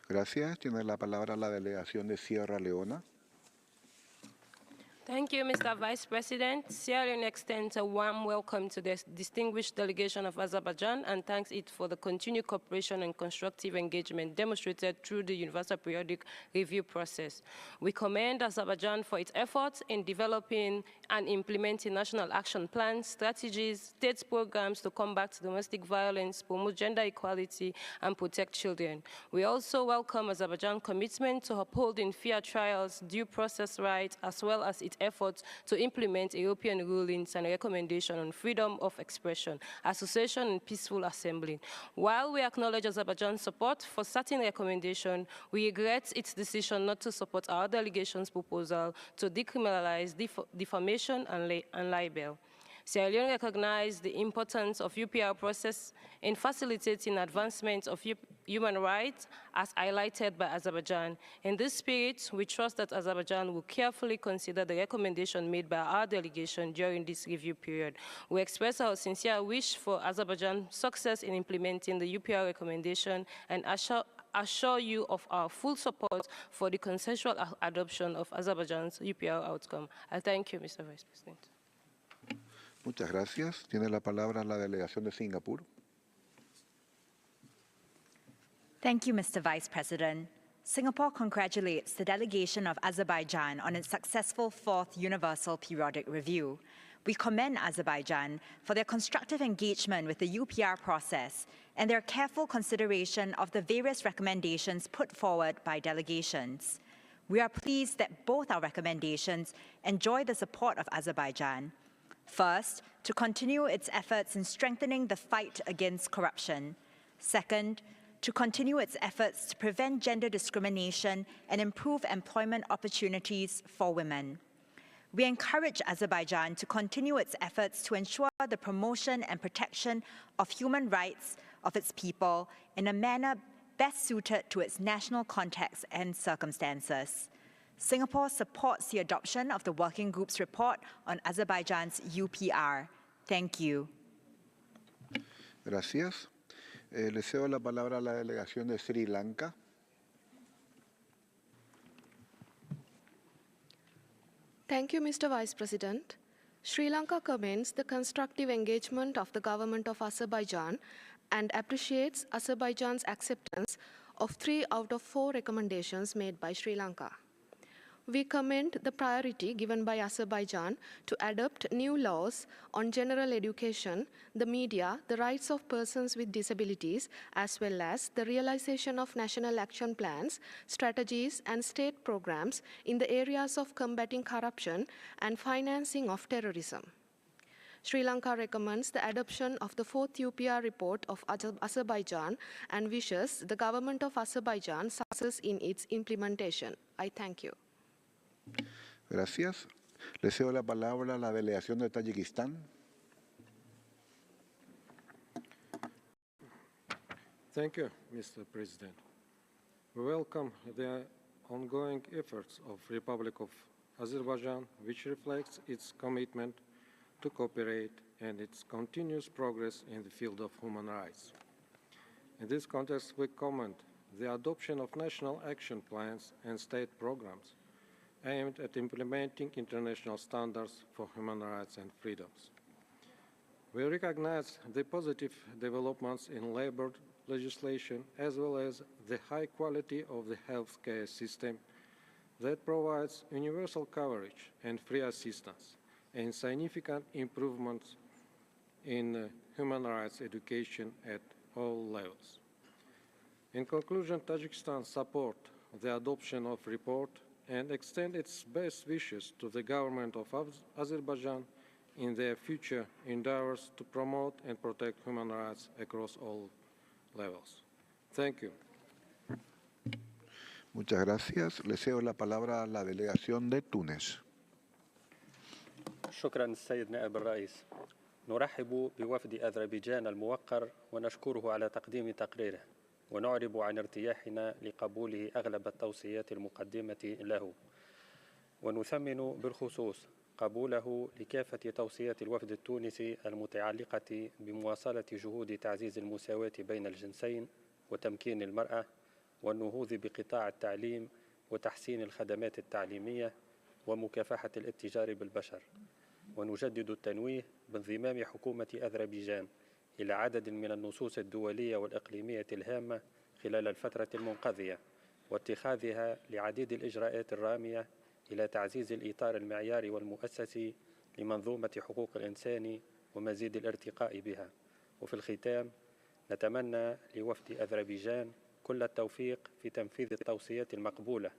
Gracias. Tiene la palabra la delegación de Sierra Leona. Thank you, Mr. Vice President. Sierra Leone extends a warm welcome to the distinguished delegation of Azerbaijan and thanks it for the continued cooperation and constructive engagement demonstrated through the Universal Periodic Review process. We commend Azerbaijan for its efforts in developing and implementing national action plans, strategies, state programs to combat domestic violence, promote gender equality, and protect children. We also welcome Azerbaijan's commitment to upholding fair trials, due process rights, as well as its efforts to implement European rulings and recommendations on freedom of expression, association, and peaceful assembly. While we acknowledge Azerbaijan's support for certain recommendations, we regret its decision not to support our delegation's proposal to decriminalize defamation and libel. Sierra Leone recognizes the importance of UPR process in facilitating advancement of human rights as highlighted by Azerbaijan. In this spirit, we trust that Azerbaijan will carefully consider the recommendation made by our delegation during this review period. We express our sincere wish for Azerbaijan's success in implementing the UPR recommendation and assure you of our full support for the consensual adoption of Azerbaijan's UPR outcome. I thank you, Mr. Vice President. Muchas gracias. Tiene la palabra la delegación de Singapur. Thank you, Mr. Vice President. Singapore congratulates the delegation of Azerbaijan on its successful 4th Universal Periodic Review. We commend Azerbaijan for their constructive engagement with the UPR process and their careful consideration of the various recommendations put forward by delegations. We are pleased that both our recommendations enjoy the support of Azerbaijan. First, to continue its efforts in strengthening the fight against corruption. Second, to continue its efforts to prevent gender discrimination and improve employment opportunities for women. We encourage Azerbaijan to continue its efforts to ensure the promotion and protection of human rights of its people in a manner best suited to its national context and circumstances. Singapore supports the adoption of the Working Group's report on Azerbaijan's UPR. Thank you. Gracias. Le cedo la palabra a la delegación de Sri Lanka. Thank you, Mr. Vice President. Sri Lanka commends the constructive engagement of the government of Azerbaijan and appreciates Azerbaijan's acceptance of 3 out of 4 recommendations made by Sri Lanka. We commend the priority given by Azerbaijan to adopt new laws on general education, the media, the rights of persons with disabilities, as well as the realization of national action plans, strategies, and state programs in the areas of combating corruption and financing of terrorism. Sri Lanka recommends the adoption of the 4th UPR report of Azerbaijan and wishes the government of Azerbaijan success in its implementation. I thank you. Gracias. Le cedo la palabra a la delegación de Tayikistán. Thank you, Mr. President. We welcome the ongoing efforts of Republic of Azerbaijan, which reflects its commitment to cooperate and its continuous progress in the field of human rights. In this context, we commend the adoption of national action plans and state programs aimed at implementing international standards for human rights and freedoms. We recognize the positive developments in labor legislation as well as the high quality of the healthcare system that provides universal coverage and free assistance and significant improvements in human rights education at all levels. In conclusion, Tajikistan supports the adoption of the report and extend its best wishes to the government of Azerbaijan in their future endeavors to promote and protect human rights across all levels. Thank you. Muchas gracias. Le cedo la palabra a la delegación de Túnez. شكرا السيد نائب الرئيس. نرحب بوفد أذربيجان الموقر ونشكره على تقديم تقريره، ونعرب عن ارتياحنا لقبوله أغلب التوصيات المقدمة له، ونثمن بالخصوص قبوله لكافة توصيات الوفد التونسي المتعلقة بمواصلة جهود تعزيز المساواة بين الجنسين وتمكين المرأة والنهوض بقطاع التعليم وتحسين الخدمات التعليمية ومكافحة الاتجار بالبشر. ونجدد التنويه بانضمام حكومة أذربيجان إلى عدد من النصوص الدولية والإقليمية الهامة خلال الفترة المنقضية، واتخاذها لعديد الإجراءات الرامية إلى تعزيز الإطار المعياري والمؤسسي لمنظومة حقوق الإنسان ومزيد الارتقاء بها. وفي الختام نتمنى لوفد أذربيجان كل التوفيق في تنفيذ التوصيات المقبولة،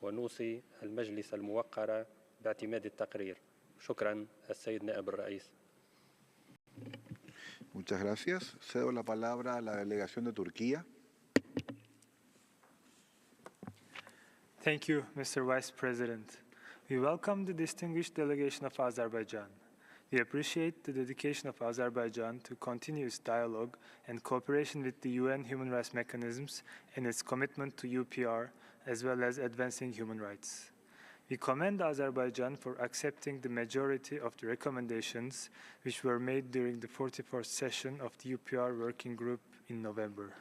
ونوصي المجلس الموقر باعتماد التقرير. شكرا السيد نائب الرئيس. Muchas gracias. Cedo la palabra a la delegación de Turquía. Thank you, Mr. Vice President. We welcome the distinguished delegation of Azerbaijan. We appreciate the dedication of Azerbaijan to continuous dialogue and cooperation with the UN human rights mechanisms and its commitment to UPR, as well as advancing human rights. We commend Azerbaijan for accepting the majority of the recommendations which were made during the 44th session of the UPR Working Group in November.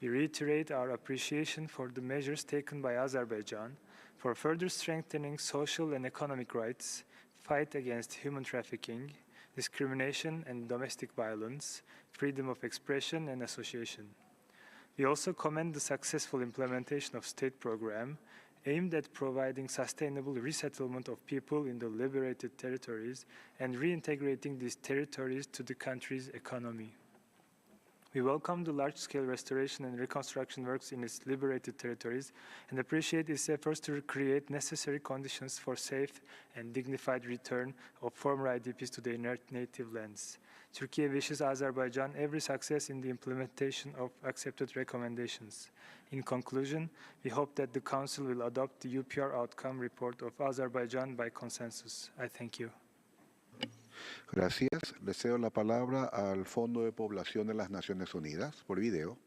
We reiterate our appreciation for the measures taken by Azerbaijan for further strengthening social and economic rights, fight against human trafficking, discrimination and domestic violence, freedom of expression and association. We also commend the successful implementation of state program aimed at providing sustainable resettlement of people in the liberated territories and reintegrating these territories to the country's economy. We welcome the large-scale restoration and reconstruction works in its liberated territories and appreciate its efforts to create necessary conditions for safe and dignified return of former IDPs to their native lands. Turkey wishes Azerbaijan every success in the implementation of accepted recommendations. In conclusion, we hope that the Council will adopt the UPR outcome report of Azerbaijan by consensus. I thank you. Gracias. Le cedo la palabra al Fondo de Población de las Naciones Unidas por video.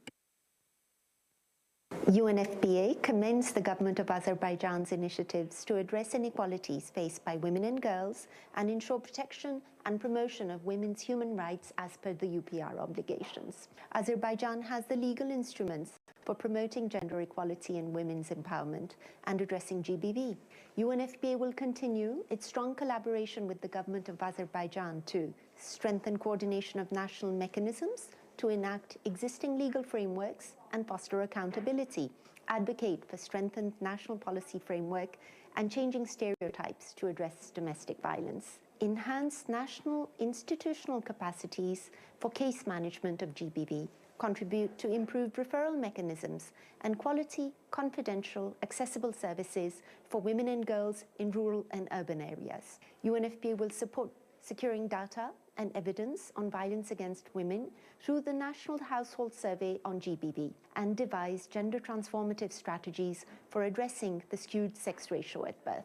UNFPA commends the government of Azerbaijan's initiatives to address inequalities faced by women and girls and ensure protection and promotion of women's human rights as per the UPR obligations. Azerbaijan has the legal instruments for promoting gender equality and women's empowerment and addressing GBV. UNFPA will continue its strong collaboration with the government of Azerbaijan to strengthen coordination of national mechanisms to enact existing legal frameworks and foster accountability, advocate for strengthened national policy framework and changing stereotypes to address domestic violence, enhance national institutional capacities for case management of GBV, contribute to improved referral mechanisms and quality, confidential, accessible services for women and girls in rural and urban areas. UNFPA will support securing data and evidence on violence against women through the National Household Survey on GBV and devise gender transformative strategies for addressing the skewed sex ratio at birth.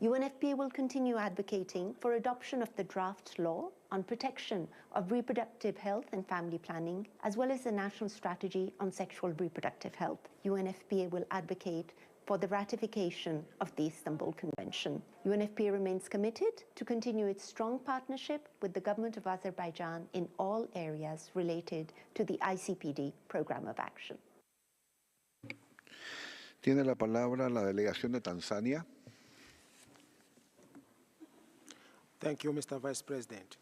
UNFPA will continue advocating for adoption of the draft law on protection of reproductive health and family planning, as well as the national strategy on sexual reproductive health. UNFPA will advocate for the ratification of the Istanbul Convention. UNFPA remains committed to continue its strong partnership with the government of Azerbaijan in all areas related to the ICPD Program of Action. Tiene la palabra la delegación de Tanzania. Thank you, Mr. Vice President.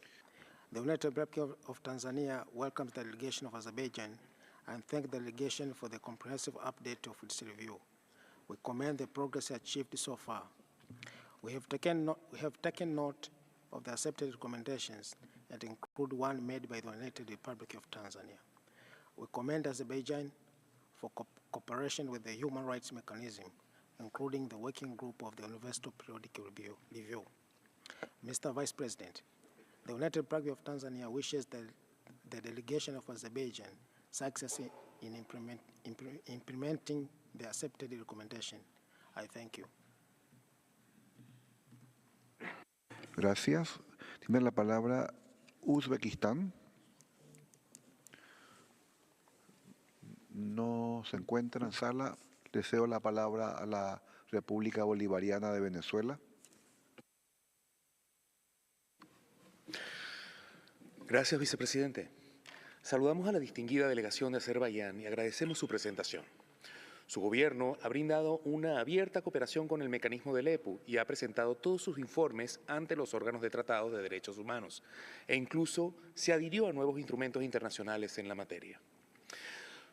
The United Republic of Tanzania welcomes the delegation of Azerbaijan and thank the delegation for the comprehensive update of its review. We commend the progress achieved so far. We have taken note of the accepted recommendations that include one made by the United Republic of Tanzania. We commend Azerbaijan for cooperation with the human rights mechanism, including the working group of the Universal Periodic Review. Mr. Vice President, the United Republic of Tanzania wishes the delegation of Azerbaijan success in implementing the accepted recommendation. I thank you. Gracias. Tiene la palabra Uzbekistán. No se encuentra en sala. Deseo la palabra a la República Bolivariana de Venezuela. Gracias, vicepresidente. Saludamos a la distinguida delegación de Azerbaiyán y agradecemos su presentación. Su gobierno ha brindado una abierta cooperación con el mecanismo del EPU y ha presentado todos sus informes ante los órganos de tratados de derechos humanos e incluso se adhirió a nuevos instrumentos internacionales en la materia.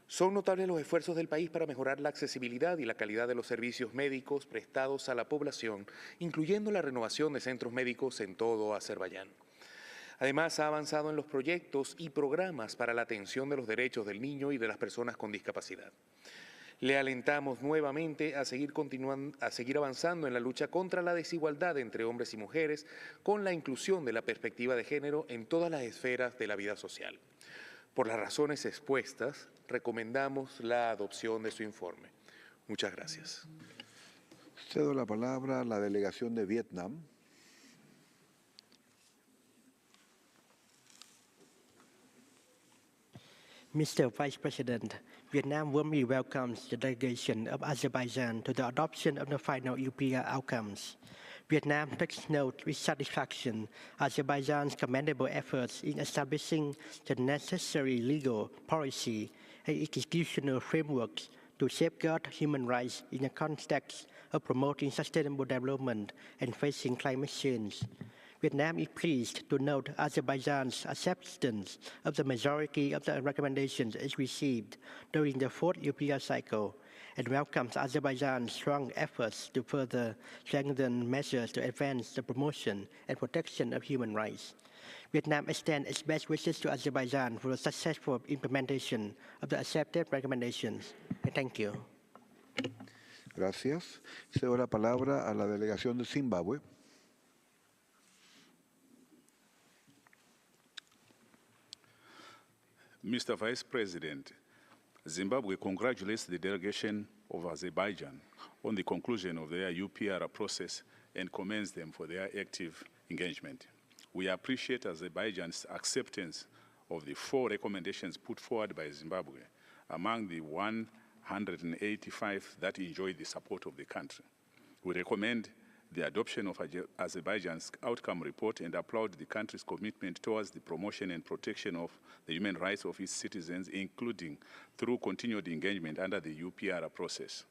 Son notables los esfuerzos del país para mejorar la accesibilidad y la calidad de los servicios médicos prestados a la población, incluyendo la renovación de centros médicos en todo Azerbaiyán. Además, ha avanzado en los proyectos y programas para la atención de los derechos del niño y de las personas con discapacidad. Le alentamos nuevamente a seguir avanzando en la lucha contra la desigualdad entre hombres y mujeres, con la inclusión de la perspectiva de género en todas las esferas de la vida social. Por las razones expuestas, recomendamos la adopción de su informe. Muchas gracias. Cedo la palabra a la delegación de Vietnam. Mr. Vice President, Vietnam warmly welcomes the delegation of Azerbaijan to the adoption of the final UPR outcomes. Vietnam takes note with satisfaction Azerbaijan's commendable efforts in establishing the necessary legal, policy, and institutional frameworks to safeguard human rights in the context of promoting sustainable development and facing climate change. Vietnam is pleased to note Azerbaijan's acceptance of the majority of the recommendations it received during the fourth UPR cycle and welcomes Azerbaijan's strong efforts to further strengthen measures to advance the promotion and protection of human rights. Vietnam extends its best wishes to Azerbaijan for the successful implementation of the accepted recommendations. Thank you. Gracias. Cedo la palabra a la delegación de Zimbabue. Mr. Vice President, Zimbabwe congratulates the delegation of Azerbaijan on the conclusion of their UPR process and commends them for their active engagement. We appreciate Azerbaijan's acceptance of the 4 recommendations put forward by Zimbabwe among the 185 that enjoyed the support of the country. We recommend the adoption of Azerbaijan's outcome report and applaud the country's commitment towards the promotion and protection of the human rights of its citizens, including through continued engagement under the UPR process.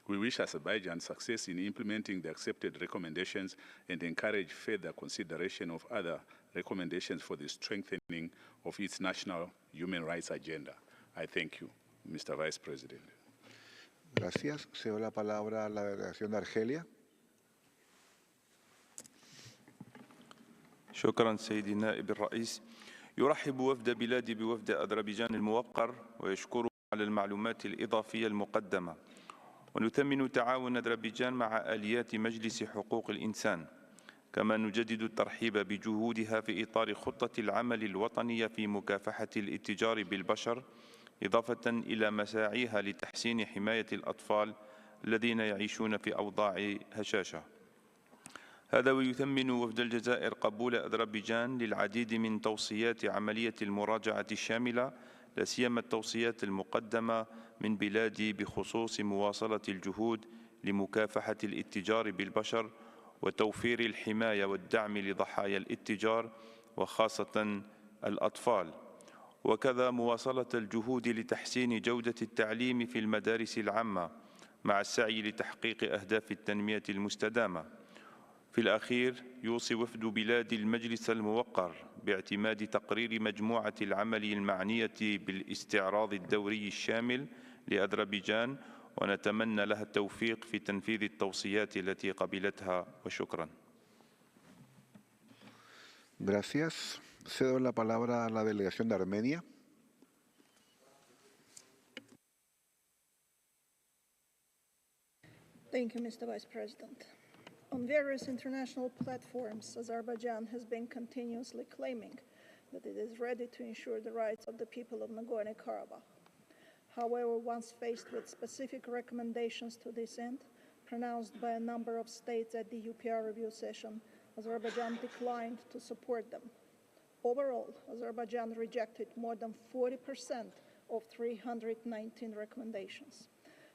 We wish Azerbaijan success in implementing the accepted recommendations and encourage further consideration of other recommendations for the strengthening of its national human rights agenda. I thank you, Mr. Vice President. Gracias. Cedo la palabra a la delegación de Argelia. شكرا سيدي النائب الرئيس. يرحب وفد بلادي بوفد أذربيجان الموقر ويشكره على المعلومات الإضافية المقدمة، ونثمن تعاون أذربيجان مع آليات مجلس حقوق الإنسان، كما نجدد الترحيب بجهودها في إطار خطة العمل الوطنية في مكافحة الاتجار بالبشر، إضافة إلى مساعيها لتحسين حماية الأطفال الذين يعيشون في أوضاع هشاشة. هذا ويثمن وفد الجزائر قبول أذربيجان للعديد من توصيات عملية المراجعة الشاملة، لا سيما التوصيات المقدمة من بلادي بخصوص مواصلة الجهود لمكافحة الاتجار بالبشر وتوفير الحماية والدعم لضحايا الاتجار وخاصة الأطفال، وكذا مواصلة الجهود لتحسين جودة التعليم في المدارس العامة مع السعي لتحقيق أهداف التنمية المستدامة. في الأخير يوصي وفد بلاد المجلس الموقر باعتماد تقرير مجموعة العمل المعنية بالاستعراض الدوري الشامل لأذربيجان، ونتمنى لها التوفيق في تنفيذ التوصيات التي قبلتها، وشكرا. Gracias. Cedo la palabra a la delegación de Armenia. Thank you, Mr. Vice President. On various international platforms, Azerbaijan has been continuously claiming that it is ready to ensure the rights of the people of Nagorno-Karabakh. However, once faced with specific recommendations to this end, pronounced by a number of states at the UPR review session, Azerbaijan declined to support them. Overall, Azerbaijan rejected more than 40% of 319 recommendations.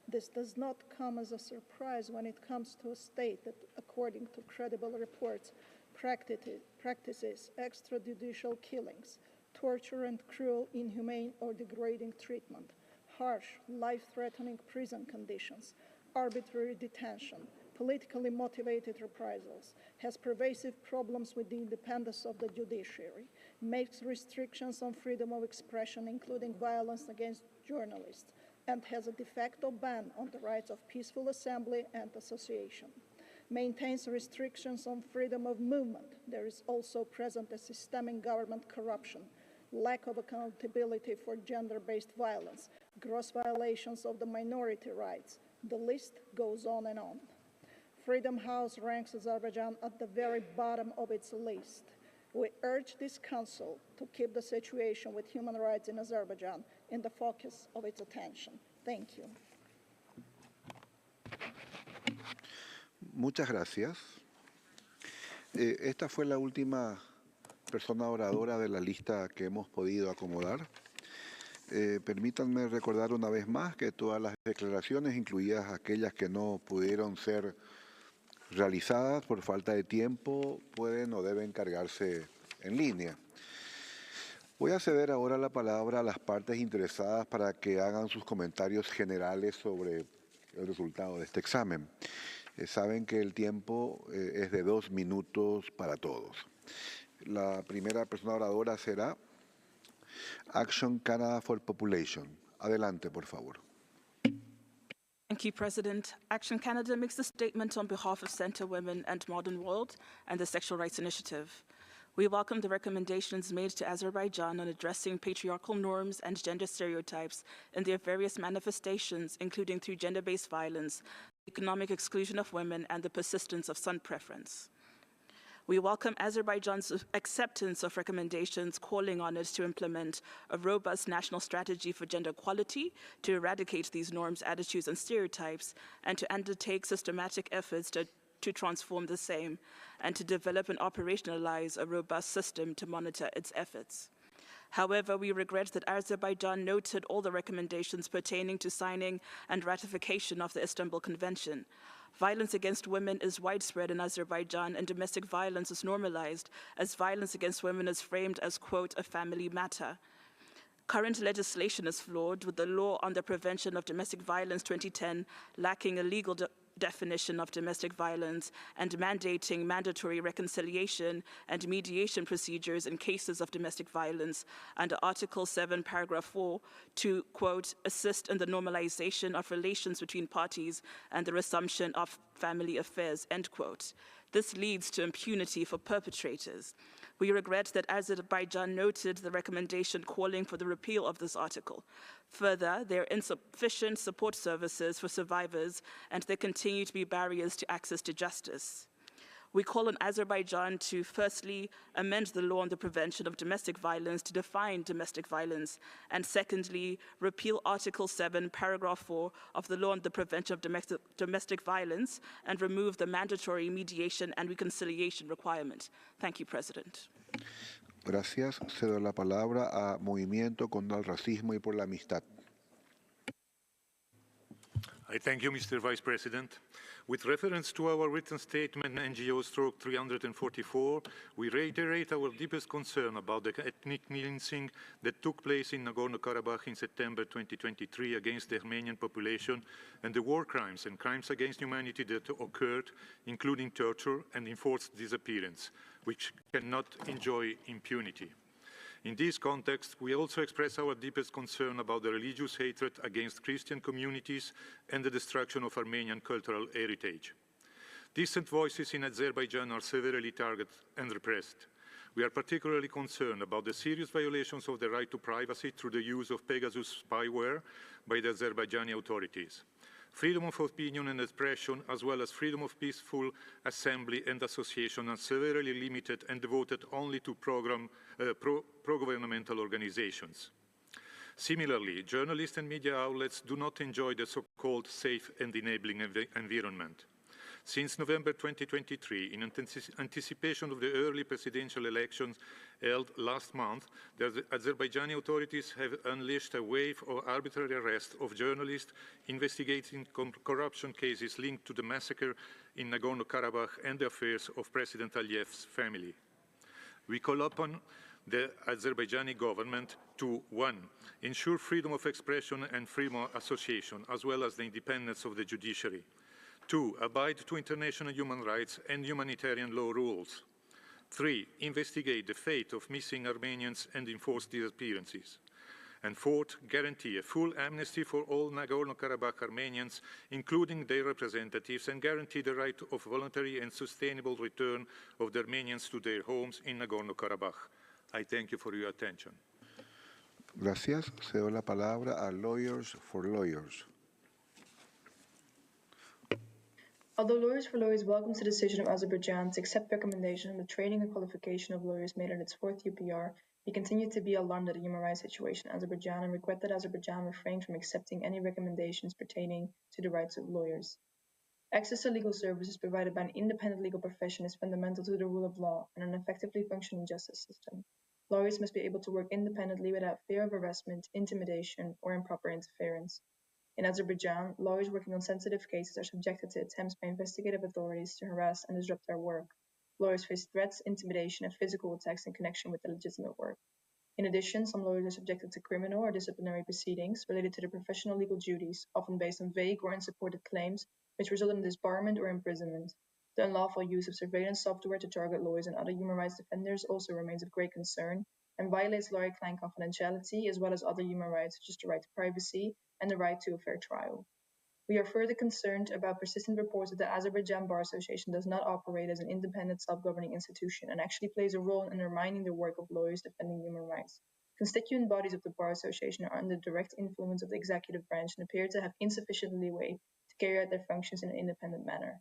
This does not come as a surprise when it comes to a state that, according to credible reports, practices extrajudicial killings, torture and cruel, inhumane or degrading treatment, harsh, life-threatening prison conditions, arbitrary detention, politically motivated reprisals, has pervasive problems with the independence of the judiciary, makes restrictions on freedom of expression, including violence against journalists, and has a de facto ban on the rights of peaceful assembly and association, maintains restrictions on freedom of movement. There is also present a systemic government corruption, lack of accountability for gender-based violence, gross violations of the minority rights. The list goes on and on. Freedom House ranks Azerbaijan at the very bottom of its list. We urge this Council to keep the situation with human rights in Azerbaijan in the focus of its attention. Thank you. Muchas gracias. Esta fue la última persona oradora de la lista que hemos podido acomodar. Permítanme recordar una vez más que todas las declaraciones, incluidas aquellas que no pudieron ser realizadas por falta de tiempo, pueden o deben cargarse en línea. Voy a ceder ahora la palabra a las partes interesadas para que hagan sus comentarios generales sobre el resultado de este examen. Saben que el tiempo es de 2 minutos para todos. La primera persona oradora será Action Canada for Population. Adelante, por favor. Thank you, President. Action Canada makes a statement on behalf of Centre Women and Modern World and the Sexual Rights Initiative. We welcome the recommendations made to Azerbaijan on addressing patriarchal norms and gender stereotypes in their various manifestations, including through gender-based violence, economic exclusion of women, and the persistence of son preference. We welcome Azerbaijan's acceptance of recommendations calling on it to implement a robust national strategy for gender equality, to eradicate these norms, attitudes, and stereotypes, and to undertake systematic efforts to transform the same, and to develop and operationalize a robust system to monitor its efforts. However, we regret that Azerbaijan noted all the recommendations pertaining to signing and ratification of the Istanbul Convention. Violence against women is widespread in Azerbaijan, and domestic violence is normalized as violence against women is framed as, quote, a family matter. Current legislation is flawed, with the Law on the Prevention of Domestic Violence 2010 lacking a legal definition of domestic violence and mandating mandatory reconciliation and mediation procedures in cases of domestic violence under Article 7, Paragraph 4 to, quote, assist in the normalization of relations between parties and the resumption of family affairs, end quote. This leads to impunity for perpetrators. We regret that Azerbaijan noted the recommendation calling for the repeal of this article. Further, there are insufficient support services for survivors, and there continue to be barriers to access to justice. We call on Azerbaijan to firstly amend the law on the prevention of domestic violence to define domestic violence, and secondly, repeal Article 7, Paragraph 4 of the law on the prevention of domestic violence and remove the mandatory mediation and reconciliation requirement. Thank you, President. Gracias. Cedo la palabra a Movimiento contra el Racismo y por la Amistad. I thank you, Mr. Vice President. With reference to our written statement NGO/344, we reiterate our deepest concern about the ethnic cleansing that took place in Nagorno-Karabakh in September 2023 against the Armenian population and the war crimes and crimes against humanity that occurred, including torture and enforced disappearance, which cannot enjoy impunity. In this context, we also express our deepest concern about the religious hatred against Christian communities and the destruction of Armenian cultural heritage. Dissident voices in Azerbaijan are severely targeted and repressed. We are particularly concerned about the serious violations of the right to privacy through the use of Pegasus spyware by the Azerbaijani authorities. Freedom of opinion and expression, as well as freedom of peaceful assembly and association, are severely limited and devoted only to pro-governmental organizations. Similarly, journalists and media outlets do not enjoy the so-called safe and enabling environment. Since November 2023, in anticipation of the early presidential elections held last month, the Azerbaijani authorities have unleashed a wave of arbitrary arrests of journalists investigating corruption cases linked to the massacre in Nagorno-Karabakh and the affairs of President Aliyev's family. We call upon the Azerbaijani government to, 1, ensure freedom of expression and freedom of association, as well as the independence of the judiciary. 2, abide to international human rights and humanitarian law rules. 3, investigate the fate of missing Armenians and enforced disappearances. And 4th, guarantee a full amnesty for all Nagorno-Karabakh Armenians, including their representatives, and guarantee the right of voluntary and sustainable return of the Armenians to their homes in Nagorno-Karabakh. I thank you for your attention. Gracias. Cedo la palabra a Lawyers for Lawyers. Although Lawyers for Lawyers welcomes the decision of Azerbaijan to accept recommendation on the training and qualification of lawyers made in its 4th UPR, we continue to be alarmed at the human rights situation in Azerbaijan and regret that Azerbaijan refrained from accepting any recommendations pertaining to the rights of lawyers. Access to legal services provided by an independent legal profession is fundamental to the rule of law and an effectively functioning justice system. Lawyers must be able to work independently without fear of harassment, intimidation, or improper interference. In Azerbaijan, lawyers working on sensitive cases are subjected to attempts by investigative authorities to harass and disrupt their work. Lawyers face threats, intimidation, and physical attacks in connection with their legitimate work. In addition, some lawyers are subjected to criminal or disciplinary proceedings related to their professional legal duties, often based on vague or unsupported claims, which result in disbarment or imprisonment. The unlawful use of surveillance software to target lawyers and other human rights defenders also remains of great concern and violates lawyer-client confidentiality as well as other human rights such as the right to privacy and the right to a fair trial. We are further concerned about persistent reports that the Azerbaijan Bar Association does not operate as an independent self-governing institution and actually plays a role in undermining the work of lawyers defending human rights. Constituent bodies of the Bar Association are under direct influence of the executive branch and appear to have insufficient leeway to carry out their functions in an independent manner.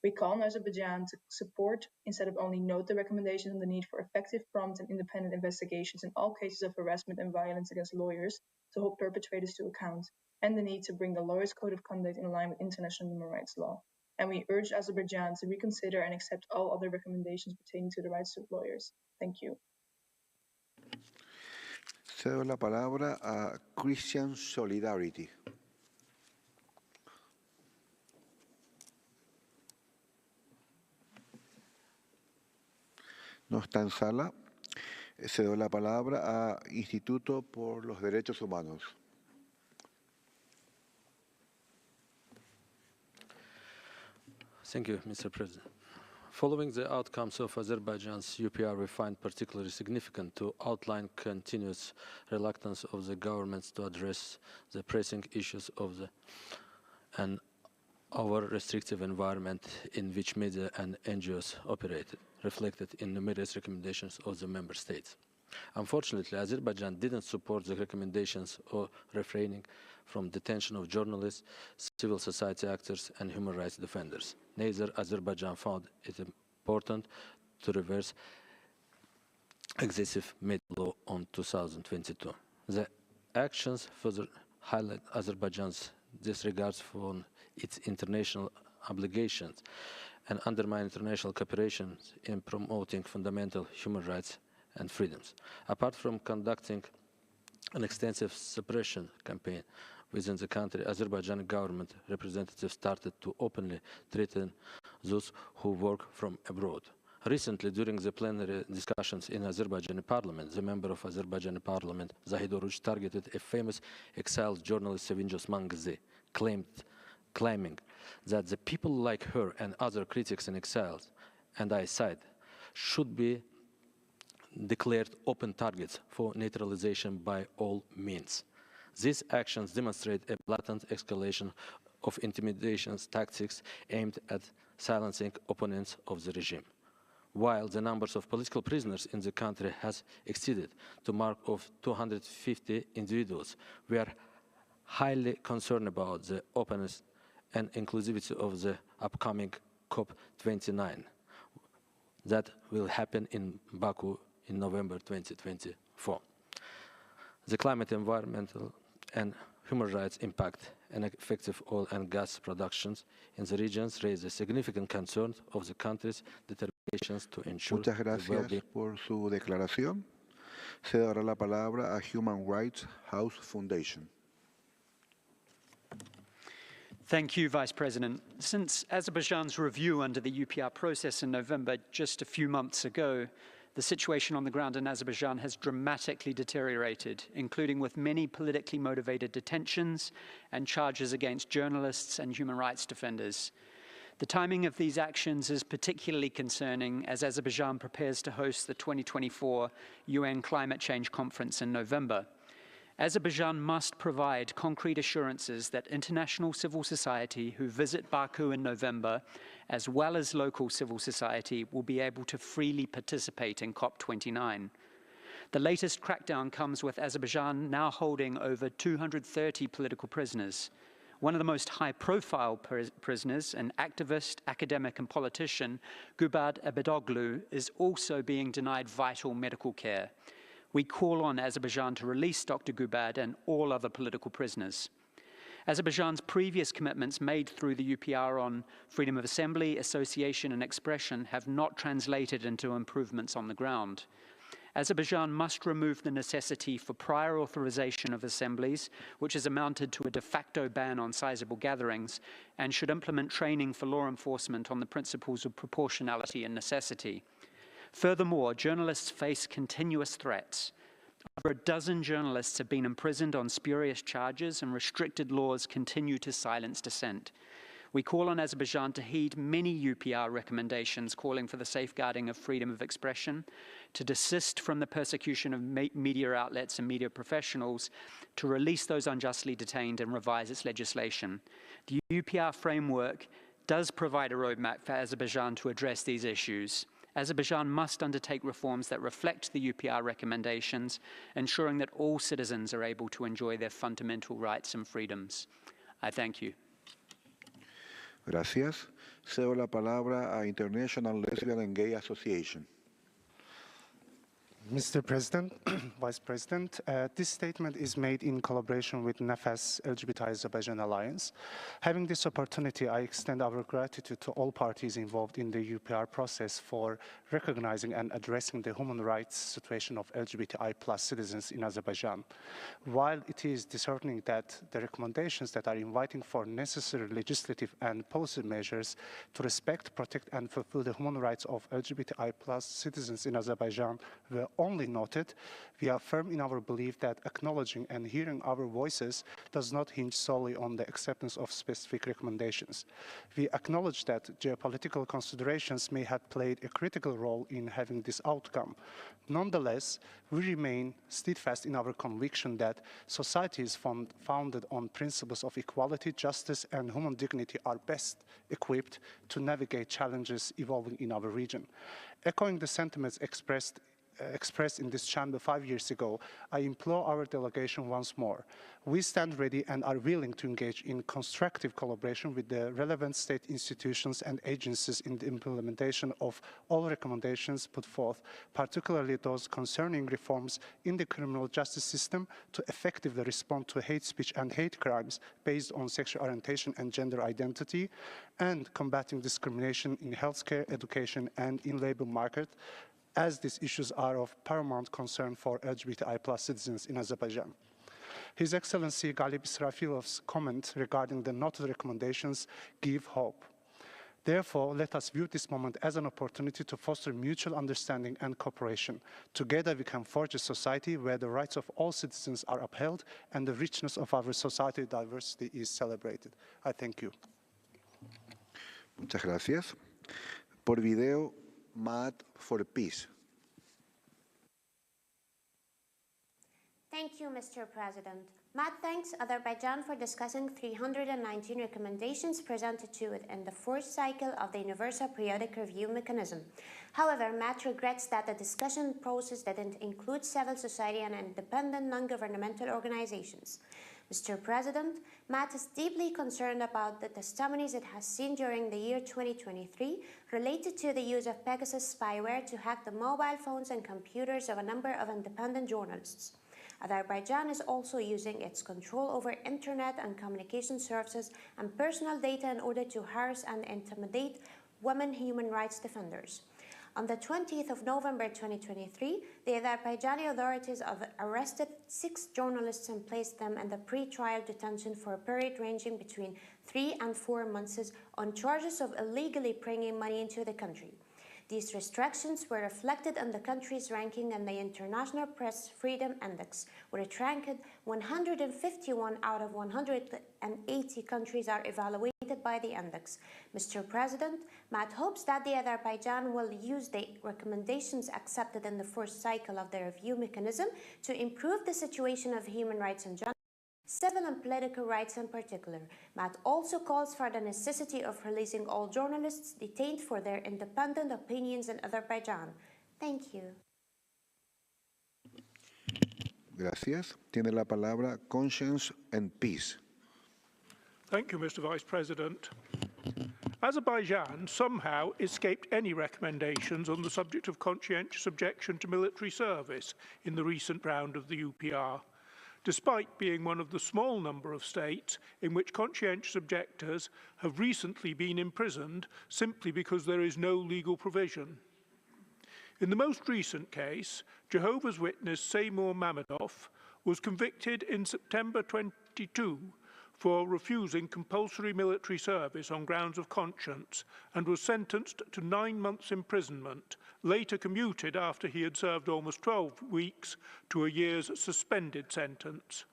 We call on Azerbaijan to support, instead of only note, the recommendation on the need for effective, prompt, and independent investigations in all cases of harassment and violence against lawyers to hold perpetrators to account, and the need to bring the Lawyers' Code of Conduct in line with international human rights law. And we urge Azerbaijan to reconsider and accept all other recommendations pertaining to the rights of lawyers. Thank you. Cedo la palabra a Christian Solidarity. No está en sala. Cedo la palabra a Instituto por los Derechos Humanos. Thank you, Mr. President. Following the outcomes of Azerbaijan's UPR, we find particularly significant to outline continuous reluctance of the governments to address the pressing issues of an over-restrictive environment in which media and NGOs operated, reflected in numerous recommendations of the member states. Unfortunately, Azerbaijan didn't support the recommendations of refraining from detention of journalists, civil society actors, and human rights defenders. Neither Azerbaijan found it important to reverse excessive media law on 2022. The actions further highlight Azerbaijan's disregard for its international obligations and undermine international cooperation in promoting fundamental human rights and freedoms. Apart from conducting an extensive suppression campaign within the country, Azerbaijani government representatives started to openly threaten those who work from abroad. Recently, during the plenary discussions in Azerbaijani parliament, the member of Azerbaijani parliament, Zahid Oruch, targeted a famous exiled journalist, Sevinç Osman Gazi, claiming that the people like her and other critics in exile, and I cite, should be declared open targets for neutralization by all means. These actions demonstrate a blatant escalation of intimidation tactics aimed at silencing opponents of the regime. While the numbers of political prisoners in the country has exceeded the mark of 250 individuals, we are highly concerned about the openness and inclusivity of the upcoming COP29 that will happen in Baku in November 2024. The climate, environmental, and human rights impact and effective oil and gas productions in the regions raise a significant concern of the country's determinations to ensure Muchas the gracias well-being. por su declaración. Se dará la palabra a Human Rights House Foundation. Thank you, Vice President. Since Azerbaijan's review under the UPR process in November just a few months ago, the situation on the ground in Azerbaijan has dramatically deteriorated, including with many politically motivated detentions and charges against journalists and human rights defenders. The timing of these actions is particularly concerning as Azerbaijan prepares to host the 2024 UN Climate Change Conference in November. Azerbaijan must provide concrete assurances that international civil society who visit Baku in November, as well as local civil society, will be able to freely participate in COP29. The latest crackdown comes with Azerbaijan now holding over 230 political prisoners. One of the most high-profile prisoners, an activist, academic, and politician, Gubad Abedoglu, is also being denied vital medical care. We call on Azerbaijan to release Dr. Gubad and all other political prisoners. Azerbaijan's previous commitments made through the UPR on freedom of assembly, association, and expression have not translated into improvements on the ground. Azerbaijan must remove the necessity for prior authorization of assemblies, which has amounted to a de facto ban on sizable gatherings, and should implement training for law enforcement on the principles of proportionality and necessity. Furthermore, journalists face continuous threats. Over a dozen journalists have been imprisoned on spurious charges, and restricted laws continue to silence dissent. We call on Azerbaijan to heed many UPR recommendations calling for the safeguarding of freedom of expression, to desist from the persecution of media outlets and media professionals, to release those unjustly detained and revise its legislation. The UPR framework does provide a roadmap for Azerbaijan to address these issues. Azerbaijan must undertake reforms that reflect the UPR recommendations, ensuring that all citizens are able to enjoy their fundamental rights and freedoms. I thank you. Gracias. Cedo la palabra a International Lesbian and Gay Association. Mr. President, Vice President, this statement is made in collaboration with NEFAS LGBT Azerbaijan Alliance. Having this opportunity, I extend our gratitude to all parties involved in the UPR process for recognizing and addressing the human rights situation of LGBTI+ citizens in Azerbaijan. While it is disheartening that the recommendations that are inviting for necessary legislative and policy measures to respect, protect, and fulfill the human rights of LGBTI+ citizens in Azerbaijan were only noted, we are firm in our belief that acknowledging and hearing our voices does not hinge solely on the acceptance of specific recommendations. We acknowledge that geopolitical considerations may have played a critical role in having this outcome. Nonetheless, we remain steadfast in our conviction that societies founded on principles of equality, justice, and human dignity are best equipped to navigate challenges evolving in our region. Echoing the sentiments expressed in this chamber 5 years ago, I implore our delegation once more. We stand ready and are willing to engage in constructive collaboration with the relevant state institutions and agencies in the implementation of all recommendations put forth, particularly those concerning reforms in the criminal justice system to effectively respond to hate speech and hate crimes based on sexual orientation and gender identity, and combating discrimination in healthcare, education, and in labor market, as these issues are of paramount concern for LGBTI+ citizens in Azerbaijan. His Excellency Galip Israfilov's comment regarding the noted recommendations give hope. Therefore, let us view this moment as an opportunity to foster mutual understanding and cooperation. Together we can forge a society where the rights of all citizens are upheld and the richness of our society diversity is celebrated. I thank you. Muchas gracias. Por video, Matt for Peace. Thank you, Mr. President. Matt thanks Azerbaijan for discussing 319 recommendations presented to it in the fourth cycle of the Universal Periodic Review mechanism. However, Matt regrets that the discussion process didn't include civil society and independent non-governmental organizations. Mr. President, Matt is deeply concerned about the testimonies it has seen during the year 2023 related to the use of Pegasus spyware to hack the mobile phones and computers of a number of independent journalists. Azerbaijan is also using its control over internet and communication services and personal data in order to harass and intimidate women human rights defenders. On the 20th of November 2023, the Azerbaijani authorities arrested 6 journalists and placed them in the pre-trial detention for a period ranging between 3 and 4 months on charges of illegally bringing money into the country. These restrictions were reflected in the country's ranking in the International Press Freedom Index, where it ranked 151 out of 180 countries are evaluated by the index. Mr. President, Matt hopes that the Azerbaijan will use the recommendations accepted in the first cycle of the review mechanism to improve the situation of human rights in general, civil and political rights in particular. Matt also calls for the necessity of releasing all journalists detained for their independent opinions in Azerbaijan. Thank you. Gracias. Tiene la palabra Conscience and Peace. Thank you, Mr. Vice President. Azerbaijan somehow escaped any recommendations on the subject of conscientious objection to military service in the recent round of the UPR, despite being one of the small number of states in which conscientious objectors have recently been imprisoned simply because there is no legal provision. In the most recent case, Jehovah's Witness Seymour Mamedov was convicted in September 22 for refusing compulsory military service on grounds of conscience and was sentenced to 9 months imprisonment, later commuted after he had served almost 12 weeks to a year's suspended sentence.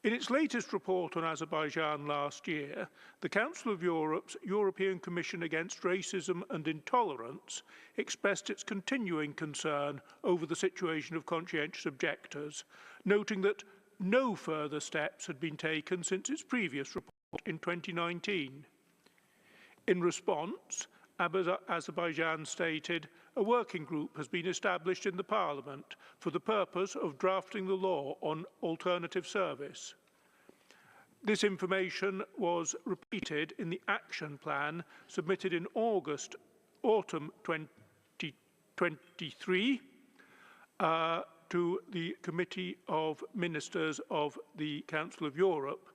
In its latest report on Azerbaijan last year, the Council of Europe's European Commission Against Racism and Intolerance expressed its continuing concern over the situation of conscientious objectors, noting that no further steps had been taken since its previous report in 2019. In response, Azerbaijan stated, a working group has been established in the Parliament for the purpose of drafting the law on alternative service. This information was repeated in the action plan submitted in autumn 2023 to the Committee of Ministers of the Council of Europe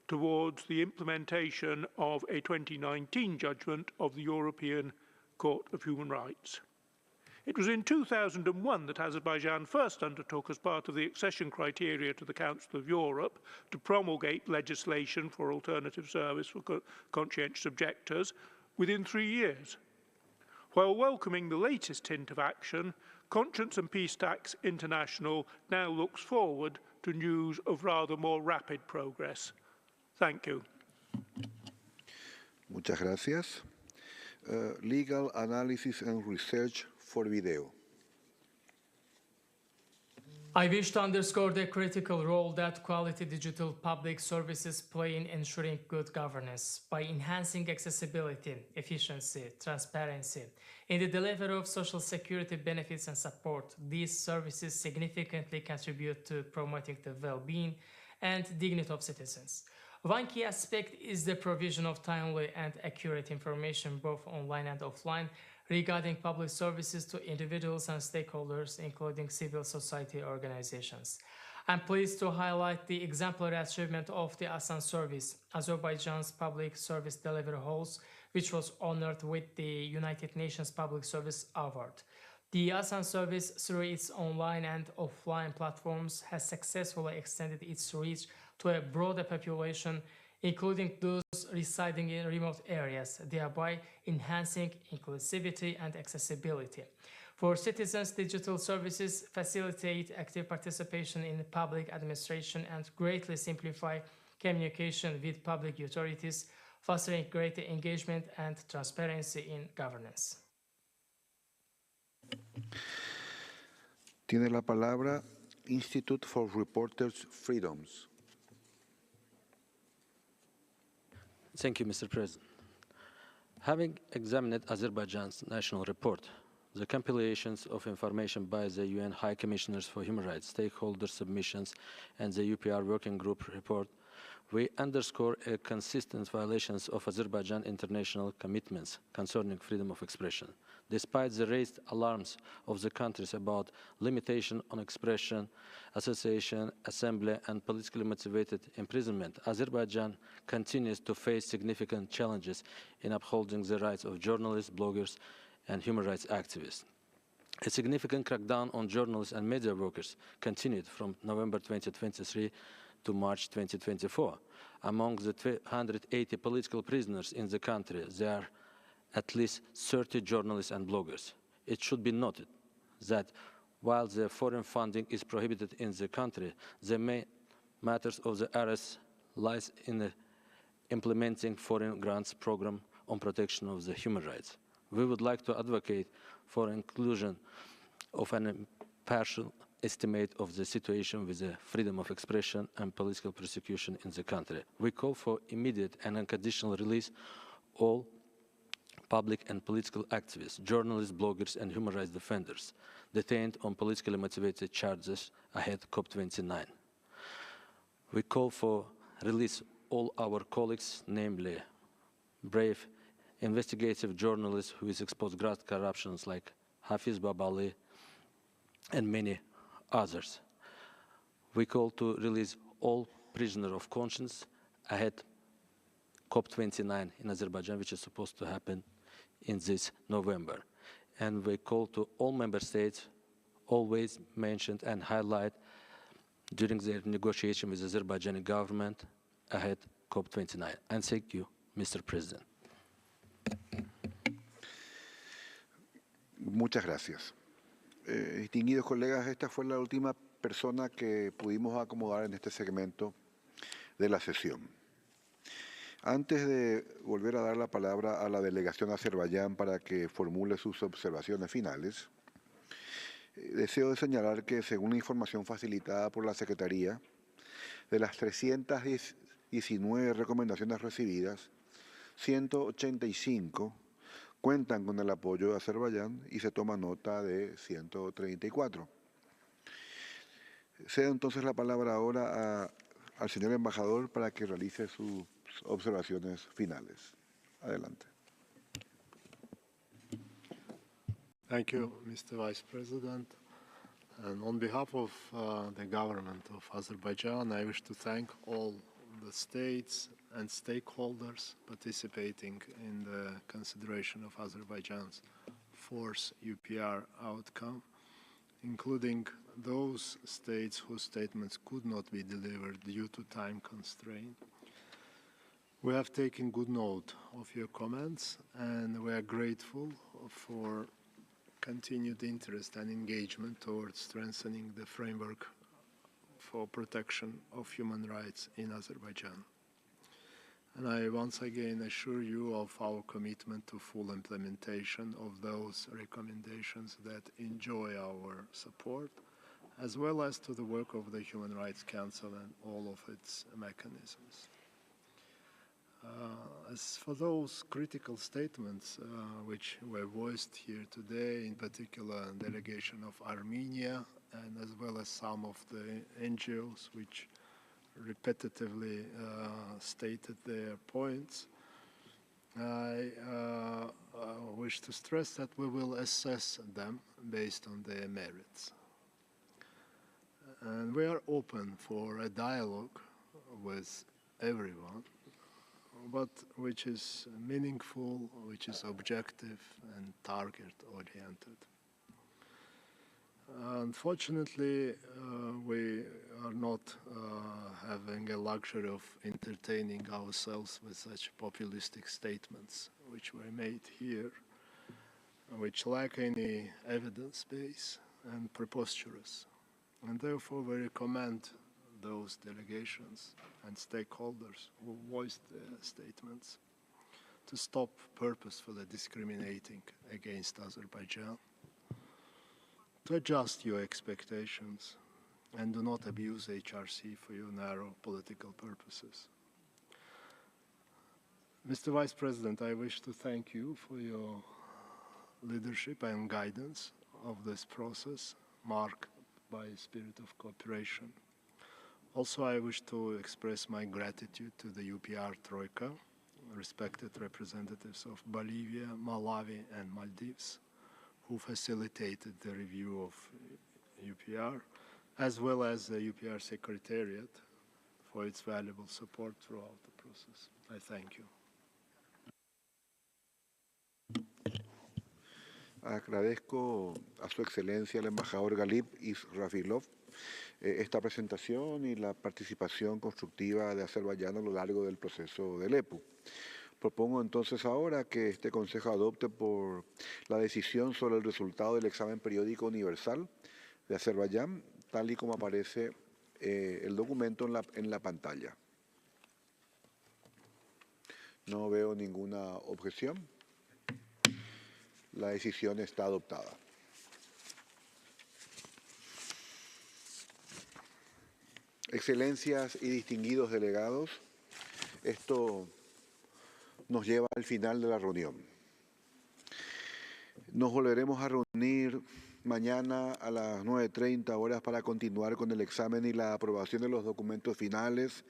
towards the implementation of a 2019 judgment of the European Court of Human Rights. It was in 2001 that Azerbaijan first undertook, as part of the accession criteria to the Council of Europe, to promulgate legislation for alternative service for conscientious objectors within 3 years. While welcoming the latest hint of action, Conscience and Peace Tax International now looks forward to news of rather more rapid progress. Thank you. Muchas gracias. Legal Analysis and Research for Video. I wish to underscore the critical role that quality digital public services play in ensuring good governance by enhancing accessibility, efficiency, transparency. In the delivery of social security benefits and support, these services significantly contribute to promoting the well-being and dignity of citizens. One key aspect is the provision of timely and accurate information, both online and offline, regarding public services to individuals and stakeholders, including civil society organizations. I'm pleased to highlight the exemplary achievement of the ASAN service, Azerbaijan's public service delivery halls, which was honored with the United Nations Public Service Award. The ASAN service, through its online and offline platforms, has successfully extended its reach to a broader population, including those residing in remote areas, thereby enhancing inclusivity and accessibility. For citizens, digital services facilitate active participation in public administration and greatly simplify communication with public authorities, fostering greater engagement and transparency in governance. Tiene la palabra Institute for Reporters' Freedoms. Thank you, Mr. President. Having examined Azerbaijan's national report, the compilations of information by the UN High Commissioners for Human Rights, stakeholder submissions, and the UPR Working Group report, we underscore a consistent violations of Azerbaijan international commitments concerning freedom of expression. Despite the raised alarms of the countries about limitation on expression, association, assembly, and politically motivated imprisonment, Azerbaijan continues to face significant challenges in upholding the rights of journalists, bloggers, and human rights activists. A significant crackdown on journalists and media workers continued from November 2023 to March 2024. Among the 280 political prisoners in the country, there are at least 30 journalists and bloggers. It should be noted that while the foreign funding is prohibited in the country, the main matters of the arrest lies in the implementing foreign grants program on protection of the human rights. We would like to advocate for inclusion of an impartial estimate of the situation with the freedom of expression and political persecution in the country. We call for immediate and unconditional release of all public and political activists, journalists, bloggers, and human rights defenders detained on politically motivated charges ahead COP29. We call for release all our colleagues, namely brave investigative journalists who is exposed to corruptions like Hafiz Babali and many others. We call to release all prisoners of conscience ahead COP29 in Azerbaijan, which is supposed to happen in this November. And we call to all member states, always mentioned and highlight during their negotiation with the Azerbaijani government ahead COP29. And thank you, Mr. President. Muchas gracias. Distinguidos colegas, esta fue la última persona que pudimos acomodar en este segmento de la sesión. Antes de volver a dar la palabra a la delegación de Azerbaiyán para que formule sus observaciones finales, deseo señalar que, según la información facilitada por la Secretaría, de las 319 recomendaciones recibidas, 185 cuentan con el apoyo de Azerbaiyán y se toma nota de 134. Cedo entonces la palabra ahora al señor embajador para que realice sus observaciones finales. Adelante. Thank you, Mr. Vice President. And on behalf of the government of Azerbaijan, I wish to thank all the states and stakeholders participating in the consideration of Azerbaijan's fourth UPR outcome, including those states whose statements could not be delivered due to time constraint. We have taken good note of your comments, and we are grateful for continued interest and engagement towards strengthening the framework for protection of human rights in Azerbaijan. And I once again assure you of our commitment to full implementation of those recommendations that enjoy our support, as well as to the work of the Human Rights Council and all of its mechanisms. As for those critical statements which were voiced here today, in particular the delegation of Armenia, and as well as some of the NGOs which repetitively stated their points, I wish to stress that we will assess them based on their merits. And we are open for a dialogue with everyone, but which is meaningful, which is objective and target-oriented. Unfortunately, we are not having a luxury of entertaining ourselves with such populistic statements which were made here, which lack any evidence base and preposterous. And therefore we recommend those delegations and stakeholders who voiced their statements to stop purposefully discriminating against Azerbaijan, to adjust your expectations, and do not abuse HRC for your narrow political purposes. Mr. Vice President, I wish to thank you for your leadership and guidance of this process, marked by a spirit of cooperation. Also, I wish to express my gratitude to the UPR Troika, respected representatives of Bolivia, Malawi, and Maldives, who facilitated the review of UPR, as well as the UPR Secretariat for its valuable support throughout the process. I thank you. Agradezco a su excelencia el embajador Galip Israfilov esta presentación y la participación constructiva de Azerbaiyán a lo largo del proceso del EPU. Propongo entonces ahora que este Consejo adopte por la decisión sobre el resultado del examen periódico universal de Azerbaiyán, tal y como aparece el documento en la pantalla. No veo ninguna objeción. La decisión está adoptada. Excelencias y distinguidos delegados, esto nos lleva al final de la reunión. Nos volveremos a reunir mañana a las 9:30 horas para continuar con el examen y la aprobación de los documentos finales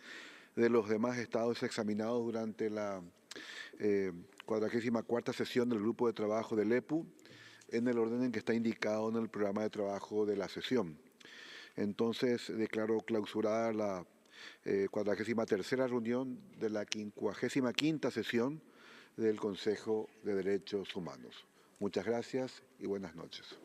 de los demás estados examinados durante la 44ª sesión del Grupo de Trabajo del EPU, en el orden en que está indicado en el programa de trabajo de la sesión. Entonces, declaro clausurada la 43ª reunión de la 55ª sesión del Consejo de Derechos Humanos. Muchas gracias y buenas noches.